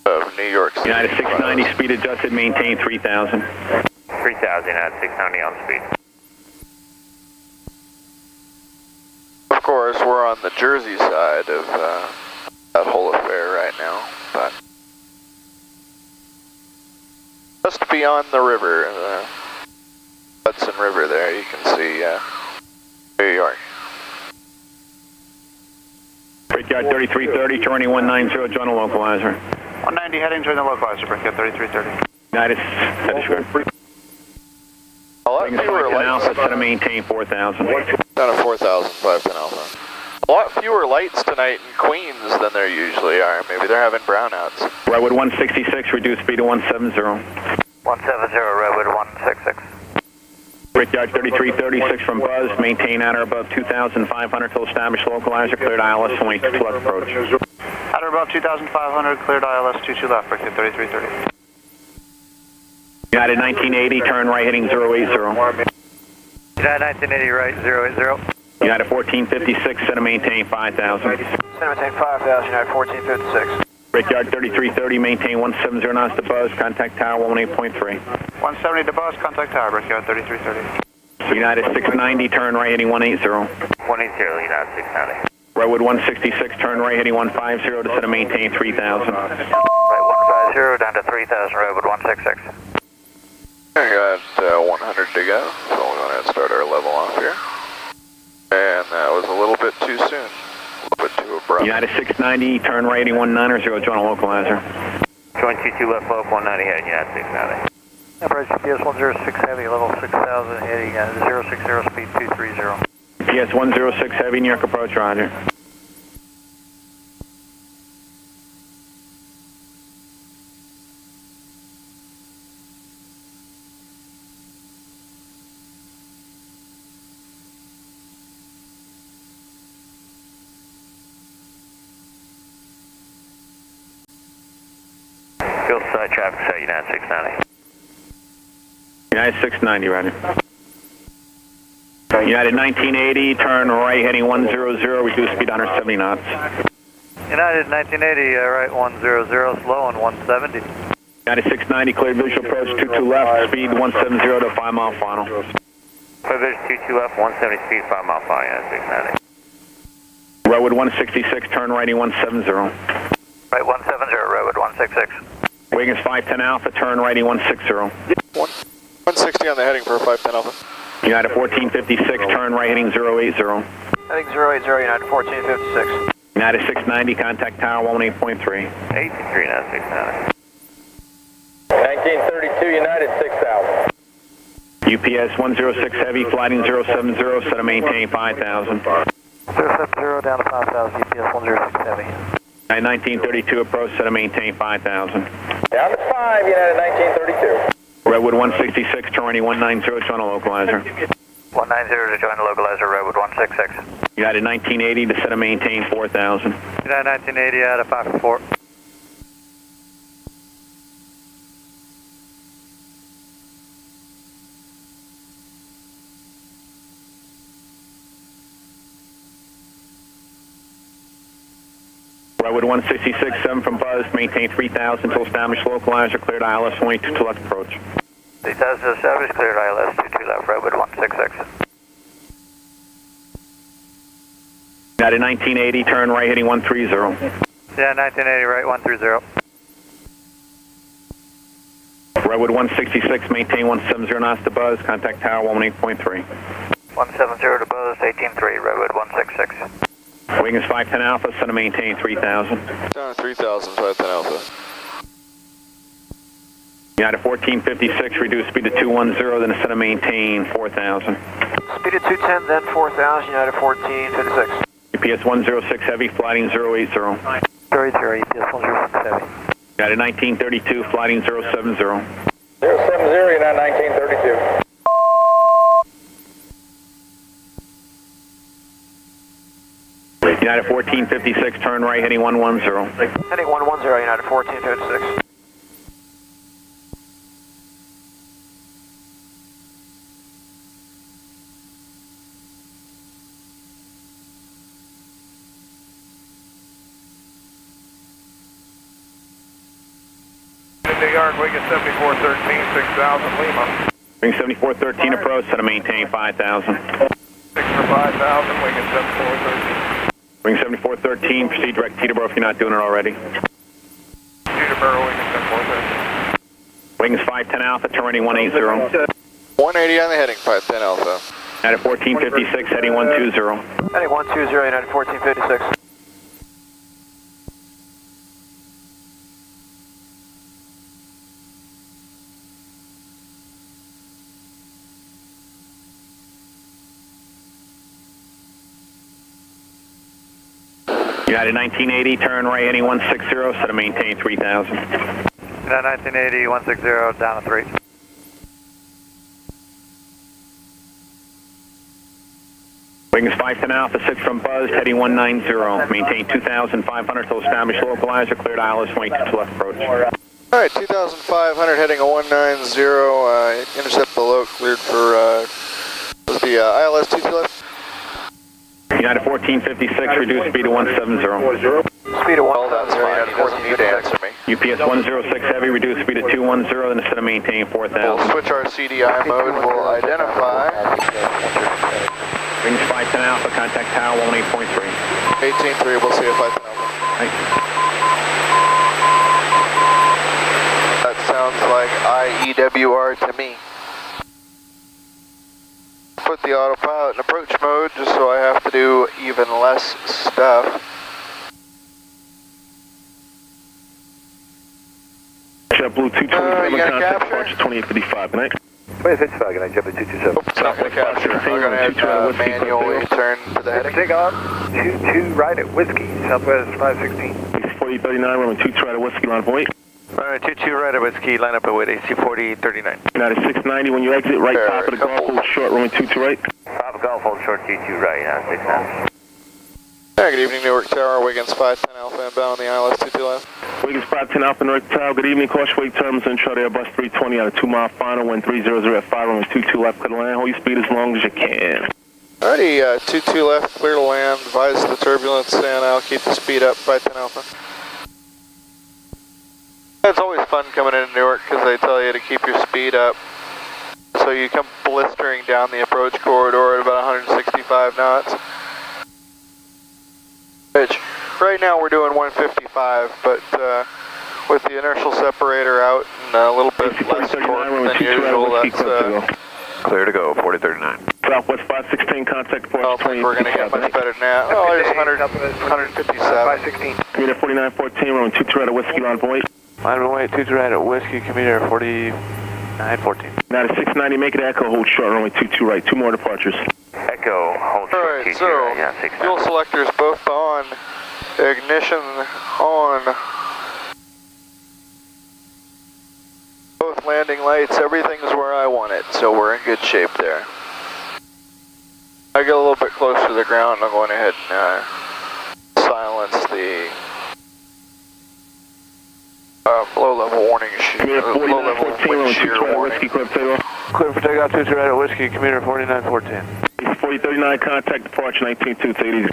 of New York City. United 690, speed adjusted, maintain 3,000. 3000, United 690 on speed. Of course, we're on the Jersey side of that whole affair right now, but just beyond the river, the Hudson River there, you can see New York. Brickyard 3330, turning 190, join the localizer. 190 heading, join the localizer, Brickyard 3330. United, that is good. A lot fewer lights. Alpha, set a maintain 4,000. Down to 4,000, 510 Alpha. A lot fewer lights tonight in Queens than there usually are. Maybe they're having brownouts. Redwood 166, reduce speed to 170. 170, Redwood 166. Brickyard 3336 from buzz, maintain at or above 2,500 till established localizer, cleared ILS 22 left approach. At or above 2,500, cleared ILS 22 left, Brickyard 3330. United 1980, turn right heading 080. United 1980, right 080. United 1456, set a maintain 5,000. Set a maintain 5,000, United 1456. Brickyard 3330, maintain 170 knots to buzz, contact tower 18.3. 170 to buzz, contact tower, Brickyard 3330. United 690, turn right heading 180. 180, United 690. Redwood 166, turn right heading 150 to set a maintain 3,000. Right 150, down to 3,000, Redwood 166. I got 100 to go, so we'll go ahead and start our level off here. And that was a little bit too soon, a little bit too abrupt. United 690, turn right heading 190, join a localizer. Join 22 left slope, 190 heading, United 690. Embrace GPS 106 heavy, level 6,000 heading, 060 speed 230. GPS 106 heavy, New York approach, roger. Field side traffic set, United 690. United 690, roger. United 1980, turn right heading 100, reduce speed 170 knots. United 1980, right 100, slow and 170. United 690, cleared visual approach 22 left, speed 170 to 5 mile final. Clear vision 22 left, 170 speed, 5 mile final, United 690. Redwood 166, turn righty 170. Right 170, Redwood 166. Wiggins 510 Alpha, turn righty 160. 160 on the heading for 510 Alpha. United 1456, turn right heading 080. Heading 080, United 1456. United 690, contact tower 18.3. 83 now, 690. 1932, United 6000. UPS 106 heavy, flighting 070, set to maintain 5,000. 070 down to 5,000, UPS 106 heavy. United 1932 approach, set to maintain 5,000. Down to 5, United 1932. Redwood 166, turn 190, join a localizer. 190 to join the localizer, Redwood 166. United 1980 to set to maintain 4,000. United 1980 out of 5-4. Redwood 166, 7 from Buzz, maintain 3,000 till established localizer, cleared ILS 22 to left approach. 3,000 established, cleared ILS 22 left, Redwood 166. United 1980, turn right heading 130. Yeah, 1980 right, 130. Redwood 166, maintain 170 knots to Buzz, contact tower 18.3. 170 to Buzz, 18.3, Redwood 166. Wing is 510 Alpha, set to maintain 3,000. Down to 3,000, 510 Alpha. United 1456, reduce speed to 210, then set to maintain 4,000. Speed at 210, then 4,000, United 1456. UPS 106 heavy, flighting 080. 080, UPS 106 heavy. United 1932, flighting 070. 070, United 1932. United 1456, turn right heading 110. Heading 110, United 1456. Big Yard, Wigan 7413, 6,000 Lima. Wing 7413 approach, set to maintain 5,000. 6 for 5,000, Wigan 7413. Wing 7413, proceed direct Teterboro if you're not doing it already. Teterboro, Wigan 7413. Wing is 510 Alpha, turn heading 180. 180 on the heading, 510 Alpha. United 1456, heading 120. Heading 120, United 1456. United 1980, turn right heading 160, set to maintain 3,000. United 1980, 160, down to 3. Wing is 510 Alpha, 6 from Buzz, heading 190, maintain 2,500 till established localizer, cleared ILS 22 to left approach. Alright, 2,500 heading a 190, intercept below, cleared for, was the ILS 22 left? United 1456, reduce speed to 170. Speed of 170, United 1456. UPS 106 heavy, reduce speed to 210, then instead of maintain 4,000. We'll switch our CDI mode, we'll identify. Wings 510 Alpha, contact tower 18.3. 18.3, we'll see if 510 Alpha. Right. That sounds like IEWR to me. Put the autopilot in approach mode just so I have to do even less stuff. JetBlue 227, you gonna contact capture? departure 2855, good night. 2855, good night, JetBlue 227. Oops, not gonna capture. I'm gonna have to manually turn to the heading. Take off, 22 right at Whiskey, Southwest 516. AC 4039, runway 22 right at Whiskey, line up and wait. Alright, 22 right at Whiskey, line up and wait, AC 4039. United 690, when you exit, right top of the golf, hold short, runway 22 right. Top Golf, hold short, 22 right, now 690. Yeah, good evening, Newark Tower, Wiggins 510 Alpha, inbound on the ILS 22 left. Wiggins 510 Alpha, Newark Tower, good evening, caution wait terms, intro to Airbus 320 on a 2-mile final, wind 300 at 5, runway 22 left, clear to land, hold your speed as long as you can. Alrighty, 22 left, clear to land, advise the turbulence, and I'll keep the speed up, 510 Alpha. It's always fun coming into Newark because they tell you to keep your speed up. So you come blistering down the approach corridor at about 165 knots. Which, right now we're doing 155, but with the inertial separator out a little bit less torque than usual. That's clear to go, 4039. Southwest 516, contact I don't think we're going to get much better than that. Oh, there's 157. 516. Commuter 4914, runway 22 right at Whiskey, line point. Line runway 22 right at Whiskey, commuter 4914. Now to 690, make it Echo, hold short, runway 22 right, 2 more departures. Echo, hold short. Alright, so fuel selectors both on, ignition on, both landing lights, everything's where I want it, so we're in good shape there. I get a little bit closer to the ground, I'm going ahead and silence the low-level warning low-level wind shear warning. Clear for takeoff, 22 right at Whiskey, commuter 4914. 4039, contact departure 192, take it easy.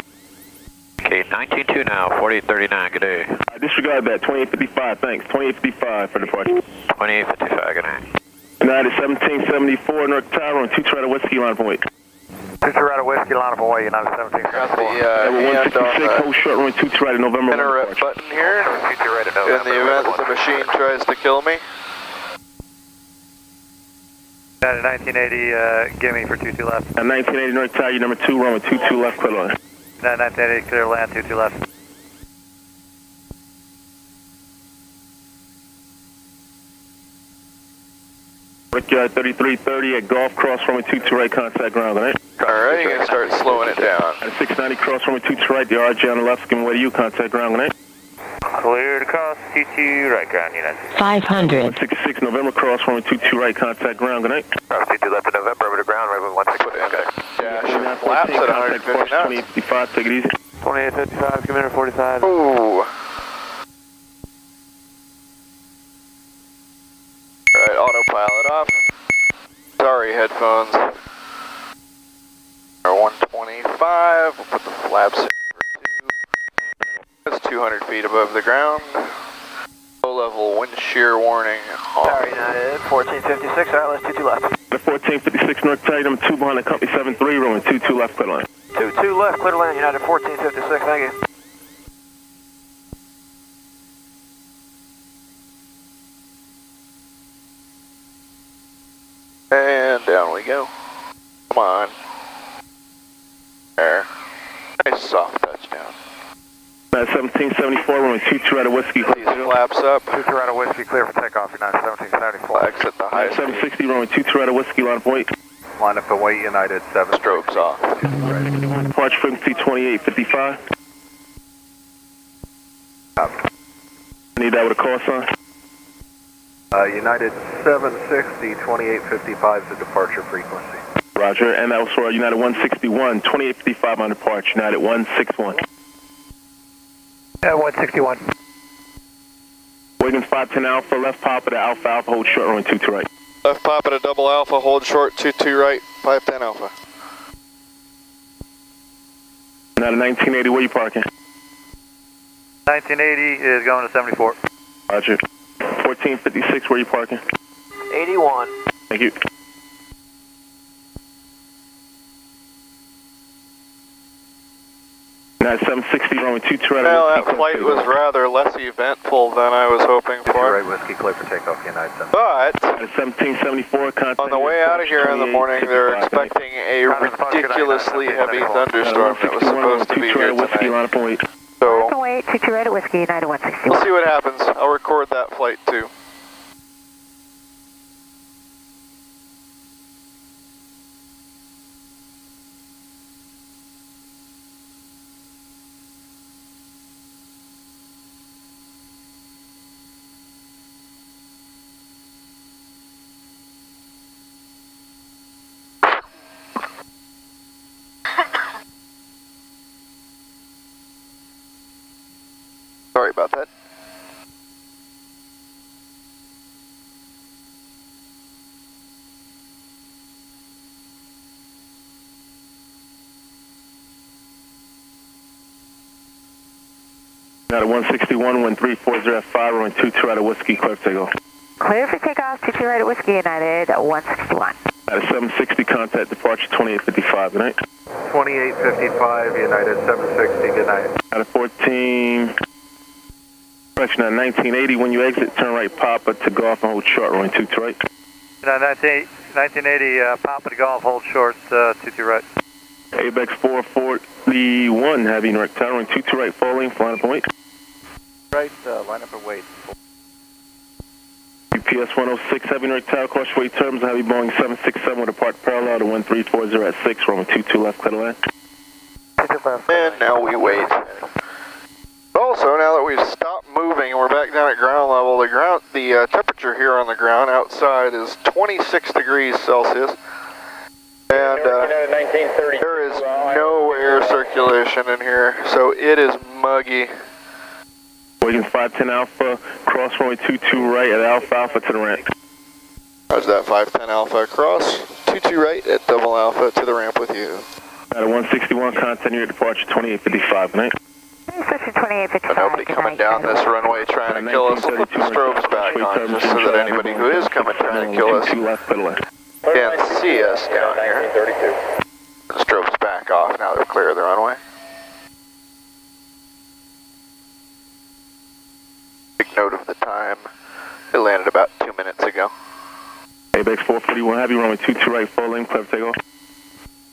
Okay, 192 now, 4839, good day. Disregard that, 2855, thanks. 2855 for departure. 2855, good night. United 1774, North Tower, on 22 right at Whiskey, line point. 22 right at Whiskey, line of away, United 1774. 166, hold short, runway 22 right at November. Interrupt button here, in the event that the machine tries to kill me. United 1980, gimme for 22 left. 1980 North Tower, number 2, runway 22 left, clear line. 1980, clear land, 22 left. Brickyard 3330 at Golf Cross, runway 22 right, contact ground, right? Alright, you're going to start slowing it down. At 690 cross, runway 22 right, the RJ on the left, giving way to you, contact ground, right? Clear to cross, 22 right ground, United. 500. 166 November cross, runway 22 right, contact ground, good night. Cross 22 left of November, over to ground, right with 166, okay. Dash flaps at 150 knots. 2855, take it easy. 2855, commuter 45. Ooh. Alright, autopilot off. Sorry, headphones. Our 125, we'll put the flaps in for 2. That's 200 feet above the ground. Low level wind shear warning. Tower United, 1456, alright, let's 22 left. The 1456 North Tower, number 2 behind the company 73, runway 22 left, clear line. 22 left, clear to land, United 1456, thank you. And down we go. Come on. There. Nice soft touchdown. 1774, runway 22 right at Whiskey. These flaps up. 22 right at Whiskey, clear for takeoff, United 1774. Flags at the highest 760, runway 22 right at Whiskey, line of weight. Line up away, United 7. Strobes off. Departure frequency 2855. Need that with a call sign? United 760, 2855 is the departure frequency. Roger, and that was for United 161, 2855 on departure, United 161. 161. Wiggins 510 Alpha, left pop at Alpha Alpha, hold short, runway 22 right. Left pop at a double Alpha, hold short, 22 right, 510 Alpha. United 1980, where you parking? 1980 is going to 74. Roger. 1456, where you parking? 81. Thank you. Now 760, runway 22 right. Well, that flight was rather less eventful than I was hoping for. Right, Whiskey, clear for takeoff, United 7. But, at 1774, contact on the way out of here in the morning, they're expecting a ridiculously heavy thunderstorm that was supposed to be here tonight. So, wait, 22 right at Whiskey, United 161. We'll see what happens. I'll record that flight too. Sorry about that. Now at 161, 1340 at 5, runway 22 right at Whiskey, clear for takeoff. Clear for takeoff, 22 right at Whiskey, United 161. At 760, contact departure 2855, good night. 2855, United 760, good night. At 14... Correction, 1980, when you exit, turn right Papa to golf and hold short, runway 22 right. 1980, Papa to golf, hold short, 22 right. ABEX 441, heavy north tower, runway 22 right, full length, line up and wait. Right, line up and wait. UPS 106, heavy north tower, caution weight terms, heavy Boeing 767 will depart parallel to 1340 at 6, runway 22 left, clear to land. And now we wait. Also, now that we've stopped moving and we're back down at ground level, the temperature here on the ground outside is 26 degrees Celsius. And there is no air circulation in here, so it is muggy. Wiggins 510 Alpha, cross runway 22 right at Alpha Alpha to the ramp. Roger that, 510 Alpha, cross 22 right at double Alpha to the ramp with you. At 161, content your departure 2855, night. 2855. Nobody coming down this runway trying to kill us. We'll put the strobes back on just so that anybody who is coming trying to kill us can see us down here. The strobes back off now they're clear of the runway. Big note of the time. It landed about 2 minutes ago. ABEX 441 heavy, runway 22 right, full length, clear for takeoff.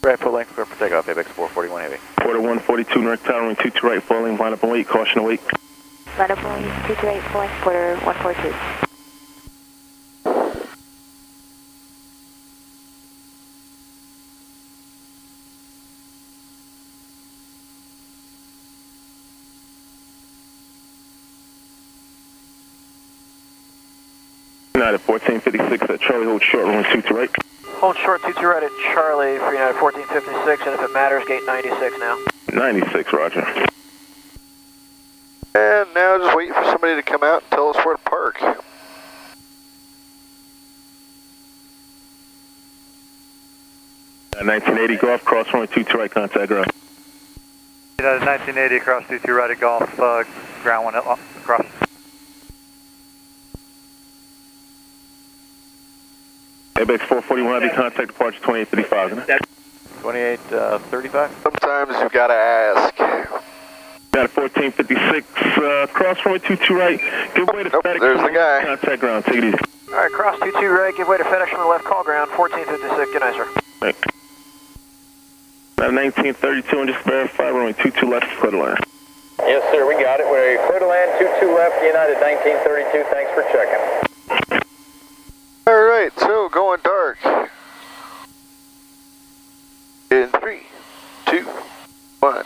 Right, full length, clear for takeoff, ABEX 441 heavy. Quarter 142 north tower, runway 22 right, full length, line up and wait, caution await. Line up and wait, 22 right, full length, quarter 142. United 1456 at Charlie, hold short, runway 22 right. Hold short 22 right at Charlie for United 1456, and if it matters, gate 96 now. 96, roger. And now just waiting for somebody to come out and tell us where to park. At 1980 golf, cross runway 22 right, contact ground. United 1980 across 22 right at golf, ground one across. ABEX 441 heavy, contact departure 2855, isn't it? 2835. Sometimes you've got to ask. Got a 1456, cross runway 22 right, give way to FedEx. There's the guy. Contact ground, take it easy. Alright, cross 22 right, give way to FedEx from the left, call ground, 1456, good night, sir. Right. Now 1932, and just verify, runway 22 left, clear to land. Yes, sir, we got it. We're clear to land, 22 left, United 1932, thanks for checking. Alright, so going dark. In 3, 2, 1.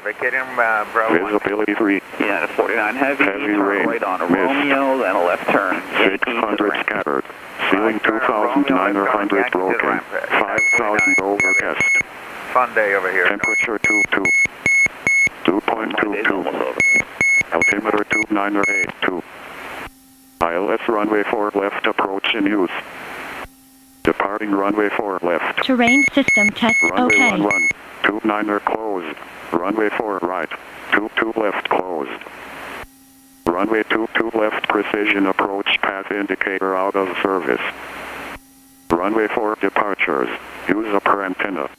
Vacating Bravo. Visibility 3. Yeah, 49 heavy, Heavy rain. right on a Romeo, then a left turn. 600 scattered. Ceiling 2,900 broken. 5,000 overcast. Fun day over here. Temperature 22. 2.22. Altimeter 2982. ILS runway 4 left approach in use. Departing runway 4 left. Terrain system test Runway okay. 11. 29er closed. Runway 4 right. 22 left closed. Runway 22 left precision approach path indicator out of service. Runway 4 departures. Use upper antenna.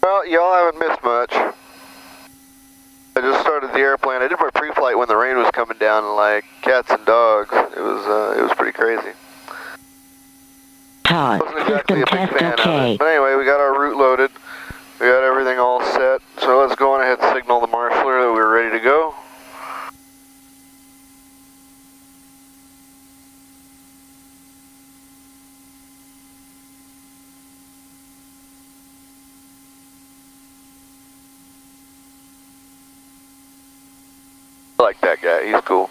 Well, y'all haven't missed much. I just started the airplane. I did my pre-flight when the rain was coming down like cats and dogs. It was pretty crazy. Todd, Wasn't exactly system a big test fan of okay. it. But anyway, we got our route loaded. We got everything all set. So let's go on ahead and signal the marshaller that we're ready to go. I like that guy, he's cool.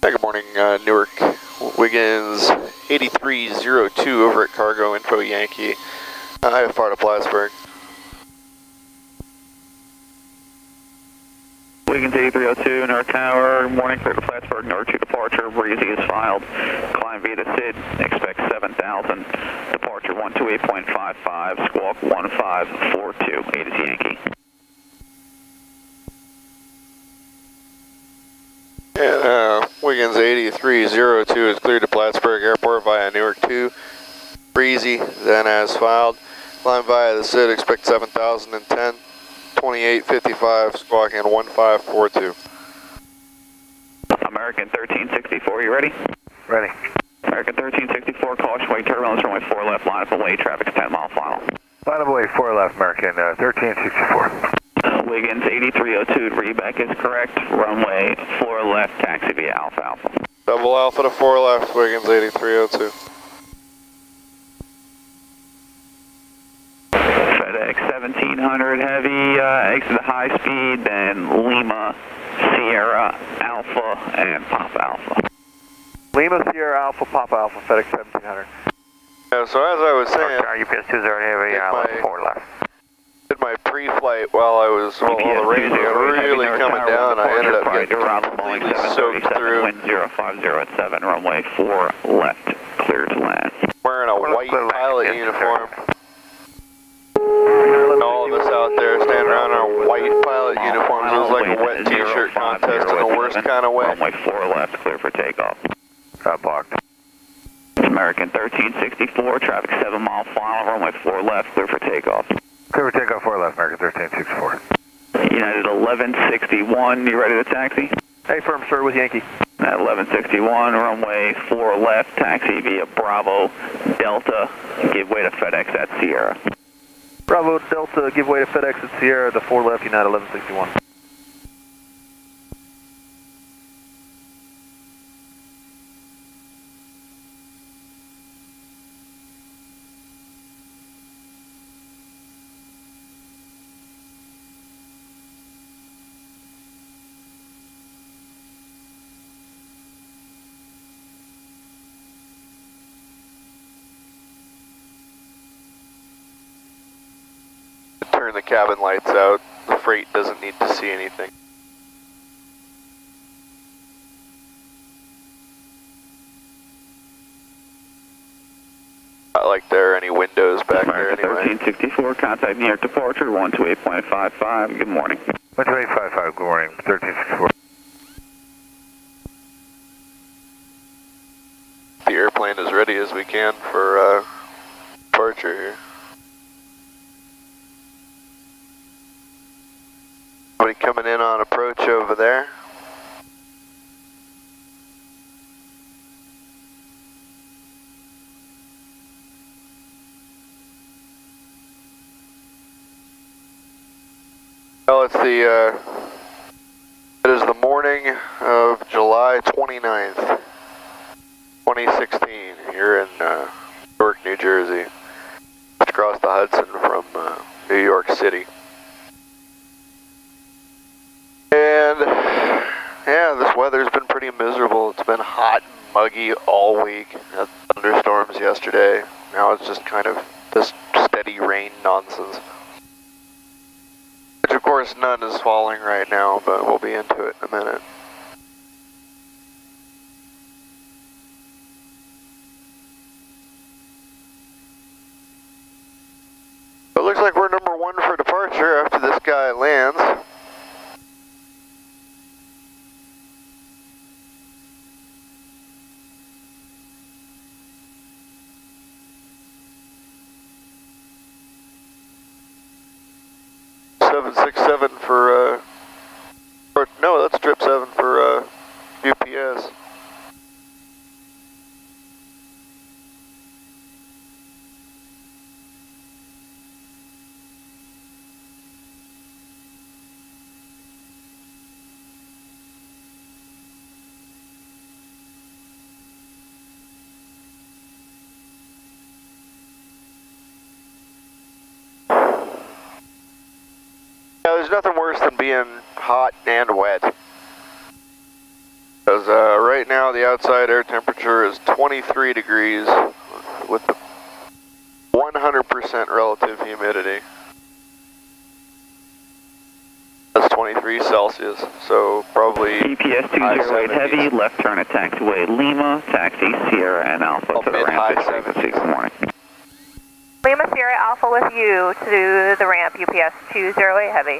Hey, good morning, Newark. Wiggins 8302 over at Cargo Info Yankee. I have far to Plattsburgh. Wiggins 8302, North Tower, morning, clear to Plattsburgh, North 2 departure, breezy is filed, climb via the SID, expect 7,000, departure 128.55, squawk 1542, 8 is Yankee. And Wiggins 8302 is cleared to Plattsburgh Airport via Newark 2, breezy, then as filed, climb via the SID, expect 7,010. 2855, squawking 1542. American 1364, you ready? Ready. American 1364, caution wait turbulence, runway 4 left, line up away, traffic's 10 mile final. Line up away, 4 left, American 1364. Wiggins 8302, readback is correct, runway 4 left, taxi via Alpha Alpha. Double Alpha to 4 left, Wiggins 8302. FedEx 1700 heavy, exit the high speed, then Lima, Sierra, Alpha, and Papa Alpha. Lima, Sierra, Alpha, Papa Alpha, FedEx 1700. Yeah, so as I was saying, UPS 20 heavy, line 4 left. Did my pre-flight while I was, while the rain was really coming down, I ended up getting completely soaked through. Wind 050 at 7, runway 4 left, clear to land. Wearing a white pilot uniform. All of us out there standing around in our white pilot uniforms. It was like a wet t-shirt contest in the worst kind of way. Runway 4 left, clear for takeoff. Blocked. American 1364, traffic 7 mile final, runway 4 left, clear for takeoff. Clear for takeoff 4 left, American 1364. United 1161, you ready to taxi? Hey, firm, sir, with Yankee. At 1161, runway 4 left, taxi via Bravo, Delta, give way to FedEx at Sierra. Bravo, Delta, give way to FedEx at Sierra, the 4 left, United 1161. Turn the cabin lights out. The freight doesn't need to see anything. Not like there are any windows back there anyway. 1364, contact New York departure, 128.55, good morning. 128.55, good morning, 1364. The airplane as ready as we can for departure here. Somebody coming in on approach over there. Well, it's it is the morning of July 29th, 2016. You're in Newark, New Jersey, just across the Hudson from New York City. And yeah, this weather's been pretty miserable. It's been hot and muggy all week. Had thunderstorms yesterday. Now it's just kind of this steady rain nonsense. Which of course none is falling right now, but we'll be into it in a minute. It looks like we're number 1 for departure after this guy lands. For or no, that's trip 7 for UPS. there's nothing worse than being hot and wet. Because right now the outside air temperature is 23 degrees with 100% relative humidity. That's 23 Celsius, so probably GPS 208 Heavy, left turn at taxiway Lima, taxi Sierra and Alpha to the ramp at frequency. Good morning. Lima Sierra Alpha with you to the ramp, UPS 208 Heavy.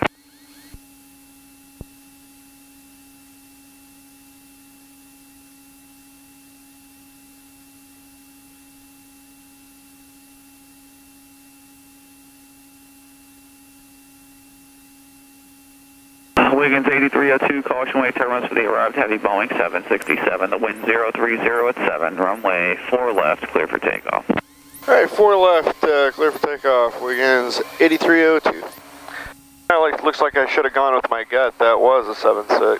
Wiggins 8302, caution wave turbulence for the arrived heavy Boeing 767. The wind 030 at 7, runway 4 left, clear for takeoff. Alright, 4 left, clear for takeoff. Wiggins 8302. Looks like I should have gone with my gut. That was a 7.6.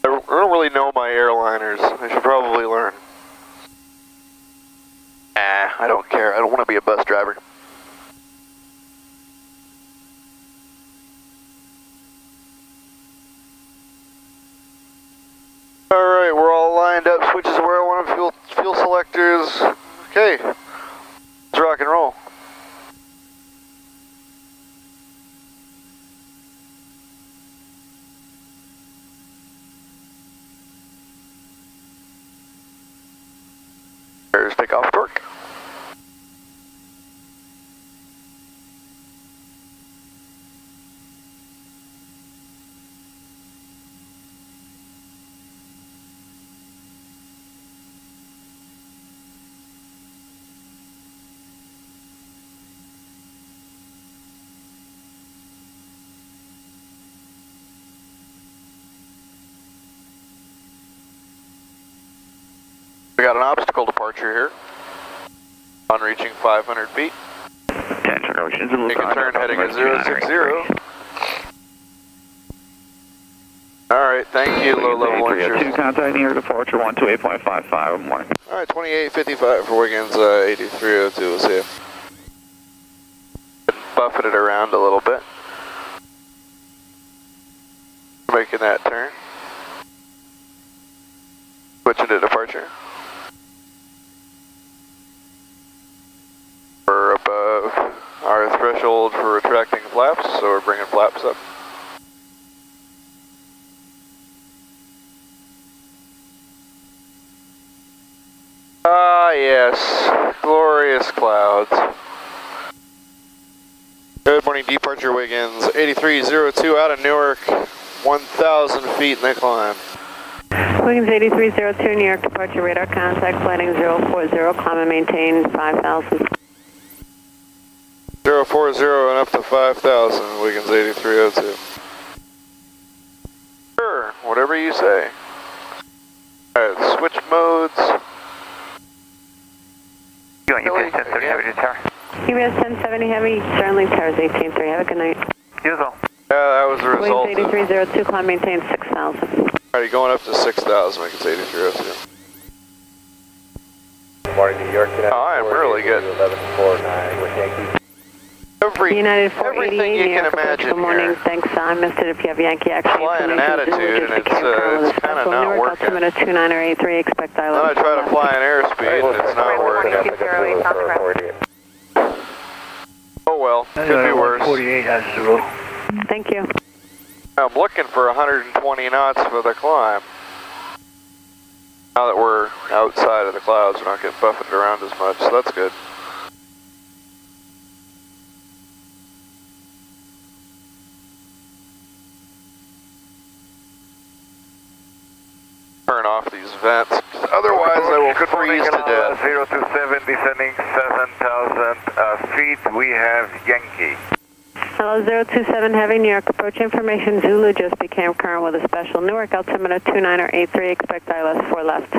I don't really know my airliners. I should probably learn. I don't care. I don't want to be a bus driver. Alright, we're all lined up. Switches where I want them. Fuel selectors. Okay. Let's rock and roll. There's takeoff torque. We got an obstacle departure here on reaching 500 feet. Make a turn heading at 060. Alright, thank you, low level entry. Contact near departure 128.55 in the morning. Alright, 2855 for Wiggins 8302, we'll see you. Buffet it around a little bit. Making that turn. Switching to departure. We're above our threshold for retracting flaps, so we're bringing flaps up. Ah, yes, glorious clouds. Good morning, departure Wiggins 8302 out of Newark, 1,000 feet in the climb. Wiggins 8302, New York departure radar contact, flighting 040, climb and maintain 5,000. 040 and up to 5,000, Wiggins 8302. Sure, whatever you say. Alright, switch modes. You want UPS 1070 Heavy to tower? UPS 1070 Heavy, Starlink Towers 18-3, have a good night. You as well. Yeah, that was the result. Wiggins 8302, climb maintain 6,000. Alright, going up to 6,000, Wiggins 8302. Good morning, New York. Oh, I am really good. 1149 with Yankee. United 488, everything you can imagine. Good morning, here. thanks. I missed it if you have Yankee action. Flying an attitude, and it's kind of not working. Altimeter 2983, expect Then I try to fly an airspeed, and it's not working. Oh well, could be worse. 48 has 0. Thank you. I'm looking for 120 knots for the climb. Now that we're outside of the clouds, we're not getting buffeted around as much, so that's good. Turn off these vents, otherwise I will freeze to death. 027 descending 7,000 feet, we have Yankee. Hello, 027 Heavy, New York approach information. Zulu just became current with a special Newark altimeter 2983, expect ILS 4 left.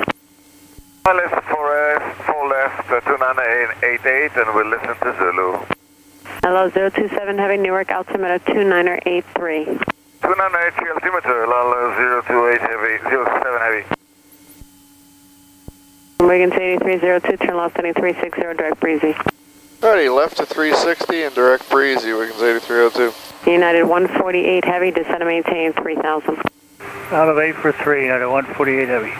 ILS 4 left, 2988, and we'll listen to Zulu. Hello, 027 Heavy, Newark altimeter 2983. 2983 altimeter, Lala 028 Heavy, 07 Heavy. Wiggins 8302, turn left heading 360, direct breezy. Alrighty, left to 360 and direct breezy, Wiggins 8302. United 148 heavy, descend and maintain 3000. Out of 8 for 3, United 148 heavy.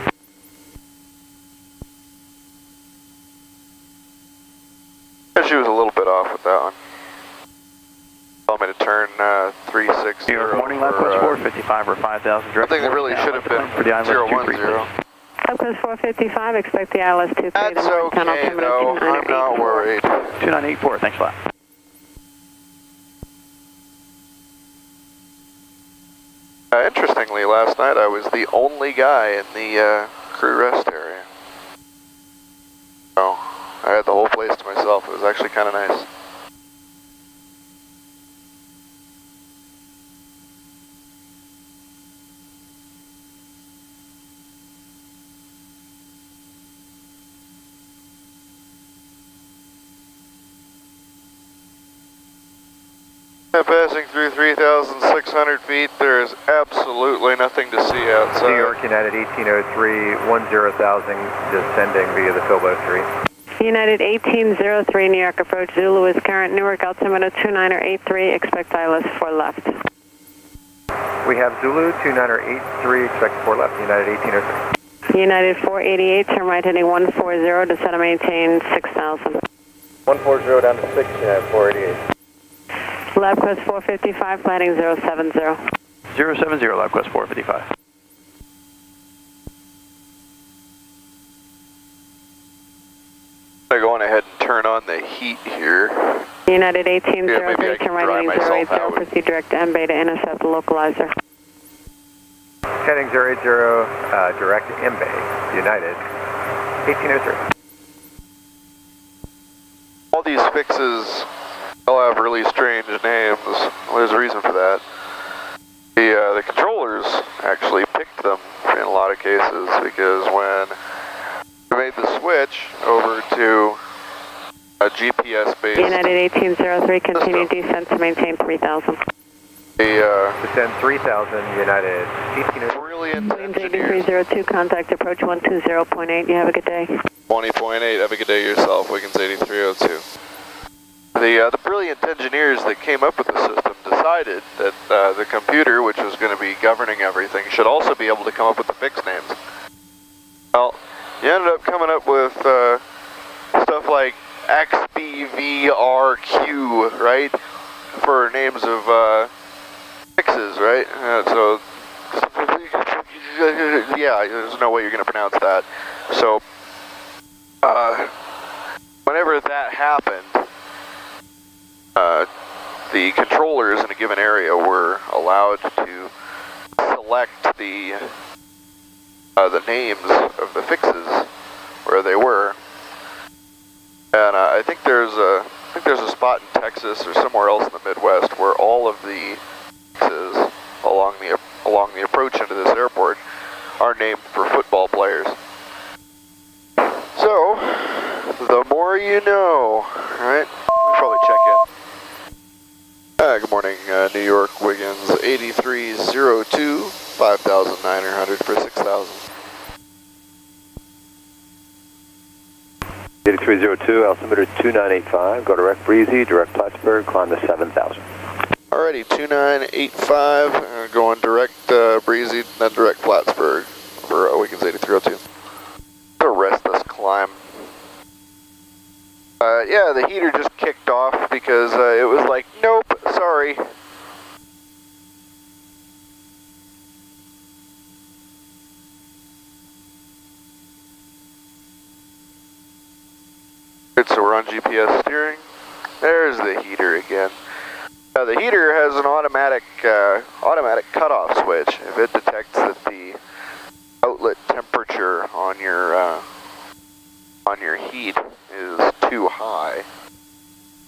She was a little bit off with that one. Told me to turn 360. New York morning, left West 455 or 5000 direct. I think it really should have been for the ILS 010. Southwest 455, expect the ILS 23. That's okay though, I'm not worried. 2984, thanks a lot. Interestingly, last night I was the only guy in the crew rest area. So, I had the whole place to myself. It was actually kind of nice. Passing through 3,600 feet, there is absolutely nothing to see outside. New York United 1803, 10,000 descending via the Filbo Street. United 1803, New York approach, Zulu is current, Newark altimeter 2983, expect ILS 4 left. We have Zulu 2983, expect 4 left, United 1803. United 488, turn right heading 140, descend and maintain 6000. 140 down to 6, United 488. LabQuest 455, flatting 070. 070, LabQuest 455. I'm going ahead and turn on the heat here. United 1803, turn right heading 080, proceed direct to M Beta, intercept the localizer. Heading 080, direct to M Bay, United 1803. All these fixes all have really strange names. Well, there's a reason for that. The controllers actually picked them in a lot of cases because when we made the switch over to a GPS-based... United 1803, continue descent to maintain 3000. Descend 3000, United 1803. Brilliant Williams 8302, contact approach 120.8. You have a good day. 20.8, have a good day yourself, Wiggins 8302. The brilliant engineers that came up with the system decided that the computer, which was going to be governing everything, should also be able to come up with the fix names. Well, you ended up coming up with stuff like XBVRQ, right? For names of fixes, right? So, yeah, there's no way you're going to pronounce that. So, whenever that happened, the controllers in a given area were allowed to select the names of the fixes where they were, and I think there's a spot in Texas or somewhere else in the Midwest where all of the fixes along the approach into this airport are named for football players. So, the more you know, right? We'll probably check in. Good morning, New York, Wiggins 8302, 5,900 for 6,000. 8302, altimeter 2985, go direct breezy, direct Plattsburgh, climb to 7,000. Alrighty, 2985, going direct breezy, then direct Plattsburgh for Wiggins 8302. To rest this climb. Yeah, the heater just kicked off because it was like, nope, sorry. Good, so we're on GPS steering. There's the heater again. The heater has an automatic cutoff switch. If it detects that the outlet temperature on your heat is too high,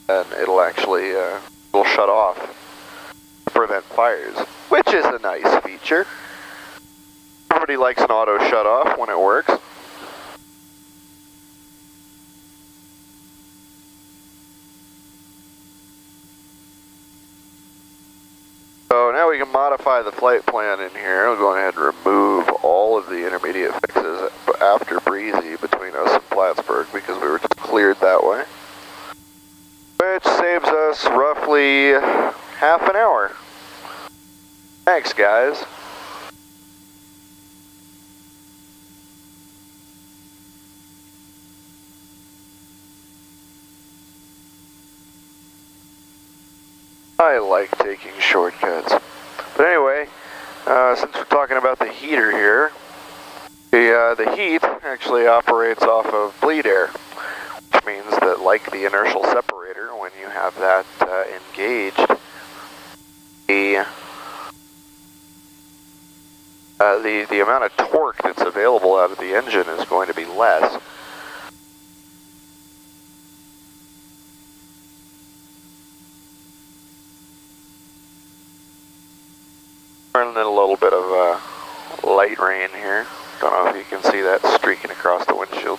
then it'll actually it'll shut off to prevent fires, which is a nice feature. Everybody likes an auto shut off when it works. So now we can modify the flight plan in here. We'll go ahead and remove all of the intermediate fixes after breezy between us and Plattsburgh because we were just cleared that way. roughly half an hour. Thanks, guys. I like taking shortcuts. But anyway, since we're talking about the heater here, the heat actually operates off of bleed air, which means that, like the inertial separator, when you have that engaged, the amount of torque that's available out of the engine is going to be less. Running in a little bit of light rain here. Don't know if you can see that streaking across the windshield.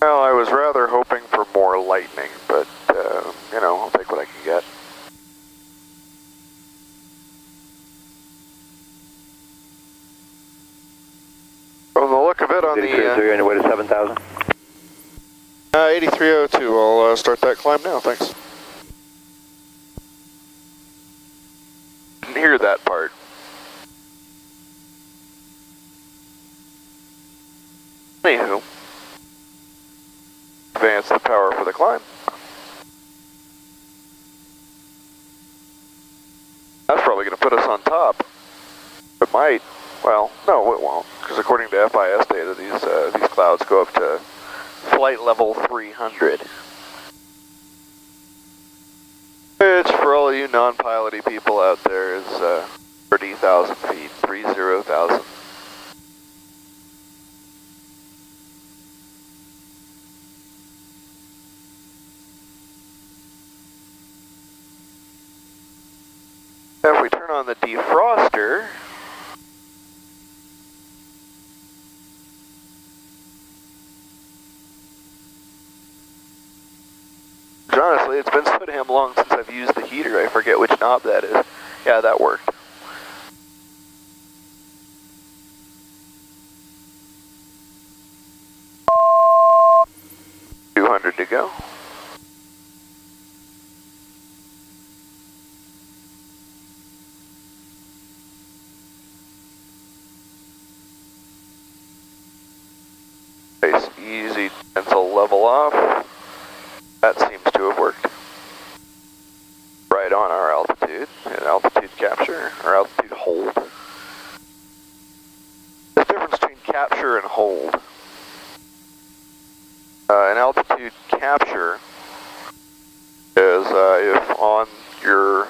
Well, I was rather hoping for more lightning, but, you know, I'll take what I can get. From the look of it on the... 8302, anyway to 7,000. 8302, I'll start that climb now, thanks. Didn't hear that part. Anywho. Advance the power for the climb. That's probably going to put us on top. It might. Well, no, it won't, because according to FIS data, these clouds go up to flight level 300. Which, for all of you non-piloty people out there, is 30,000 feet, 30,000. If we turn on the defroster, honestly, it's been so damn long since I've used the heater, I forget which knob that is. Yeah, that worked. $200 to go. Nice, easy, gentle level off. That seems to have worked. Right on our altitude, and altitude capture, or altitude hold. There's a difference between capture and hold. An altitude capture is if on your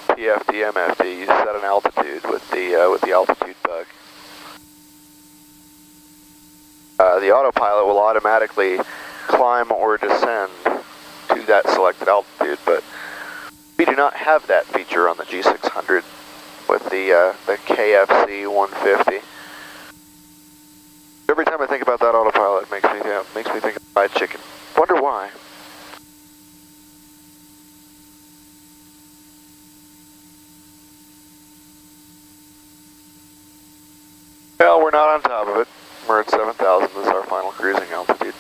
PFD, MFD, you set an altitude with the altitude bug. The autopilot will automatically climb or descend to that selected altitude, but we do not have that feature on the G600 with the KFC 150. Every time I think about that autopilot, it makes me think of fried chicken. Wonder why. Well, we're not on top of it. We're at 7,000. This is our final cruising altitude.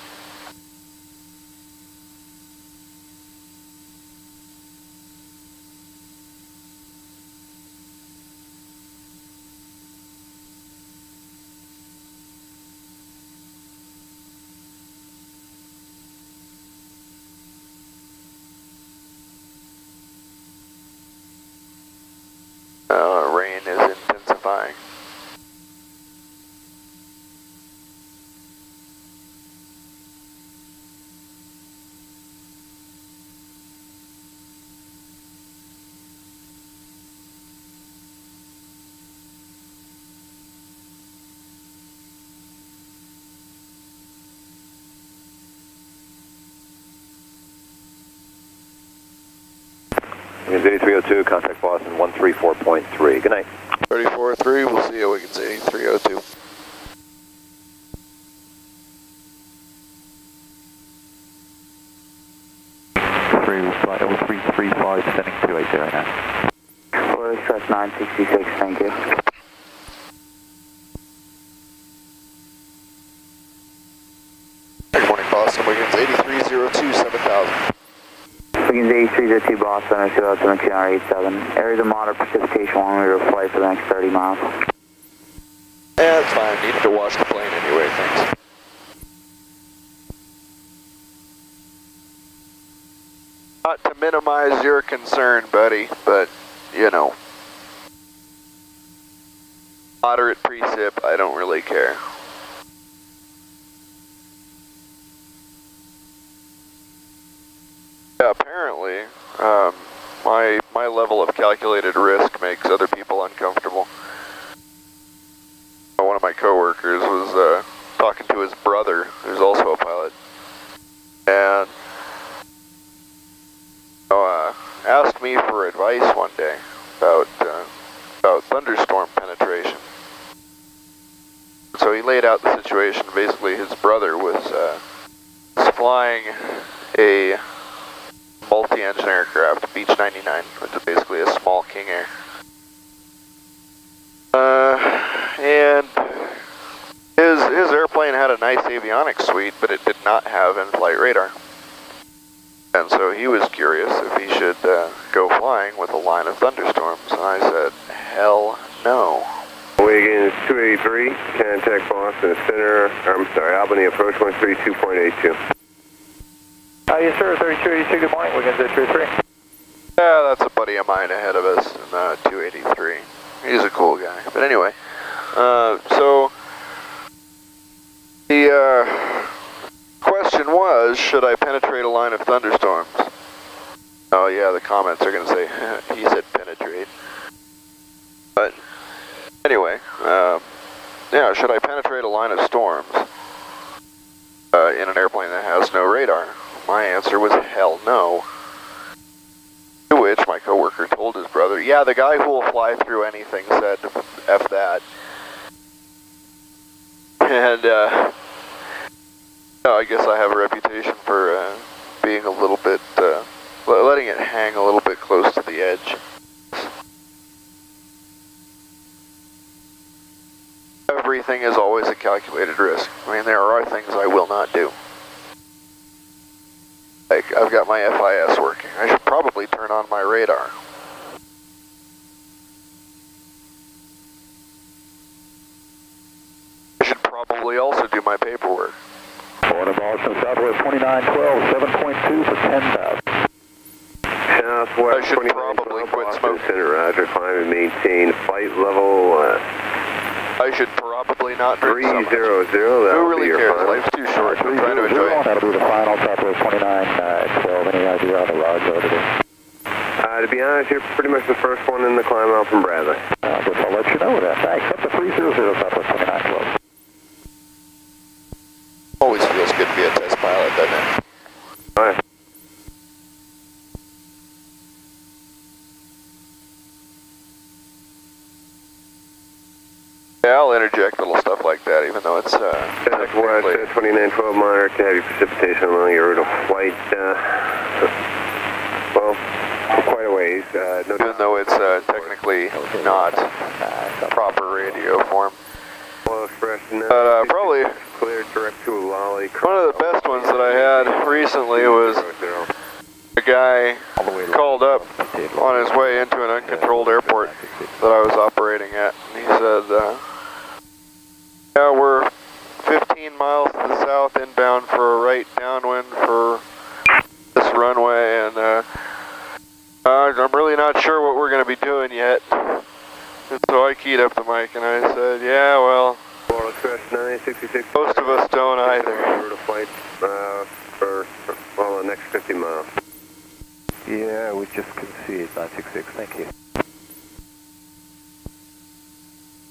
Rain is intensifying. Wiggins 8302, contact Boston 134.3. Good night. 34-3, we'll see you, Wiggins 8302. Flight 0335, sending 280 now. Florida Express 966, thank you. Good morning, Boston, Wiggins 8302, 7000. Wiggins 8302, Boston, 287. Areas of moderate precipitation along the route of flight for the next 30 miles. Yeah, it's fine. Needed to wash the plane anyway, thanks. Not to minimize your concern, buddy, but, you know. Moderate precip, I don't really care. Yeah, apparently, my level of calculated risk makes other people uncomfortable. One of my coworkers was talking to his brother, who's also a pilot, and asked me for advice one day about thunderstorm penetration. So he laid out the situation. Basically, his brother was flying a multi-engine aircraft, Beech 99, which is basically a small King Air. And his airplane had a nice avionics suite, but it did not have in-flight radar. And so he was curious if he should go flying with a line of thunderstorms. And I said, hell no. Wiggins 283, contact Boston Center, Albany approach 132.82. Yes, sir, 3282, good morning, Wiggins 833. Yeah, that's a buddy of mine ahead of us in 283. He's a cool guy. But anyway, so the question was, should I penetrate a line of thunderstorms? Oh yeah, the comments are going to say, he said penetrate. But anyway, yeah, should I penetrate a line of storms in an airplane that has no radar? My answer was hell no. To which my coworker told his brother, yeah, the guy who will fly through anything said, F that. And, I guess I have a reputation for being a little bit, letting it hang a little bit close to the edge. Everything is always a calculated risk. I mean, there are things I will not do. Like, I've got my FIS working. I should probably turn on my radar. I should probably also do my paperwork. Florida Boston, Southwest 2912, 7.2 for 10,000. Southwest I should probably quit smoking. Center, Roger, climb and maintain flight level. I should probably not drink 300. Who really cares? Life's too short. I'm trying to enjoy it. That'll be the final, Southwest 2912. Any idea on the rod load today? To be honest, you're pretty much the first one in the climb out from Bradley. I guess I'll let you know that. Thanks. Up to 300, Southwest 2912. Always feels good to be a test pilot, doesn't it? All right. Yeah, I'll interject little stuff like that, even though it's Southwest 2912 monitor to heavy precipitation along your route of flight. Well, for quite a ways. Even though it's technically not proper radio form. Well, But probably cleared direct to Lolly. one of the best ones that I had recently was a guy called up on his way into an uncontrolled airport that I was operating at. And he said, yeah, we're 15 miles to the south inbound for a right downwind for this runway, and I'm really not sure what we're going to be doing yet. And so I keyed up the mic and I said, yeah, well, most of us don't either. To flight for the next 50 miles. Yeah, we just conceded 966. Thank you.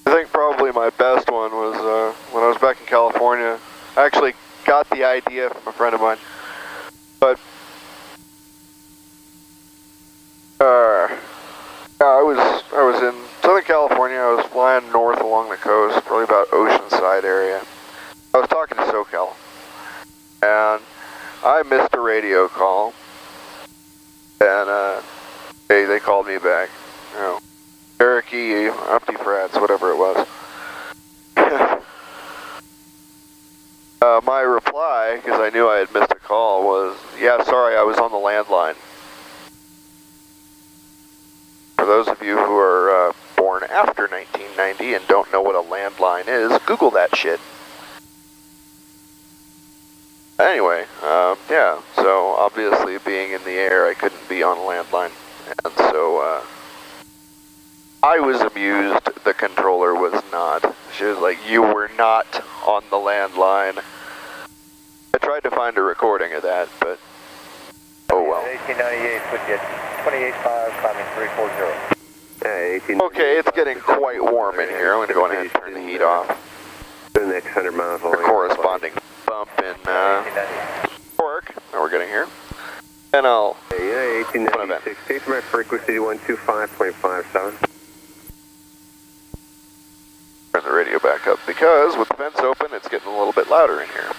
I think probably my best one was when I was back in California. I actually got the idea from a friend of mine. But I was in Southern California. I was flying north along the coast, probably about Oceanside area. I was talking to SoCal, and I missed a radio call, and they called me back. You know, Cherokee, Optifrats, whatever it was. My reply, because I knew I had missed a call, was, yeah, sorry, I was on the landline. For those of you who are born after 1990 and don't know what a landline is, Google that shit. Anyway, yeah, so obviously being in the air, I couldn't be on a landline. And so I was amused, the controller was not. She was like, you were not on the landline. I tried to find a recording of that, but oh well. 1898, put you at 28.5, climbing 340. Okay, it's getting quite warm in here. I'm going to go ahead and turn the heat off. The next 100 miles. The corresponding bump in torque that we're getting here. And I'll... Yeah, 1896. Change my frequency to 125.57. Turn the radio back up because with the vents open, it's getting a little bit louder in here.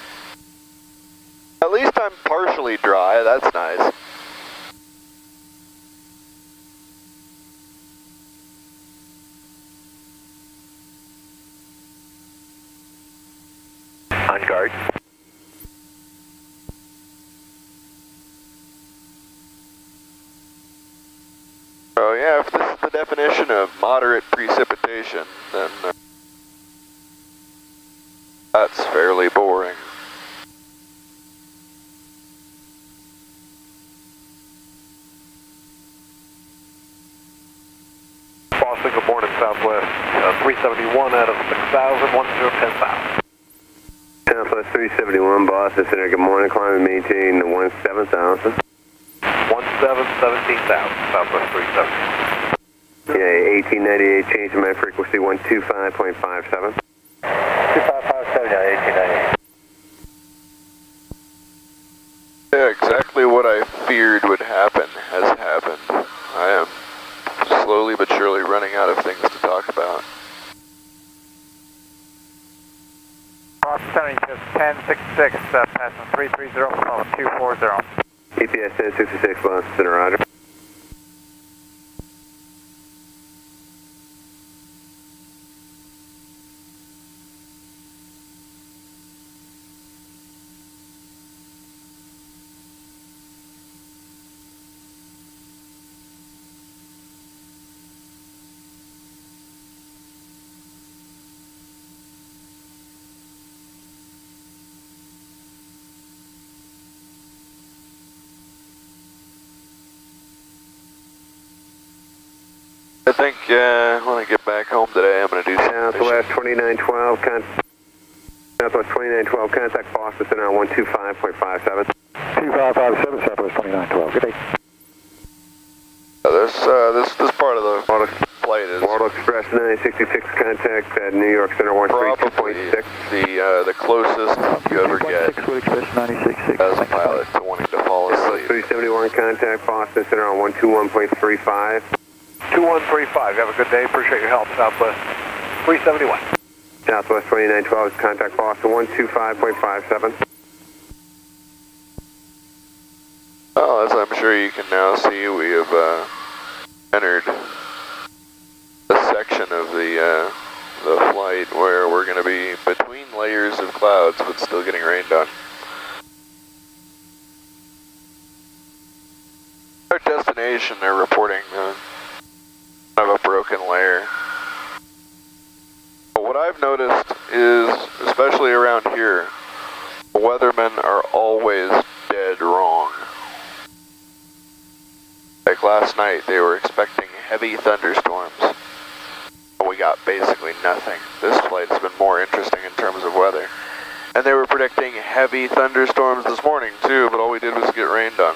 At least I'm partially dry. That's nice. On guard. Oh yeah, if this is the definition of moderate precipitation, then that's fairly boring. Boston, good morning, Southwest. 371 out of 6,000, 10,000. Southwest 371, Boston Center, good morning, climb and maintain the 17,000. 17,000, Southwest 370. Yeah, 1898, changing my frequency 125.57. 2557, yeah, 1898. Yeah, exactly what I feared would happen has happened. I am slowly but surely running out of things to talk about. Boston Center, just 1066, passing 330, calling 240. EPS 1066, Boston Center, roger. I think when I get back home today, I'm going to do Southwest 2912, Southwest 2912, contact Boston Center on 125.57. 2557, Southwest 2912. Good day. This part of the flight is World Express 966, contact New York Center 132.6. The closest you ever get Express 966. as a pilot to wanting to fall asleep. 371, contact Boston Center on 121.35. 2135, have a good day, appreciate your help, Southwest 371. Southwest 2912, contact Boston 125.57. Well, as I'm sure you can now see, we have entered the section of the flight where we're going to be between layers of clouds but still getting rained on. Our destination, they're reporting kind of a broken layer. But what I've noticed is, especially around here, the weathermen are always dead wrong. Like last night, they were expecting heavy thunderstorms, but we got basically nothing. This flight's been more interesting in terms of weather. And they were predicting heavy thunderstorms this morning too, but all we did was get rained on.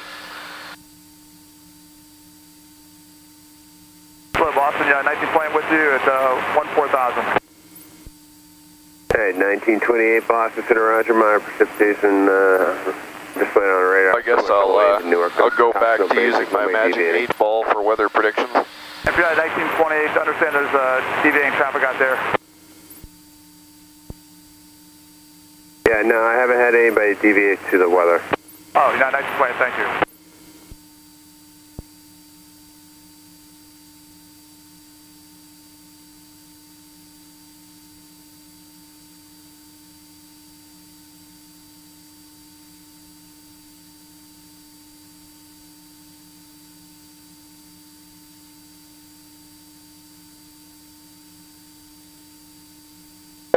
Hello, Boston, yeah, 1920 with you at 14,000. Hey, 1928 Boston Center, roger, my precipitation displayed on the radar. I guess I'll go back to using my magic 8-ball for weather predictions. FBI 1928, understand there's deviating traffic out there. Yeah, no, I haven't had anybody deviate to the weather. Oh, no, 1920, thank you.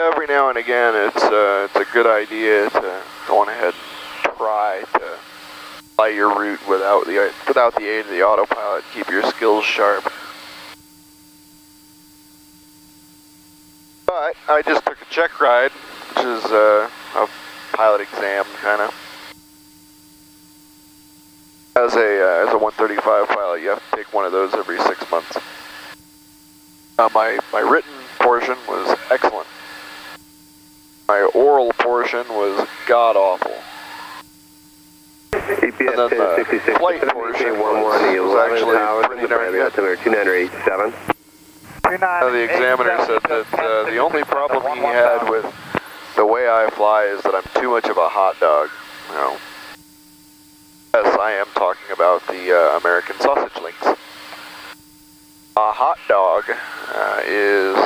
Every now and again, it's a good idea to go on ahead and try to fly your route without the aid of the autopilot. Keep your skills sharp. But I just took a check ride, which is a pilot exam kind of. As a 135 pilot, you have to take one of those every 6 months. My written portion was excellent. My oral portion was god-awful. EPS and then the 1066, flight portion was actually pretty darn good. 2987. The examiner said that the only problem he had with the way I fly is that I'm too much of a hot dog. You know, yes, I am talking about the American sausage links. A hot dog is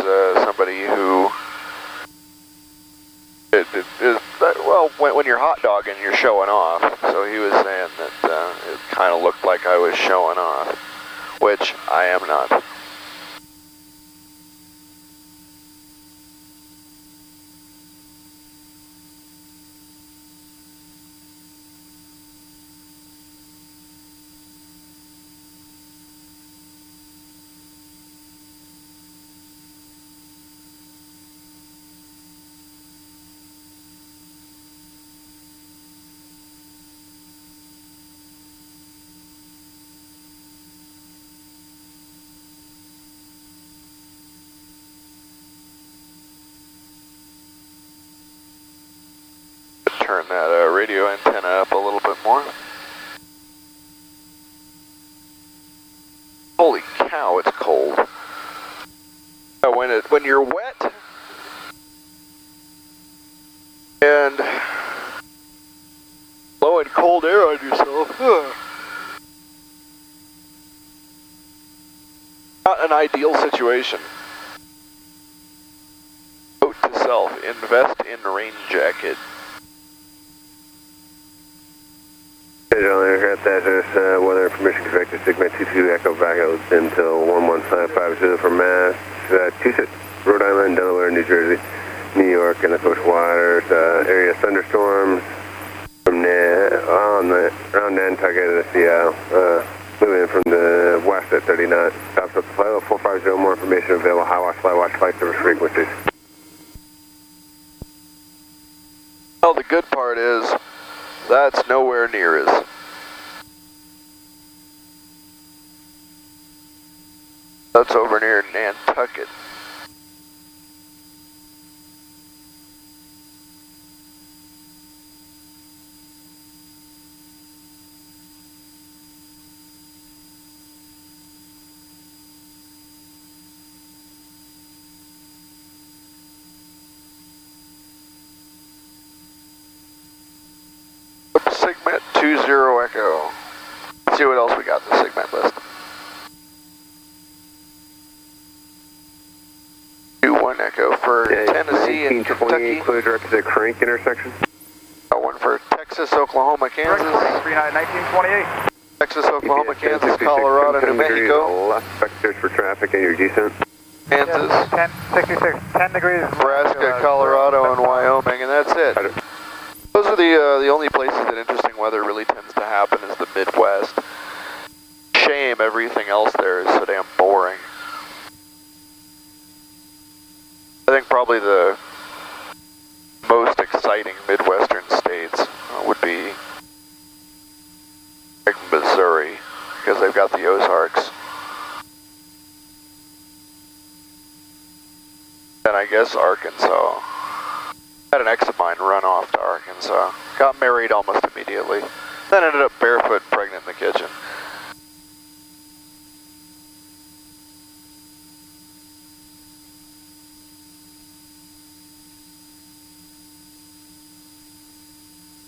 somebody who well, when you're hot dogging, you're showing off. So he was saying that it kind of looked like I was showing off, which I am not. Turn that radio antenna up a little bit more. Holy cow, it's cold. When you're wet and blowing cold air on yourself, not an ideal situation. Note to self, invest in rain jacket. Aircraft address, weather information corrected, Sigma 22 Echo back out until 11550 for Mass, Massachusetts, Rhode Island, Delaware, New Jersey, New York, and the coast waters, area thunderstorms from around Nantucket to Seattle, moving in from the west at 30 knots, stops up to flight level 450, more information available, high watch, flight service frequencies. Well, the good part is, that's nowhere near us. That's over near Nantucket. Segment 20 Echo. Let's see what else we got in the segment list. 21 Echo for Tennessee and Kentucky. Clear direct to the Crank intersection. Got one for Texas, Oklahoma, Kansas. 1928. Texas, Oklahoma, Kansas, Colorado, New Mexico. Left vectors for traffic and your descent. Kansas, 10 degrees. Nebraska, Colorado, and Wyoming, and that's it. Those are the only places that interesting weather really tends to happen is the Midwest. Shame everything else there is so damn boring. I think probably the most exciting Midwestern states would be like Missouri, because they've got the Ozarks. And I guess Arkansas. Had an ex of mine run off to Arkansas. Got married almost immediately. Then ended up barefoot pregnant in the kitchen.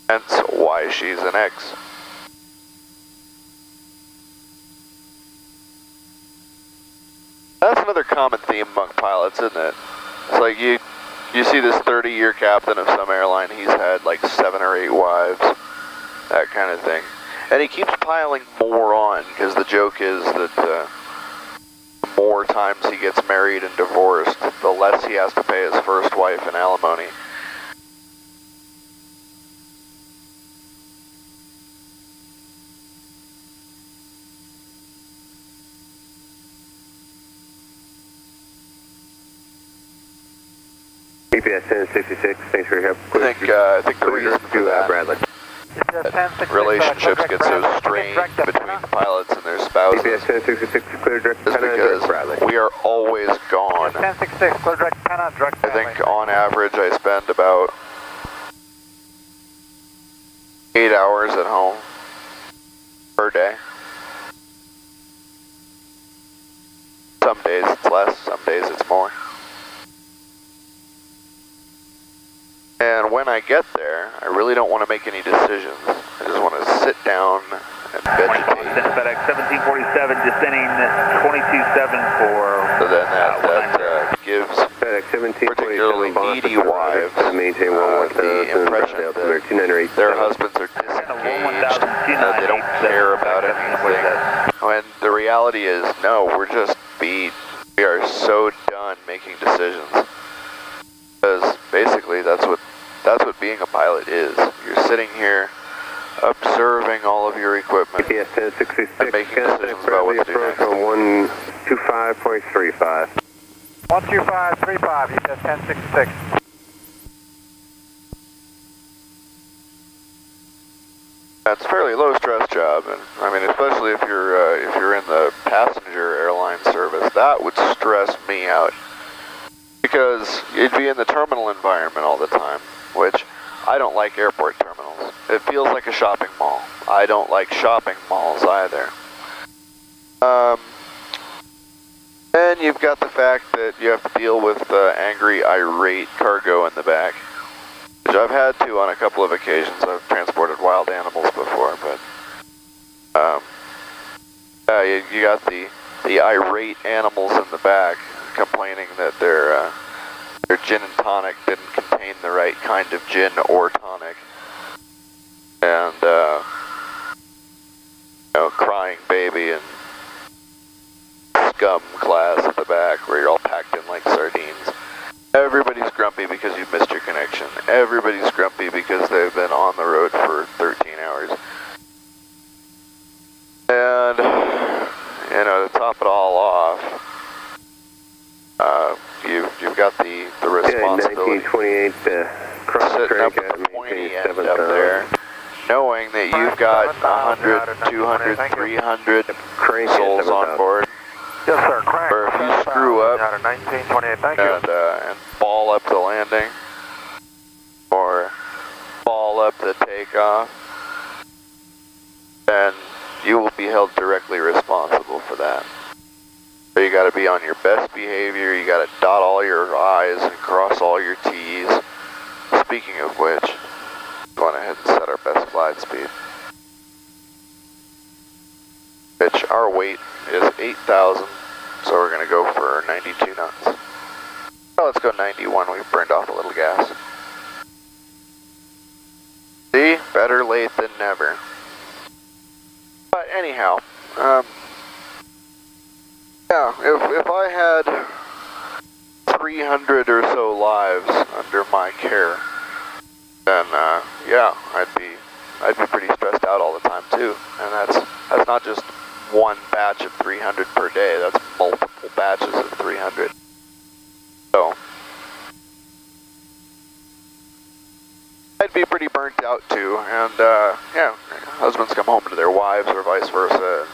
Hence why she's an X. That's another common theme among pilots, isn't it? It's like you see this 30-year captain of some airline, he's had like 7 or 8 wives, that kind of thing. And he keeps piling more on, because the joke is that the more times he gets married and divorced, the less he has to pay his first wife in alimony. EPS 1066, thanks for your help. I think the reason for that, Bradley. relationships get so strained between the pilots and their spouses EPS 1066, clear direct is because we are always gone. 1066, clear direct 10 on direct. I think on average I spend about 8 hours at home per day. Some days it's less, some days it's more. And when I get there, I really don't want to make any decisions. I just want to sit down and vegetate. FedEx 1747, descending 2274. So then that gives particularly needy wives the impression that their husbands are disengaged, that they don't care about anything. When the reality is, no, we're just beat. We are so done making decisions. Because basically that's what being a pilot is. You're sitting here observing all of your equipment EPS 1066 and making decisions about what to do next. From 125.35. 12535, EPS 1066. It's a fairly low stress job, and I mean, especially if you're in the passenger airline service, that would stress me out. Because you'd be in the terminal environment all the time, which I don't like airport terminals. It feels like a shopping mall. I don't like shopping malls either. And you've got the fact that you have to deal with angry, irate cargo in the back, which I've had to on a couple of occasions. I've transported wild animals before, but you got the irate animals in the back complaining that their gin and tonic didn't contain the right kind of gin or tonic, and crying baby and scum class at the back where you're all packed in like sardines. Everybody's grumpy because you've missed your connection. Everybody's grumpy because they've been on the road for 13 hours. And, to top it all off, you've got the responsibility sitting up at the pointy end up there, knowing that you've got 100, 200, 300 souls on board. Yes, sir. Crank. Or if you screw up 1928, thank you. and ball up the landing, or ball up the takeoff, then you will be held directly responsible for that. So you got to be on your best behavior, you got to dot all your I's and cross all your T's. Speaking of which, go on ahead and set our best glide speed. Which our weight is 8,000, so we're going to go for 92 knots. Well, let's go 91, we've burned off a little gas. See, better late than never. But anyhow, if I had 300 or so lives under my care, then I'd be pretty stressed out all the time too. And that's not just one batch of 300 per day, that's multiple batches of 300. So I'd be pretty burnt out too, and husbands come home to their wives or vice versa.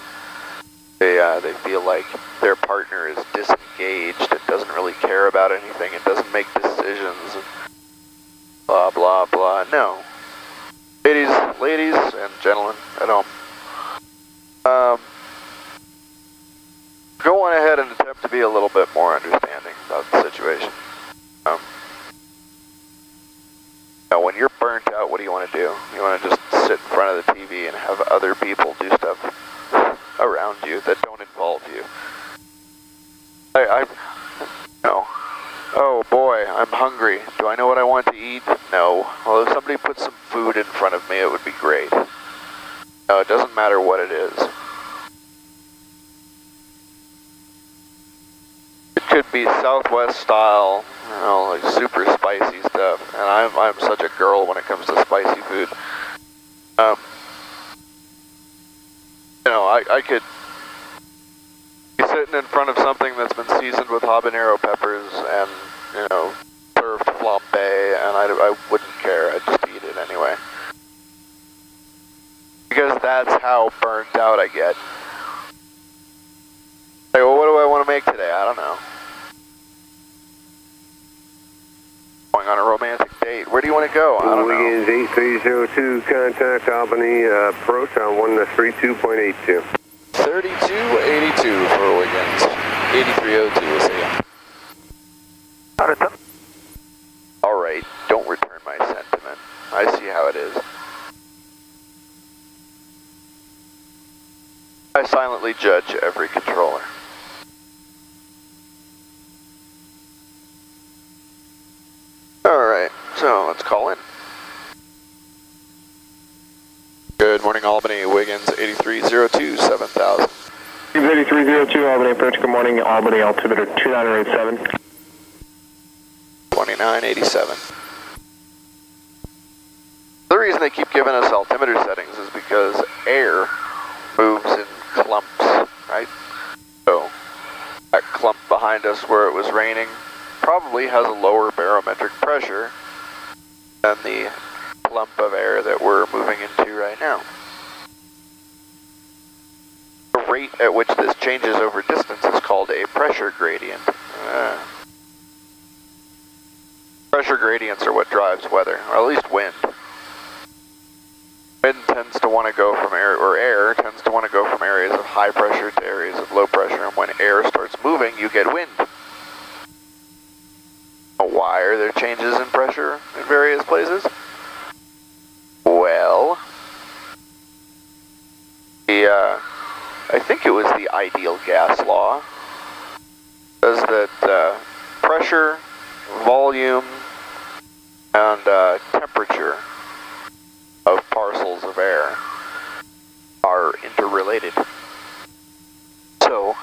They feel like their partner is disengaged, it doesn't really care about anything, it doesn't make decisions, and blah blah blah. No. Ladies and gentlemen at home, go on ahead and attempt to be a little bit more understanding about the situation. When you're burnt out out, what do you want to do? You want to just sit in front of the TV and have other people do stuff around you that don't involve you? No. Oh boy, I'm hungry. Do I know what I want to eat? No. Well, if somebody put some food in front of me, it would be great. No, it doesn't matter what it is. It could be Southwest style, you know, like super spicy stuff. And I'm such a girl when it comes to spicy food. You know, I could be sitting in front of something that's been seasoned with habanero peppers and, you know, served flambe, and I wouldn't care. I'd just eat it anyway. Because that's how burnt out I get. Hey, well, what do I want to make today? I don't know. Going on a romantic date. Where do you want to go? I don't know. Wiggins 8302, contact Albany, approach on 132.82. 3282 for Wiggins. 8302, we'll see ya. Alright, don't return my sentiment. I see how it is. I silently judge every controller. Alright, so let's call in. Good morning, Albany, Wiggins 8302, 7000. 8302, Albany approach, good morning, Albany altimeter 2987. 2987. The reason they keep giving us altimeter settings is because air moves in clumps, right? So that clump behind us where it was raining probably has a lower barometric pressure than the clump of air that we're moving into right now. The rate at which this changes over distance is called a pressure gradient. Pressure gradients are what drives weather, or at least wind. Wind tends to want to go from air tends to want to go from areas of high pressure to areas of low pressure, and when air starts moving, you get wind. Why are there changes in pressure in various places? Well, I think it was the ideal gas law. Says that pressure, volume, and temperature of parcels of air are interrelated. So,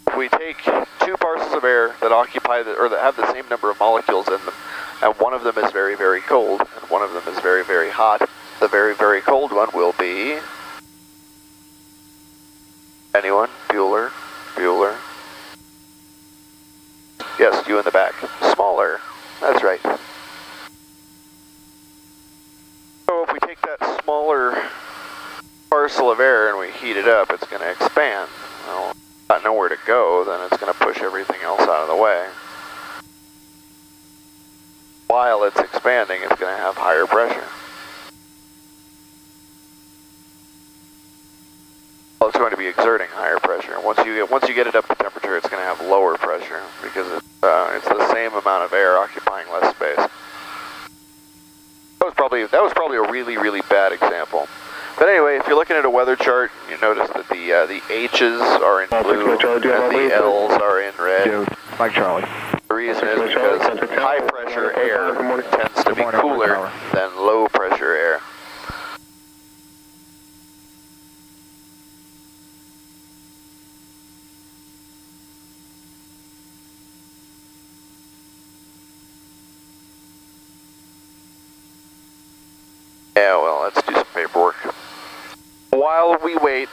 if we take two parcels of air that occupy or that have the same number of molecules in them, and one of them is very, very cold, and one of them is very, very hot, the very, very cold one will be... Anyone? Bueller? Bueller? Yes, you in the back. Smaller. That's right. So if we take that smaller parcel of air and we heat it up, it's going to expand. Well, if it's got nowhere to go, then it's going to push everything else out of the way. While it's expanding, it's going to have higher pressure. Well, it's going to be exerting higher pressure. Once you get it up to temperature, it's going to have lower pressure because it's the same amount of air occupying less space. That was probably a really, really bad example. But anyway, if you're looking at a weather chart, you notice that the H's are in blue and the L's are in red. Mike Charlie. The reason is because high pressure air tends to be cooler than low pressure air. Yeah, well, let's do some paperwork. While we wait,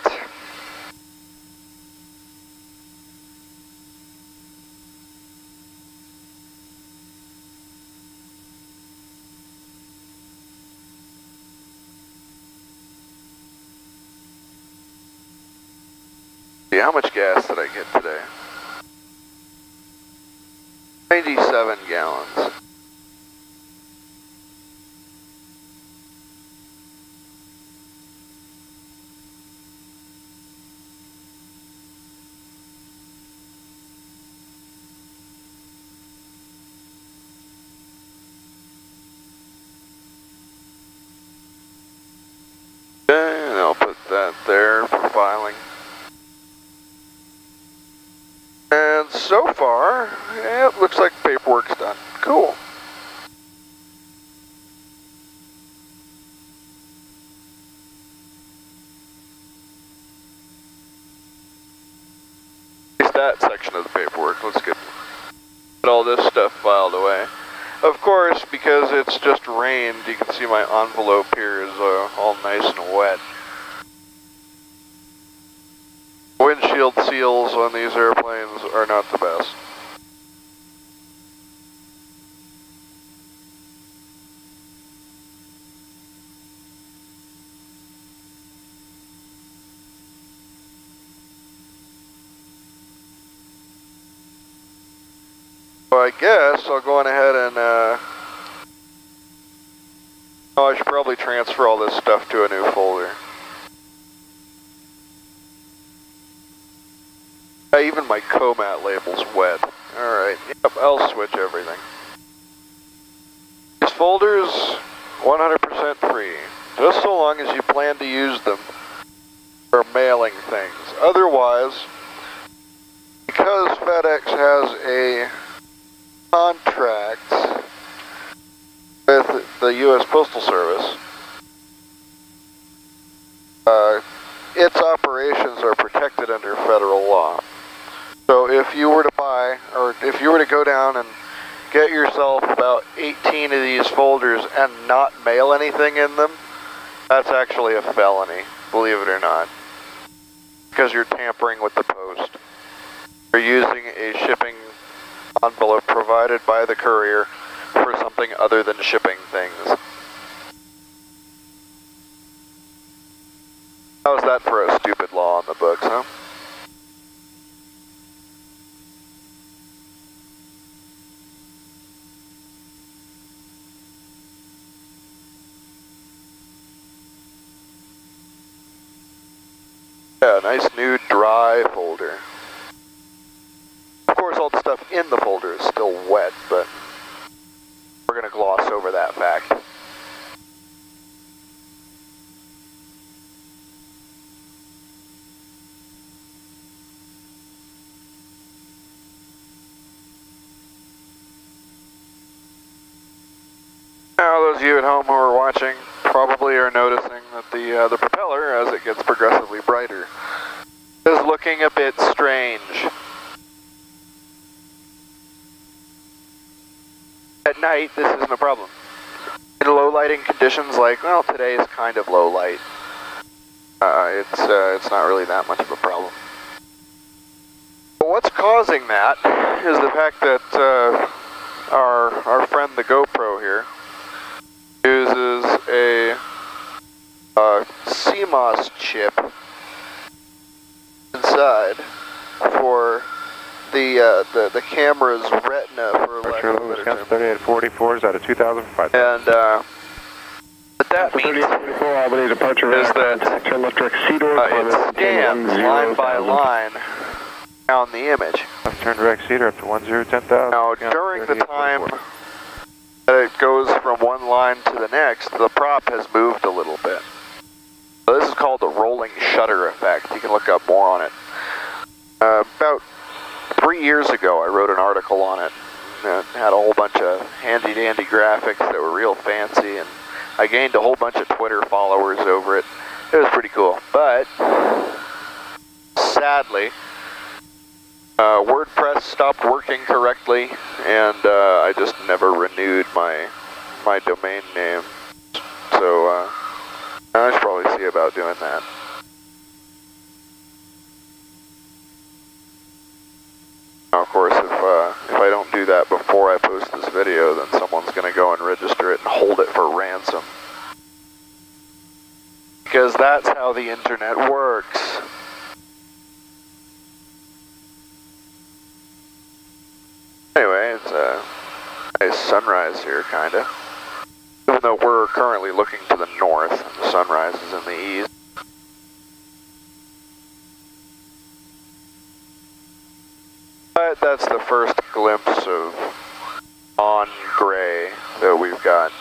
see, how much gas did I get today? 97 gallons. And so far, it looks like paperwork's done. Cool. That section of the paperwork. Let's get all this stuff filed away. Of course, because it's just rained, you can see my envelope here is all nice and wet. Windshield seals on these airplanes are not the best. So I guess I'll go on ahead and, I should probably transfer all this stuff to a new folder. Even my comat label's wet. Alright, yep, I'll switch everything. These folders, 100% free, just so long as you plan to use them for mailing things. Otherwise, because FedEx has a contract with the U.S. Postal Service, its operations are protected under federal law. So if you were to buy, or if you were to go down and get yourself about 18 of these folders and not mail anything in them, that's actually a felony, believe it or not, because you're tampering with the post. You're using a shipping envelope provided by the courier for something other than shipping things. How's that for a stupid law on the books, huh? Yeah, nice new dry folder. Of course, all the stuff in the folder is still wet, but we're going to gloss over that fact. Now, those of you at home who are watching probably are noticing that the propeller, as it gets progressively brighter, is looking a bit strange. At night, this isn't a problem. In low lighting conditions, like, well, today is kind of low light, it's not really that much of a problem. But what's causing that is the fact that our friend the GoPro here uses a CMOS chip inside for the camera's retina, for lack of a better term. 3844 is out of 2005. And what that means is that it scans line by line down the image. Left turn direct seater up to 10,000. Now, during the time that it goes from one line to the next, the prop has moved a little bit. So this is called the rolling shutter effect. You can look up more on it. About 3 years ago, I wrote an article on it. It had a whole bunch of handy-dandy graphics that were real fancy, and I gained a whole bunch of Twitter followers over it. It was pretty cool. But, sadly, WordPress stopped working correctly, and I just never renewed my domain name. So, I should probably see about doing that. Now, of course, if I don't do that before I post this video, then someone's going to go and register it and hold it for ransom. Because that's how the internet works. Anyway, it's a nice sunrise here, kinda. Even though we're currently looking to the north, and the sunrise is in the east. But that's the first glimpse of on gray that we've got.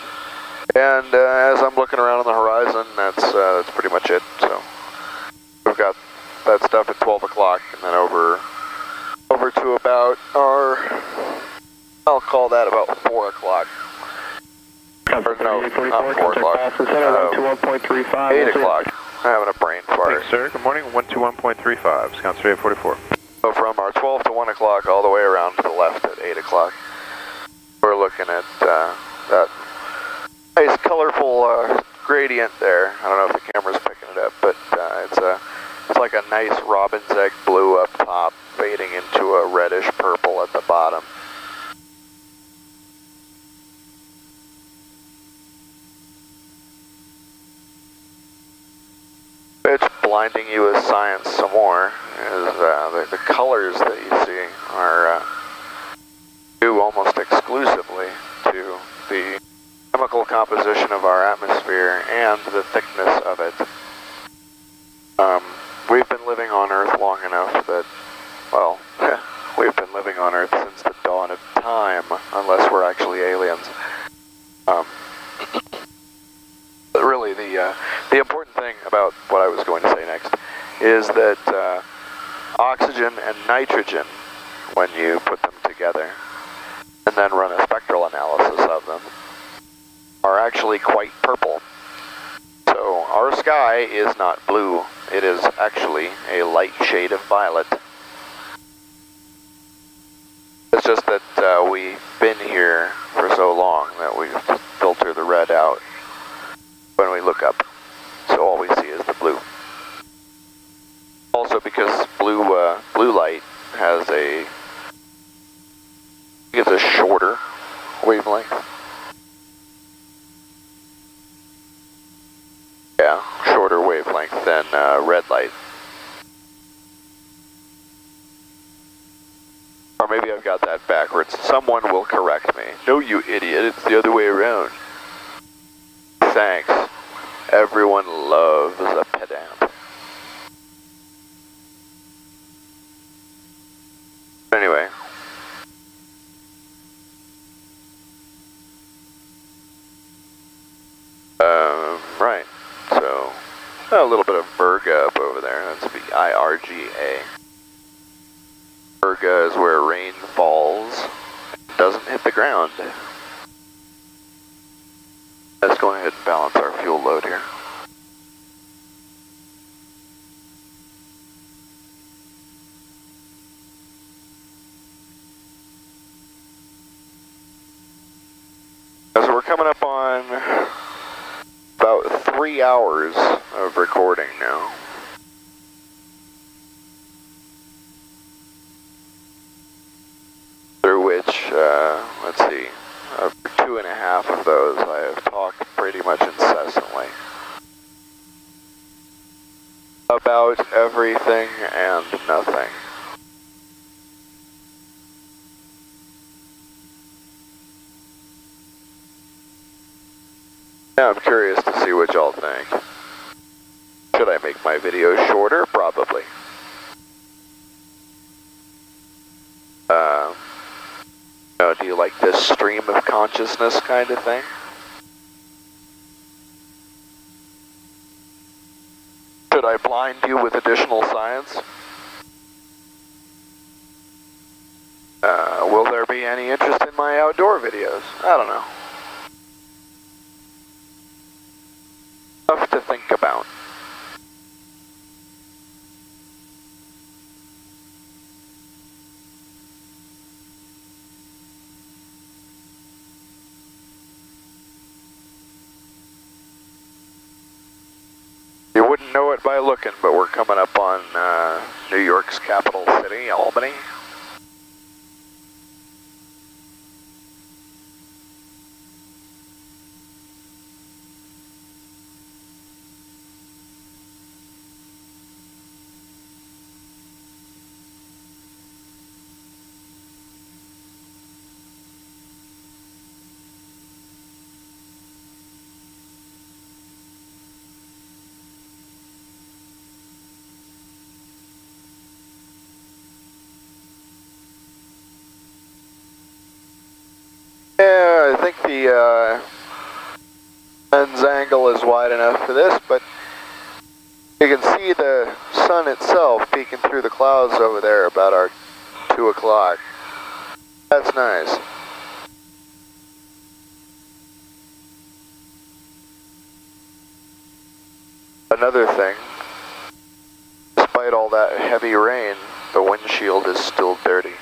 And as I'm looking around on the horizon, that's pretty much it. So we've got that stuff at 12 o'clock, and then over over to about I'll call that about 4 o'clock. Or no, not 4 o'clock. 8 o'clock. I'm having a brain fart. Thanks, sir. Good morning. 121.35. Scout 3844. So from our 12 to 1 o'clock all the way around to the left at 8 o'clock, we're looking at that nice colorful gradient there. I don't know if the camera's picking it up, but it's like a nice robin's egg blue up top, fading into a reddish purple at the bottom. It's blinding you with science some more. Is the colors that you see are due almost exclusively to the chemical composition of our atmosphere and the thickness of it. We've been living on Earth long enough that, well, we've been living on Earth since the dawn of time, unless we're actually aliens. But really, the important thing about what I was going to say next is that oxygen and nitrogen, when you put them together and then run a spectral analysis of them, are actually quite purple. So our sky is not blue, it is actually a light shade of violet. It's just that we've been here for so long that we filter the red out when we look up. So all we see is the blue. Also because blue light has it's a shorter wavelength. Yeah, shorter wavelength than red light. Or maybe I've got that backwards. Someone will correct me. No, you idiot, it's the other way around. Thanks. Everyone loves a pedant. Anyway. Right. So, a little bit of Virga up over there. That's V-I-R-G-A. Virga is where rain falls and doesn't hit the ground. Let's go ahead and balance our fuel load here. So we're coming up on about 3 hours of recording now. Through which, let's see, for 2.5 of those I have talked pretty much incessantly about everything and nothing. Now I'm curious to see what y'all think. Should I make my video shorter? Probably. Do you like this stream of consciousness kind of thing? Should I blind you with additional science? Will there be any interest in my outdoor videos? I don't know. Stuff to think about. You wouldn't know it by looking, but we're coming up on New York's capital city, Albany. Yeah, I think the lens angle is wide enough for this, but you can see the sun itself peeking through the clouds over there about our 2 2 o'clock. That's nice. Another thing, despite all that heavy rain, the windshield is still dirty.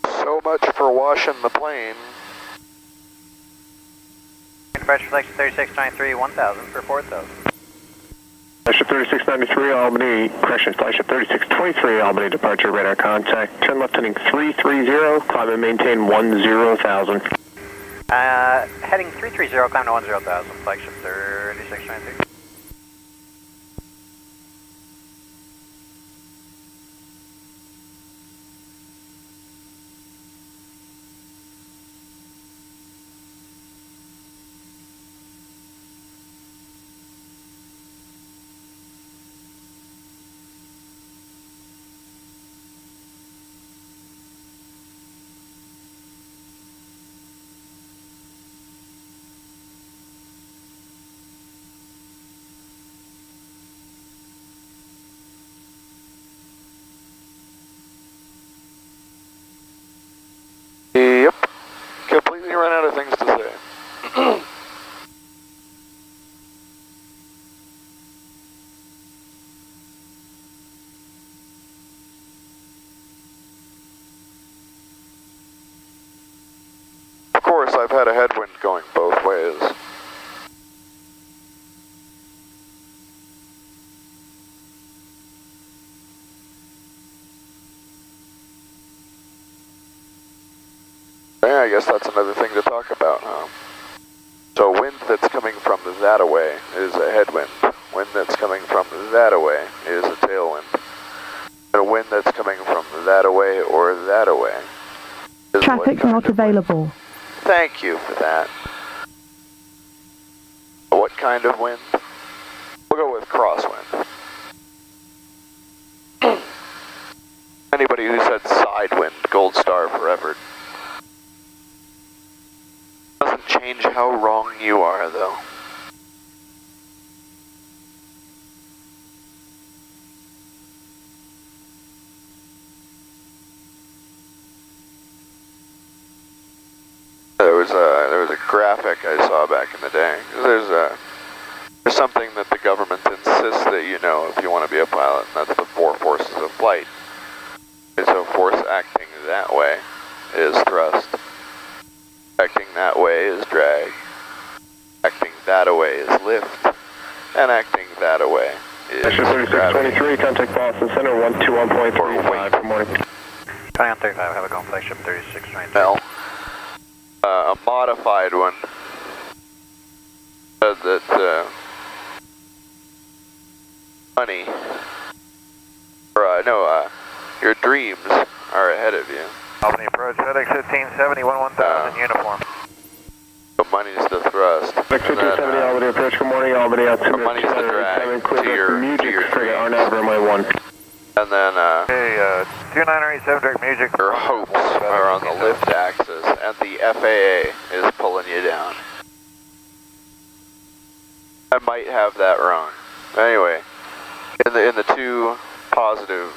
So much for washing the plane. Departure selection 3693, 1000 for 4000. Flagship 3693, Albany, correction, Flagship 3623, Albany, departure radar contact, 10 left heading 330, climb and maintain 10,000. Heading 330, climb to 10,000, Flagship 3693. Yep. Completely run out of things to say. Of course, I've had a headwind going both ways. Yeah, I guess that's another thing to talk about, huh? So wind that's coming from that away is a headwind. Wind that's coming from that away is a tailwind. And a wind that's coming from that away or that away is Traffic not available. Thank you for that. What kind of wind? We'll go with crosswind. Anybody who said side wind, gold star forever. Doesn't change how wrong you are, though. There was a graphic I saw back in the day. There's something that the government insists that you know if you want to be a pilot, and that's the 4 forces of flight. Okay, so force acting that way is thrust. Acting that way is drag. Acting that away is lift. And acting that away is Flagship 3623, contact Boston Center, 121.35, good morning. 2135, have a go, Flagship 3693. Well, a modified one said that money, or your dreams are ahead of you. Albany approach, FedEx 1570, 1000 uniform. So money's the thrust. FedEx 1570, Albany approach, good morning, Albany, altimeter money's the drag to your RNAV runway 1. And then, okay, 2987 direct music. Your hopes are on the lift axis, and the FAA is pulling you down. I might have that wrong. Anyway, in the two positive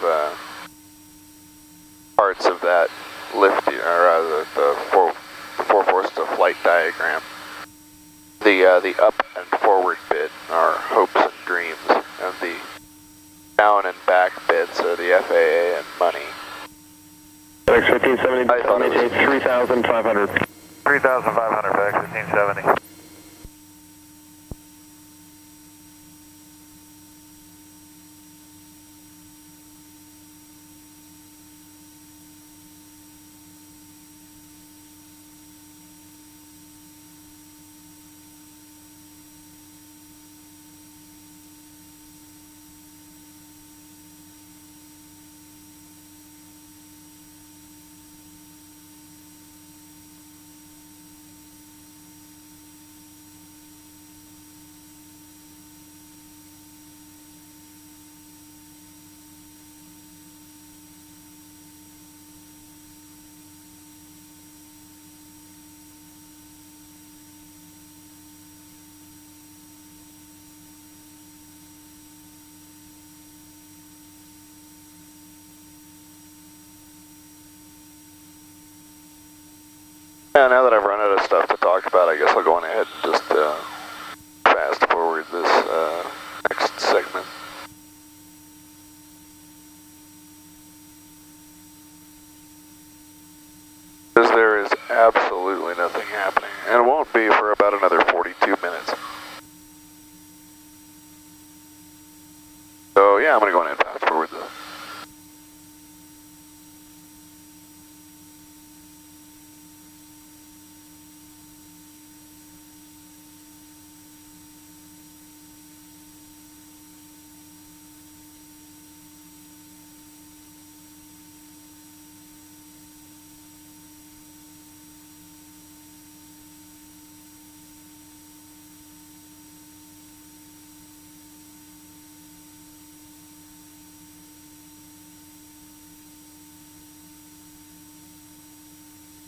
parts of that lift, or rather the four forces of flight diagram, the up and forward bit are hopes and dreams, and the down and back bits are the FAA and money. FedEx 1570, maintain 3,500. 3,500, FedEx 1570. Yeah, now that I've run out of stuff to talk about, I guess I'll go on ahead and just fast forward this next segment. Because there is absolutely nothing happening, and it won't be for about another 42 minutes. So yeah, I'm going to go on and fast forward this.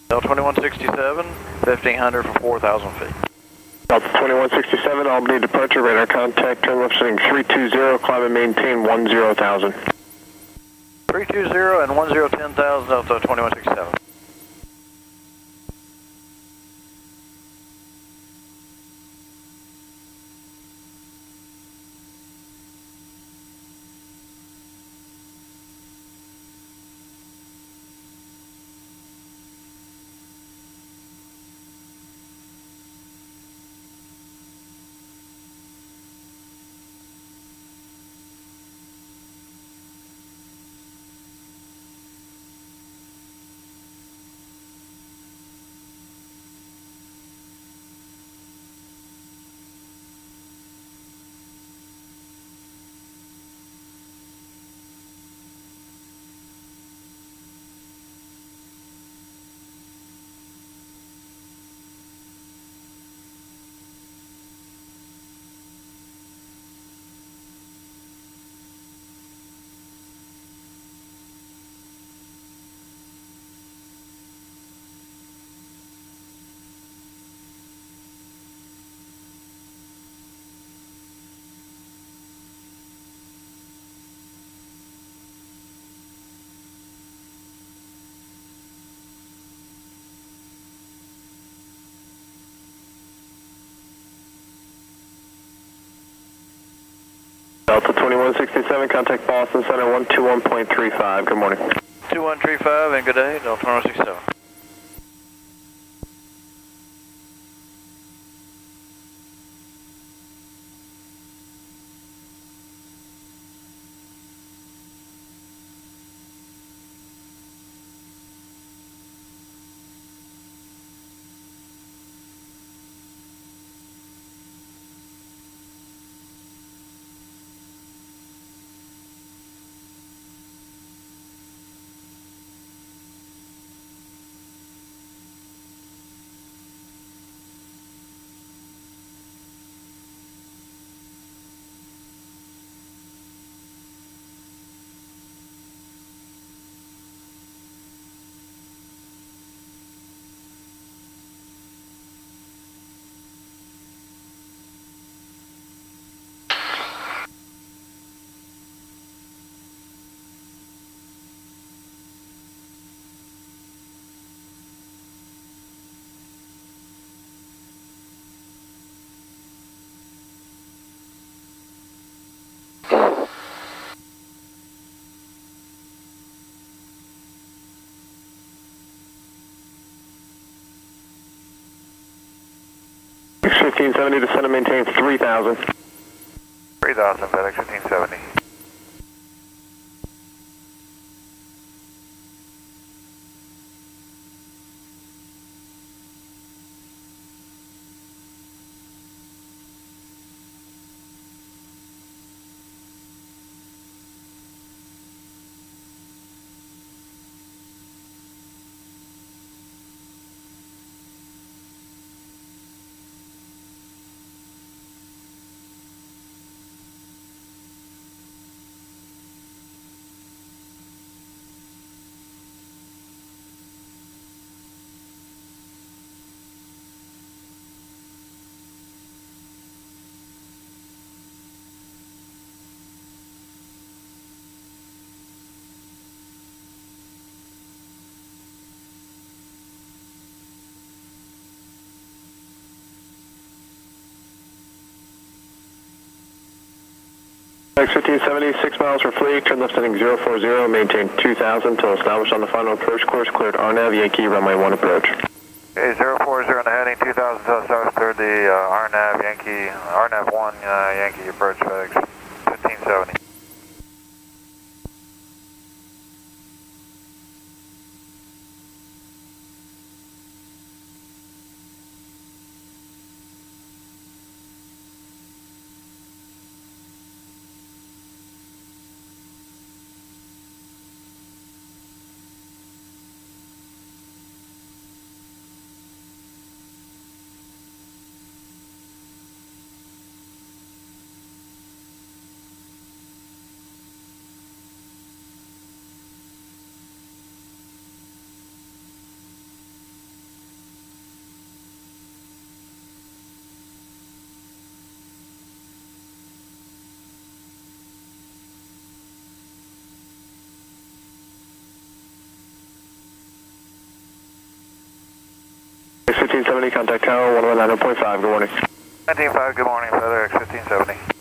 Delta 2167, 1500 for 4,000 feet. Delta 2167, Albany departure, radar contact, turn left setting 320, climb and maintain 10,000. 320 and 10,000, Delta 2167. Delta 2167, contact Boston Center 121.35. Good morning. 2135 and good day, Delta 2167. FedEx 1570, descend and maintain 3,000. 3,000, FedEx 1570. 1570, 6 miles for fleet, turn left heading 040, maintain 2000 until established on the final approach course, cleared RNAV, Yankee, runway 1 approach. Okay, 040 on the heading 2000 until established, cleared the RNAV, Yankee, RNAV 1, Yankee approach FedEx 1570. FedEx 1570, contact tower 119.5, good morning. 195, good morning, FedEx 1570.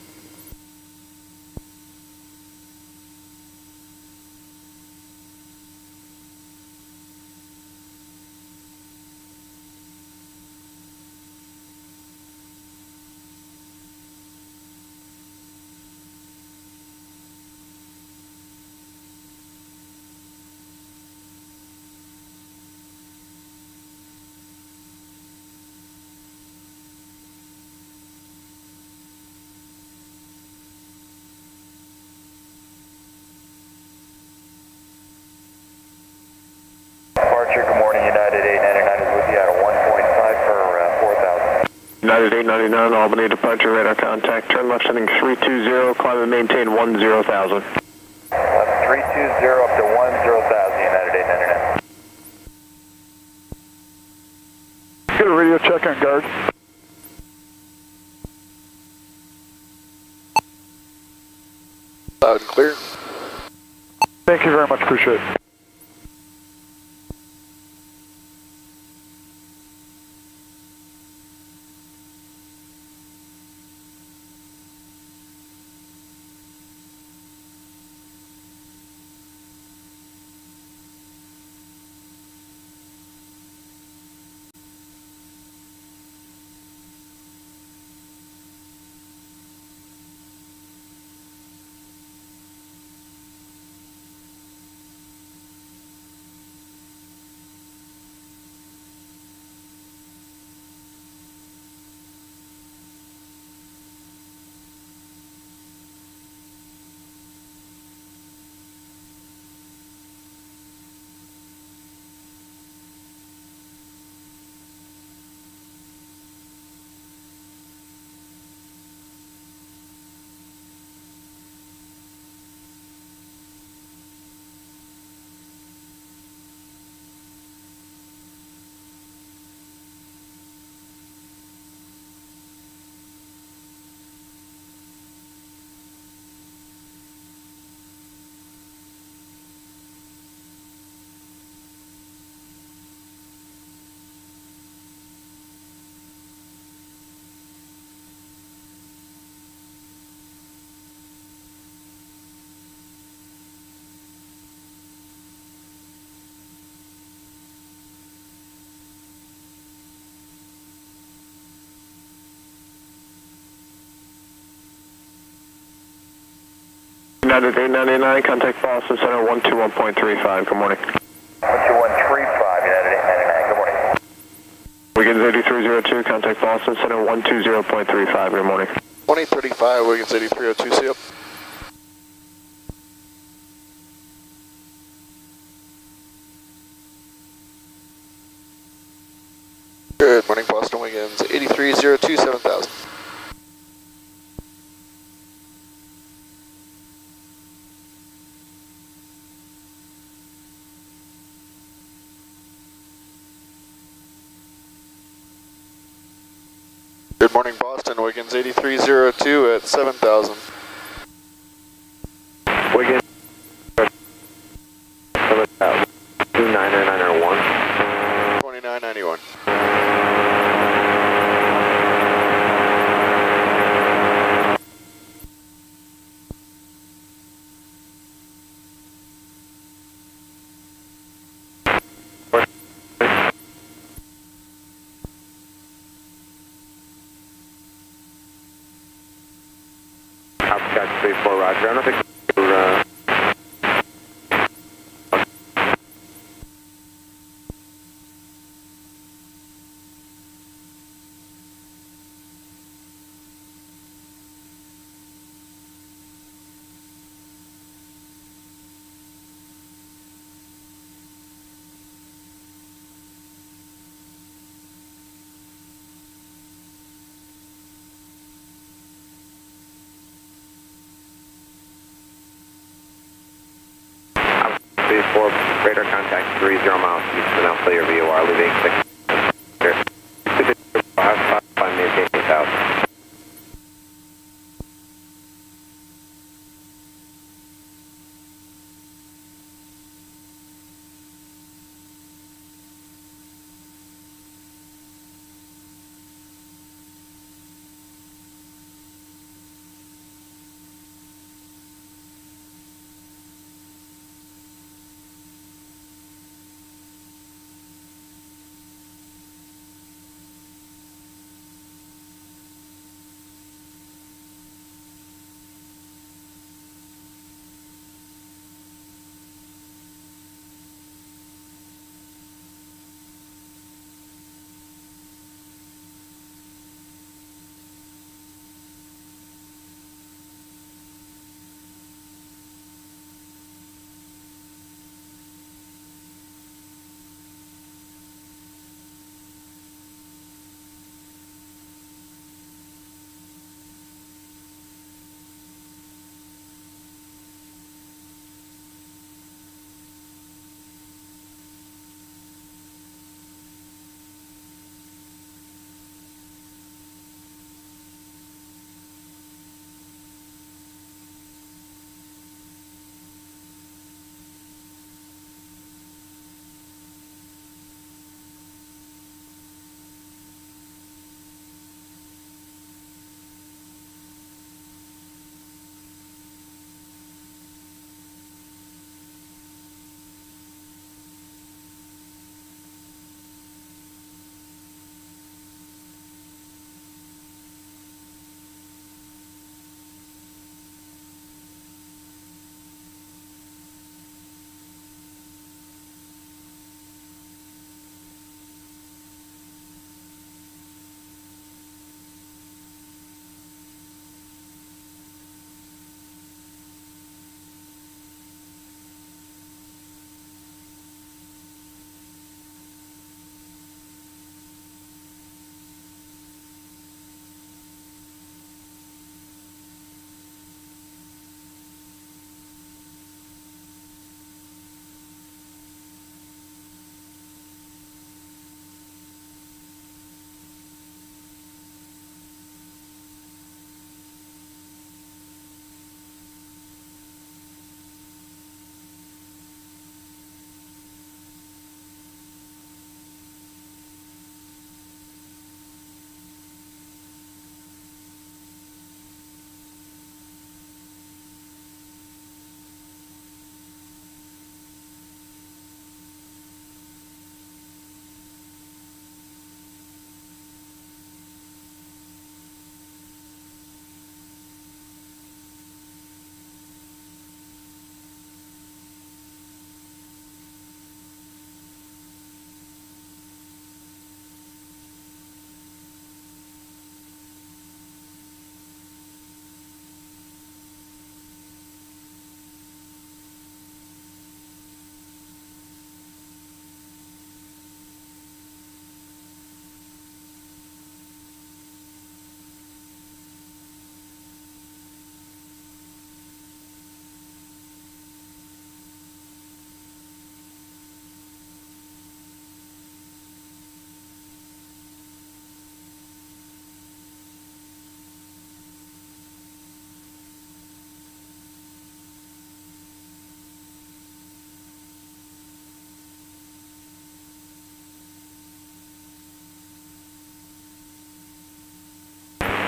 United 899, Albany departure, radar contact, turn left heading 320, climb and maintain 10,000. Left 320 up to 10,000, United 899. Get a radio check on guard. Loud and clear. Thank you very much, appreciate it. United 899, contact Boston Center 121.35, good morning. 12135, United 899, good morning. Wiggins 8302, contact Boston Center 120.35, good morning. 2035, Wiggins 8302, see up. Good morning, Boston Wiggins 8302, 7000. Good morning, Boston Wiggins 8302 at 7000. Wiggins 7,000, 29901. 2991. Contact 34, roger. I don't think we're, for radar contact 30 miles east of now clear VOR, leaving 6. Maintain 8,000.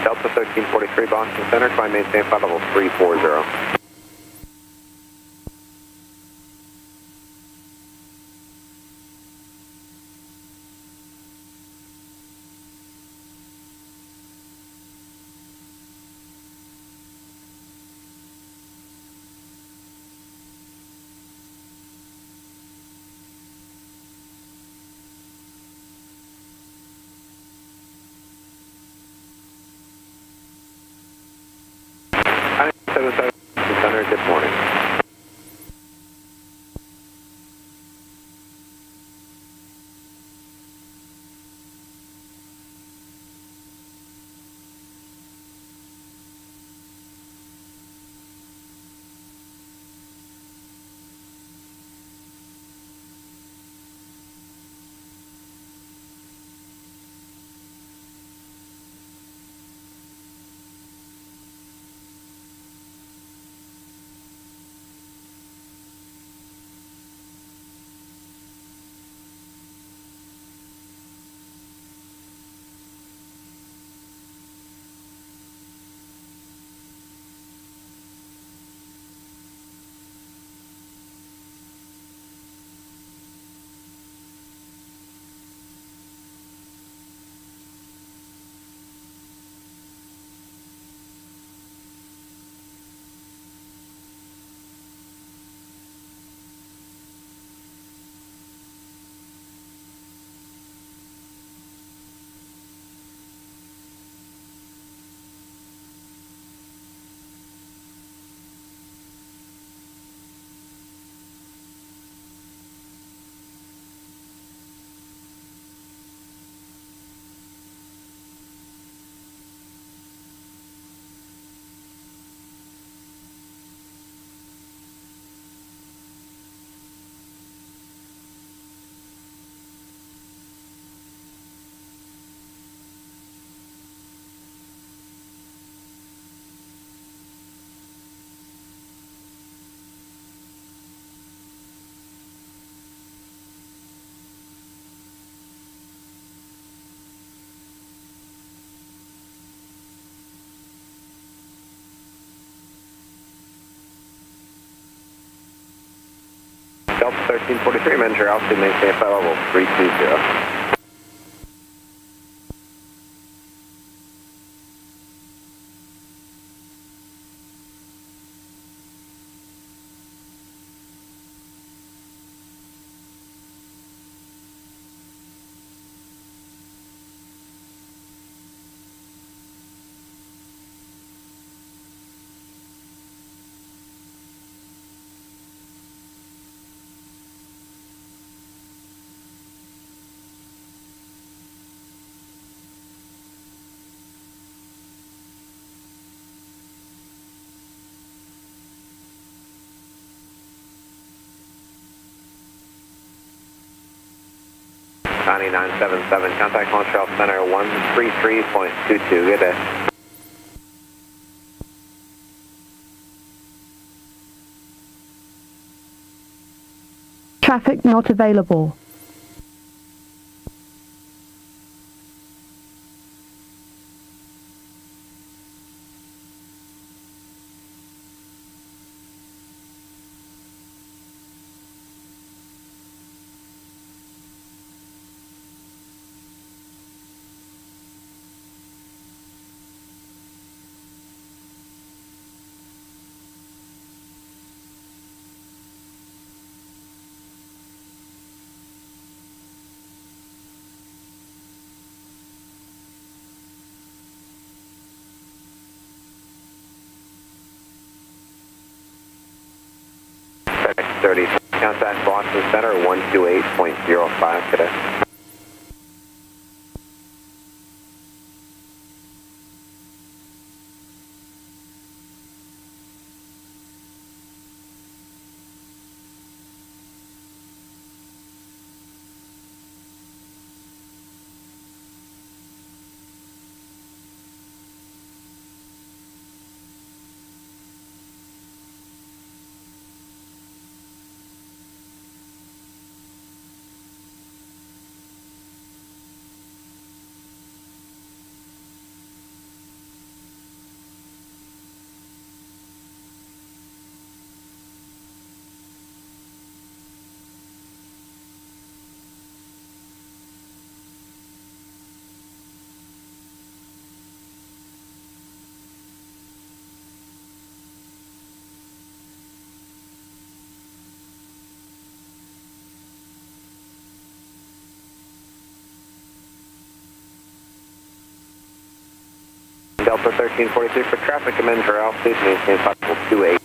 Delta 1343 Boston Center, climb maintain flight level 340. 77 Center, good morning. Delta 1343, manager altitude, maintain flight level 320. .977, contact Montreal Center 133.22, good day. Traffic not available. FedEx 30, contact Boston Center 128.05 today. Delta 1343 for traffic, amend for altitude, maintain possible 1280.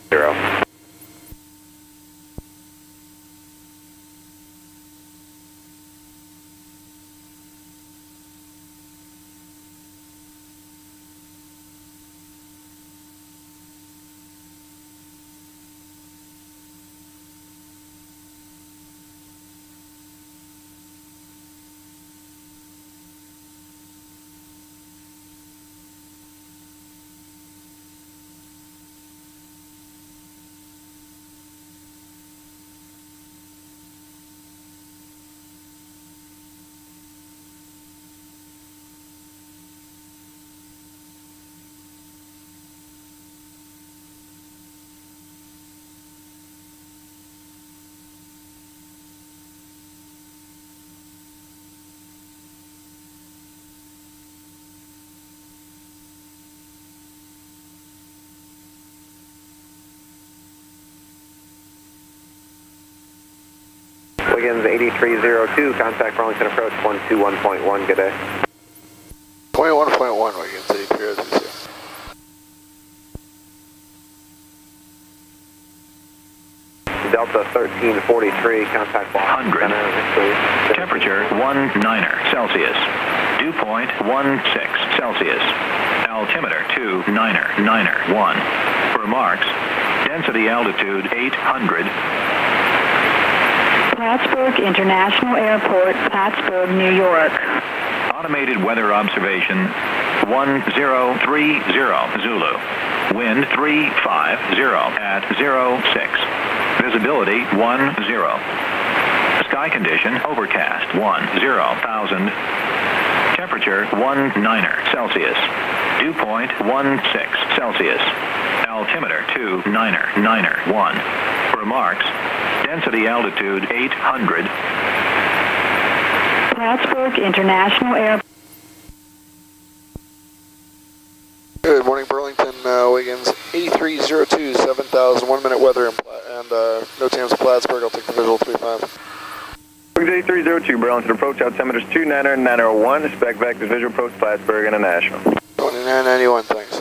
Wiggins 8302, contact Burlington approach 121.1, good day. 21.1, Wiggins 8302. Delta 1343, contact Boston 100. Center. Temperature 19er Celsius. Dew point 16 Celsius. Altimeter 29er 1. Remarks. Density altitude 800. Plattsburgh International Airport, Plattsburgh, New York. Automated weather observation 1030 Zulu. Wind 350 at 06. Visibility 10. Sky condition overcast 10,000. Temperature 19er Celsius. Dew point 16 Celsius. Altimeter 29er 1. Remarks. Density altitude 800. Plattsburgh International Airport. Good morning, Burlington, Wiggins 8302, 7,000, 1 minute weather and no chance of Plattsburgh. I'll take the visual 35. Wiggins 8302, Burlington approach, altimeters 29er and 901, spec vectors visual approach Plattsburgh International. 2991, thanks.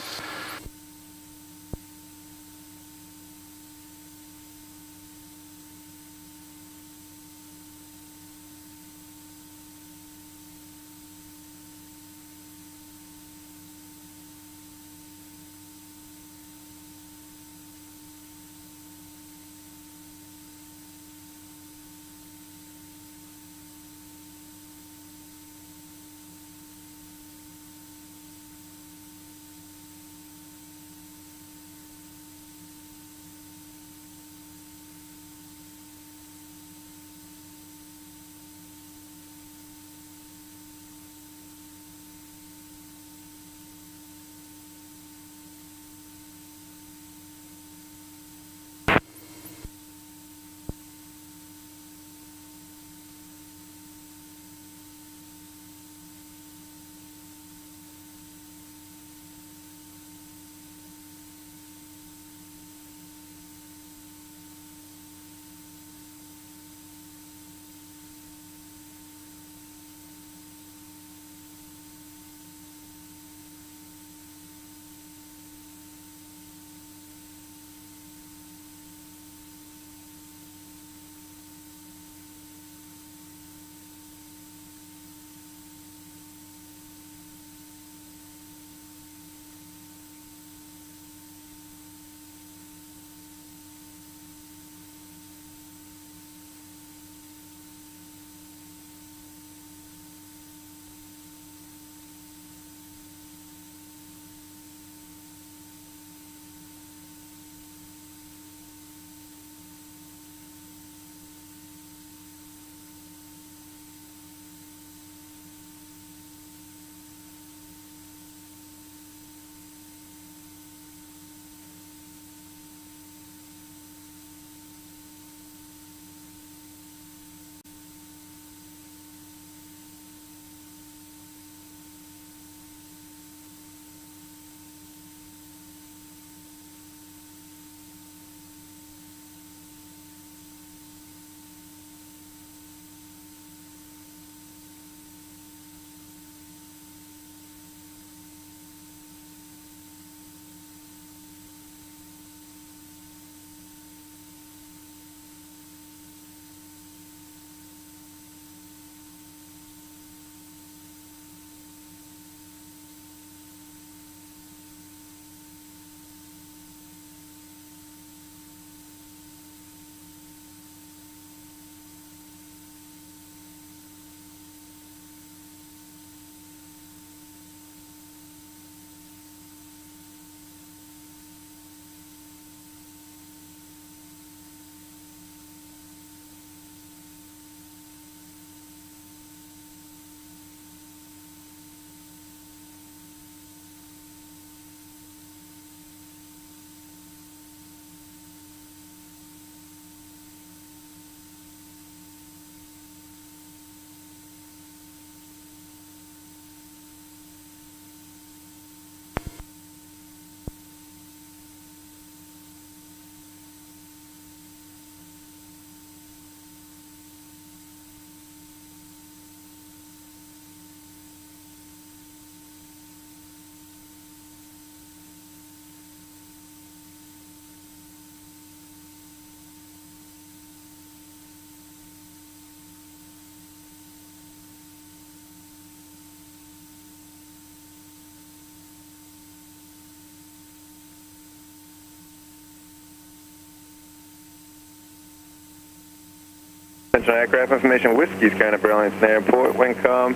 Central aircraft information, Whiskey's current at Burlington Airport. Wind calm.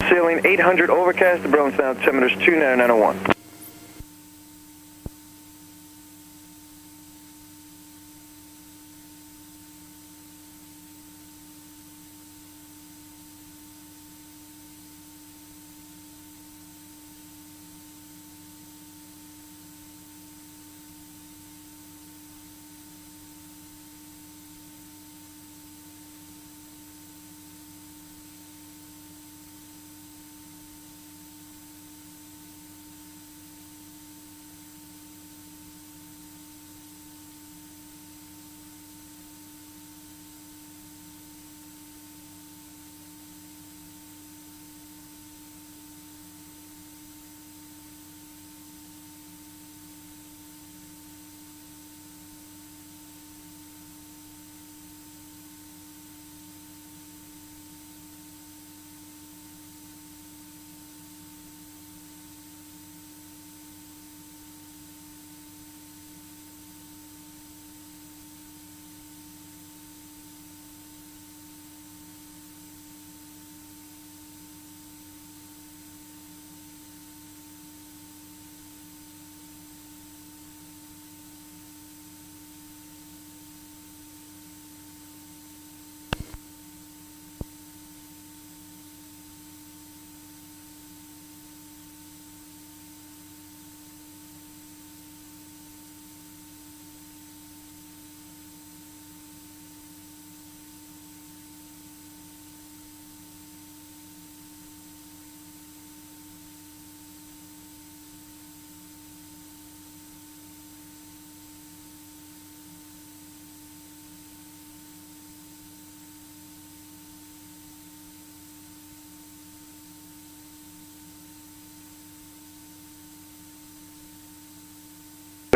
Ceiling 800 overcast to Burlington, altimeters 29901.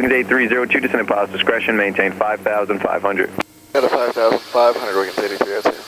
Day 302, descending pilot's discretion, maintain 5,500. At a 5,500, we can say 83, that's it.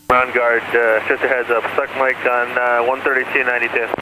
Ground guard, just a heads up, suck mic on 132.92.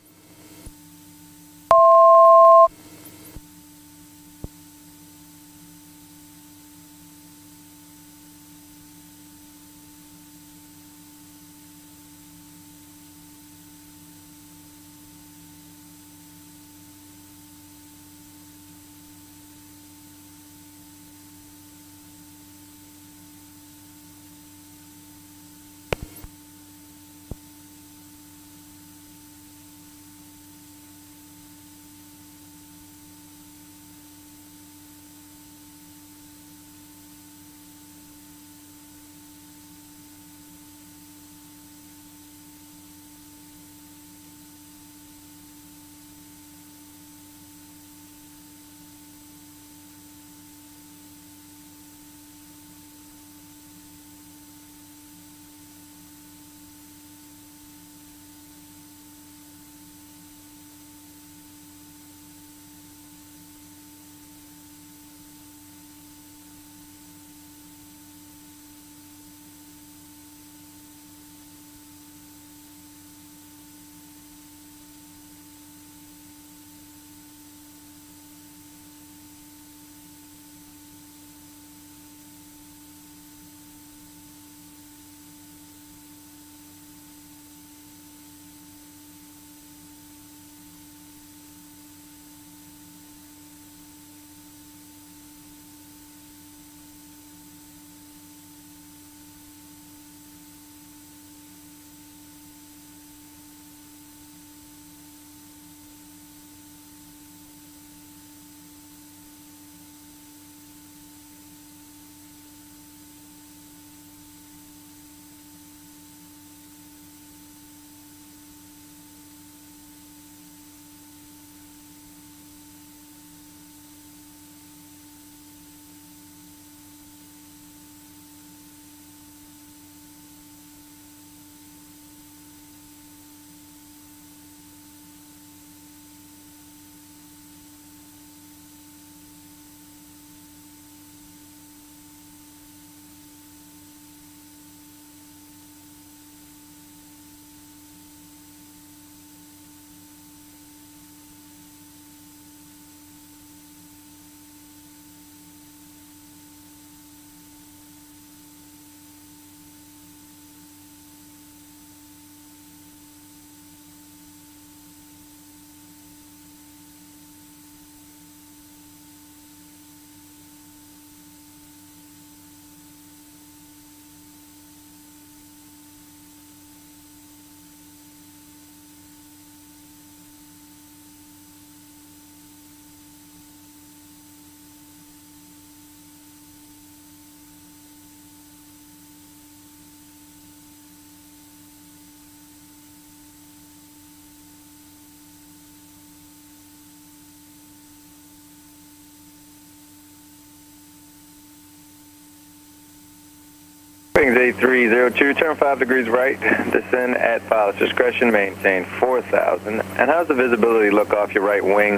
Wings 8302, turn 5 degrees right, descend at pilot's discretion, maintain 4,000. And how's the visibility look off your right wing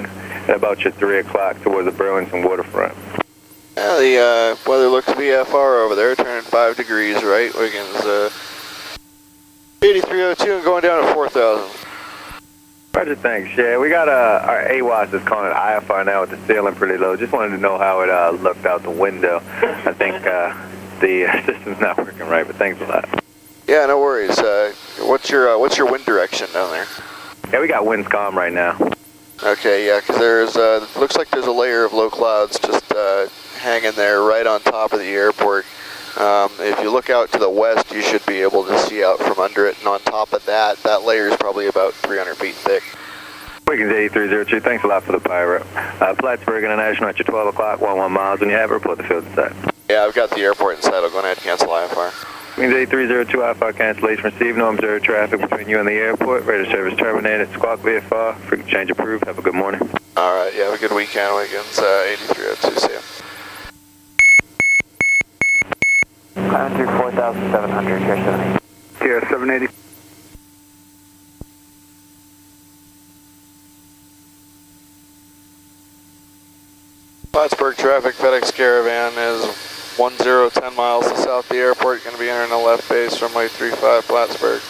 at about your 3 o'clock towards the Burlington waterfront? Yeah, the weather looks VFR over there, turning 5 degrees right. Wiggins 8302 and going down at 4,000. Roger, thanks. Yeah, we got our AWAS is calling it IFR now with the ceiling pretty low. Just wanted to know how it looked out the window. I think the system's not working right, but thanks a lot. Yeah, no worries. What's your wind direction down there? Yeah, we got winds calm right now. Okay, yeah, because there's looks like there's a layer of low clouds just hanging there right on top of the airport. If you look out to the west, you should be able to see out from under it, and on top of that, that layer is probably about 300 feet thick. Wiggins 8302, thanks a lot for the pyro. Plattsburgh International at your 12 o'clock, 11 miles. When you have it, report the field inside. Yeah, I've got the airport inside. I'll go ahead and cancel IFR. Wiggins 8302, IFR cancellation received. No observed traffic between you and the airport. Radar service terminated. Squawk VFR. Frequent change approved. Have a good morning. All right, yeah, have a good weekend, Wiggins 8302. See ya. Climb through 4,700, here 780. Yeah, 780. Plattsburgh traffic, FedEx Caravan is 1010 miles to south of the airport. Going to be entering a left base runway 35 Plattsburgh.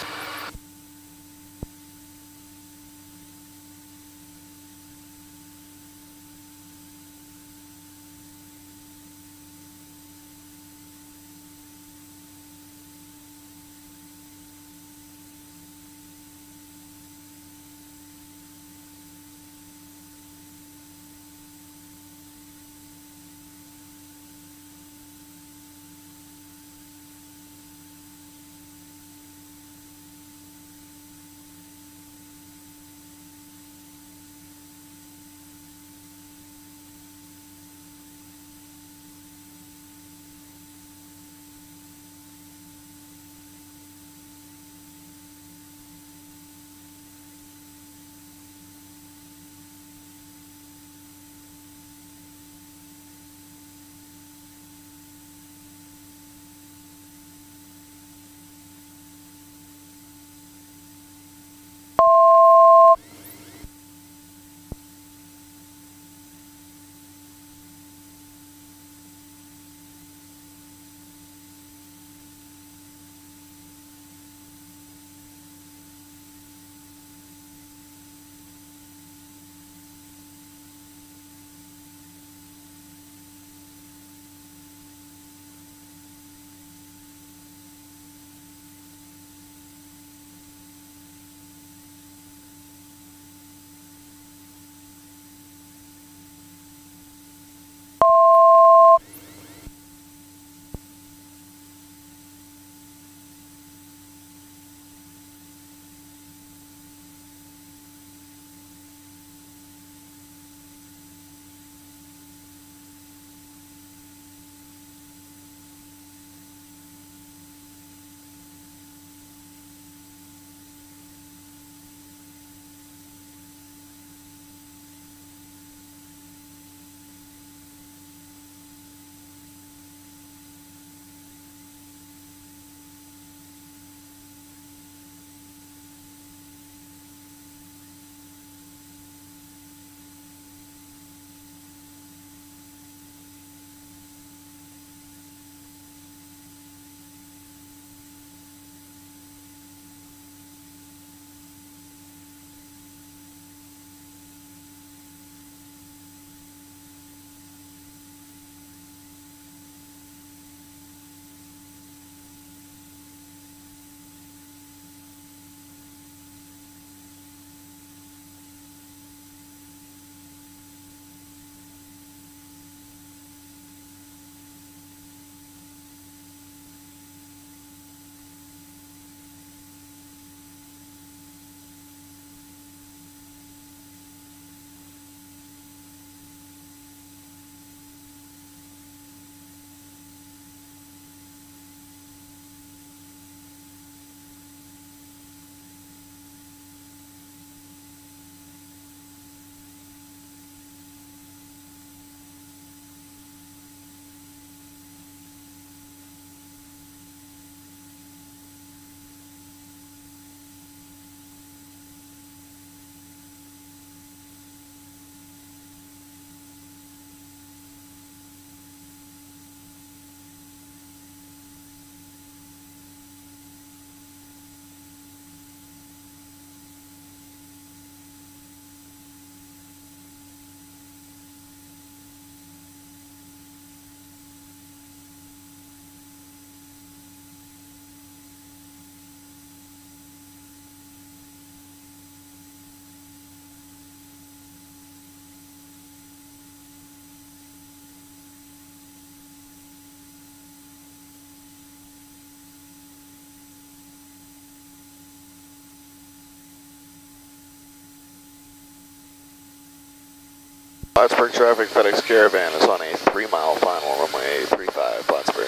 Plattsburgh traffic, FedEx Caravan is on a 3-mile final, runway 35, Plattsburgh.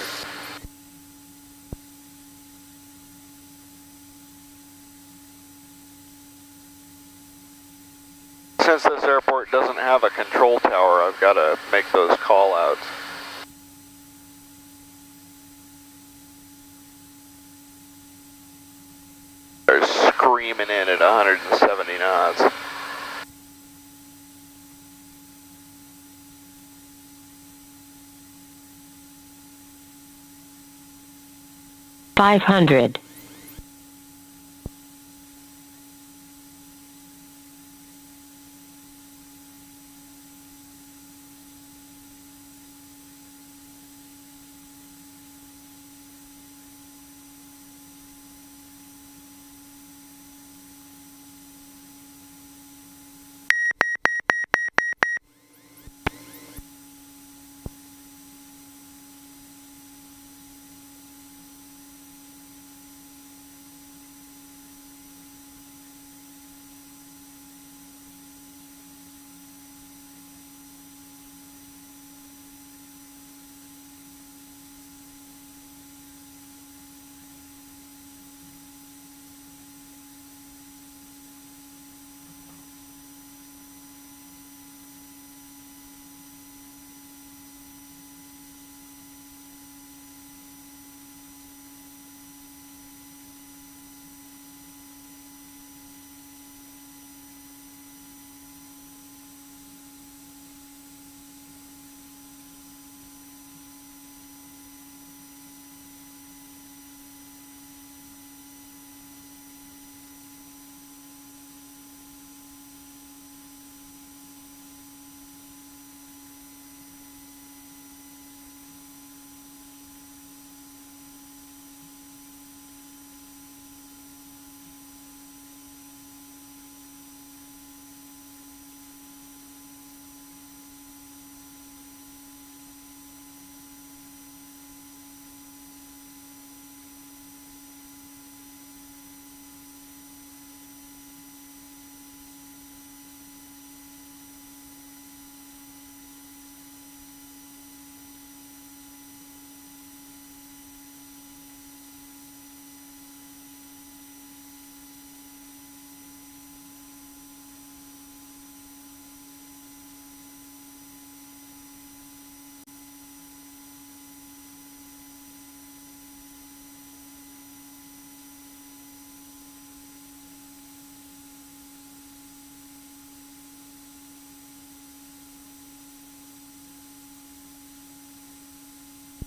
Since this airport doesn't have a control tower, I've got to make those call outs. They're screaming in at 170 knots. $500.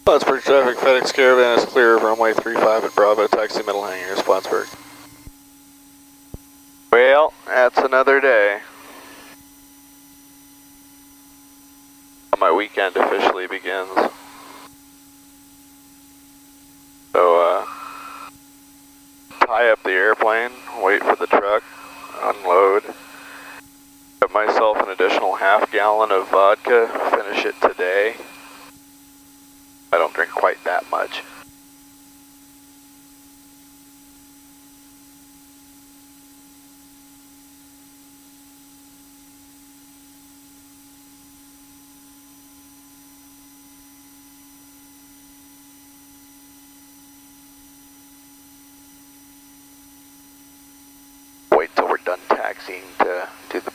Plattsburgh traffic, FedEx Caravan is clear of runway 35 at Bravo, taxi middle hangars, Plattsburgh. Well, that's another day. My weekend officially begins. So, tie up the airplane, wait for the truck, unload, get myself an additional half-gallon of vodka, finish it today. I don't drink quite that much. Wait till we're done taxiing to do the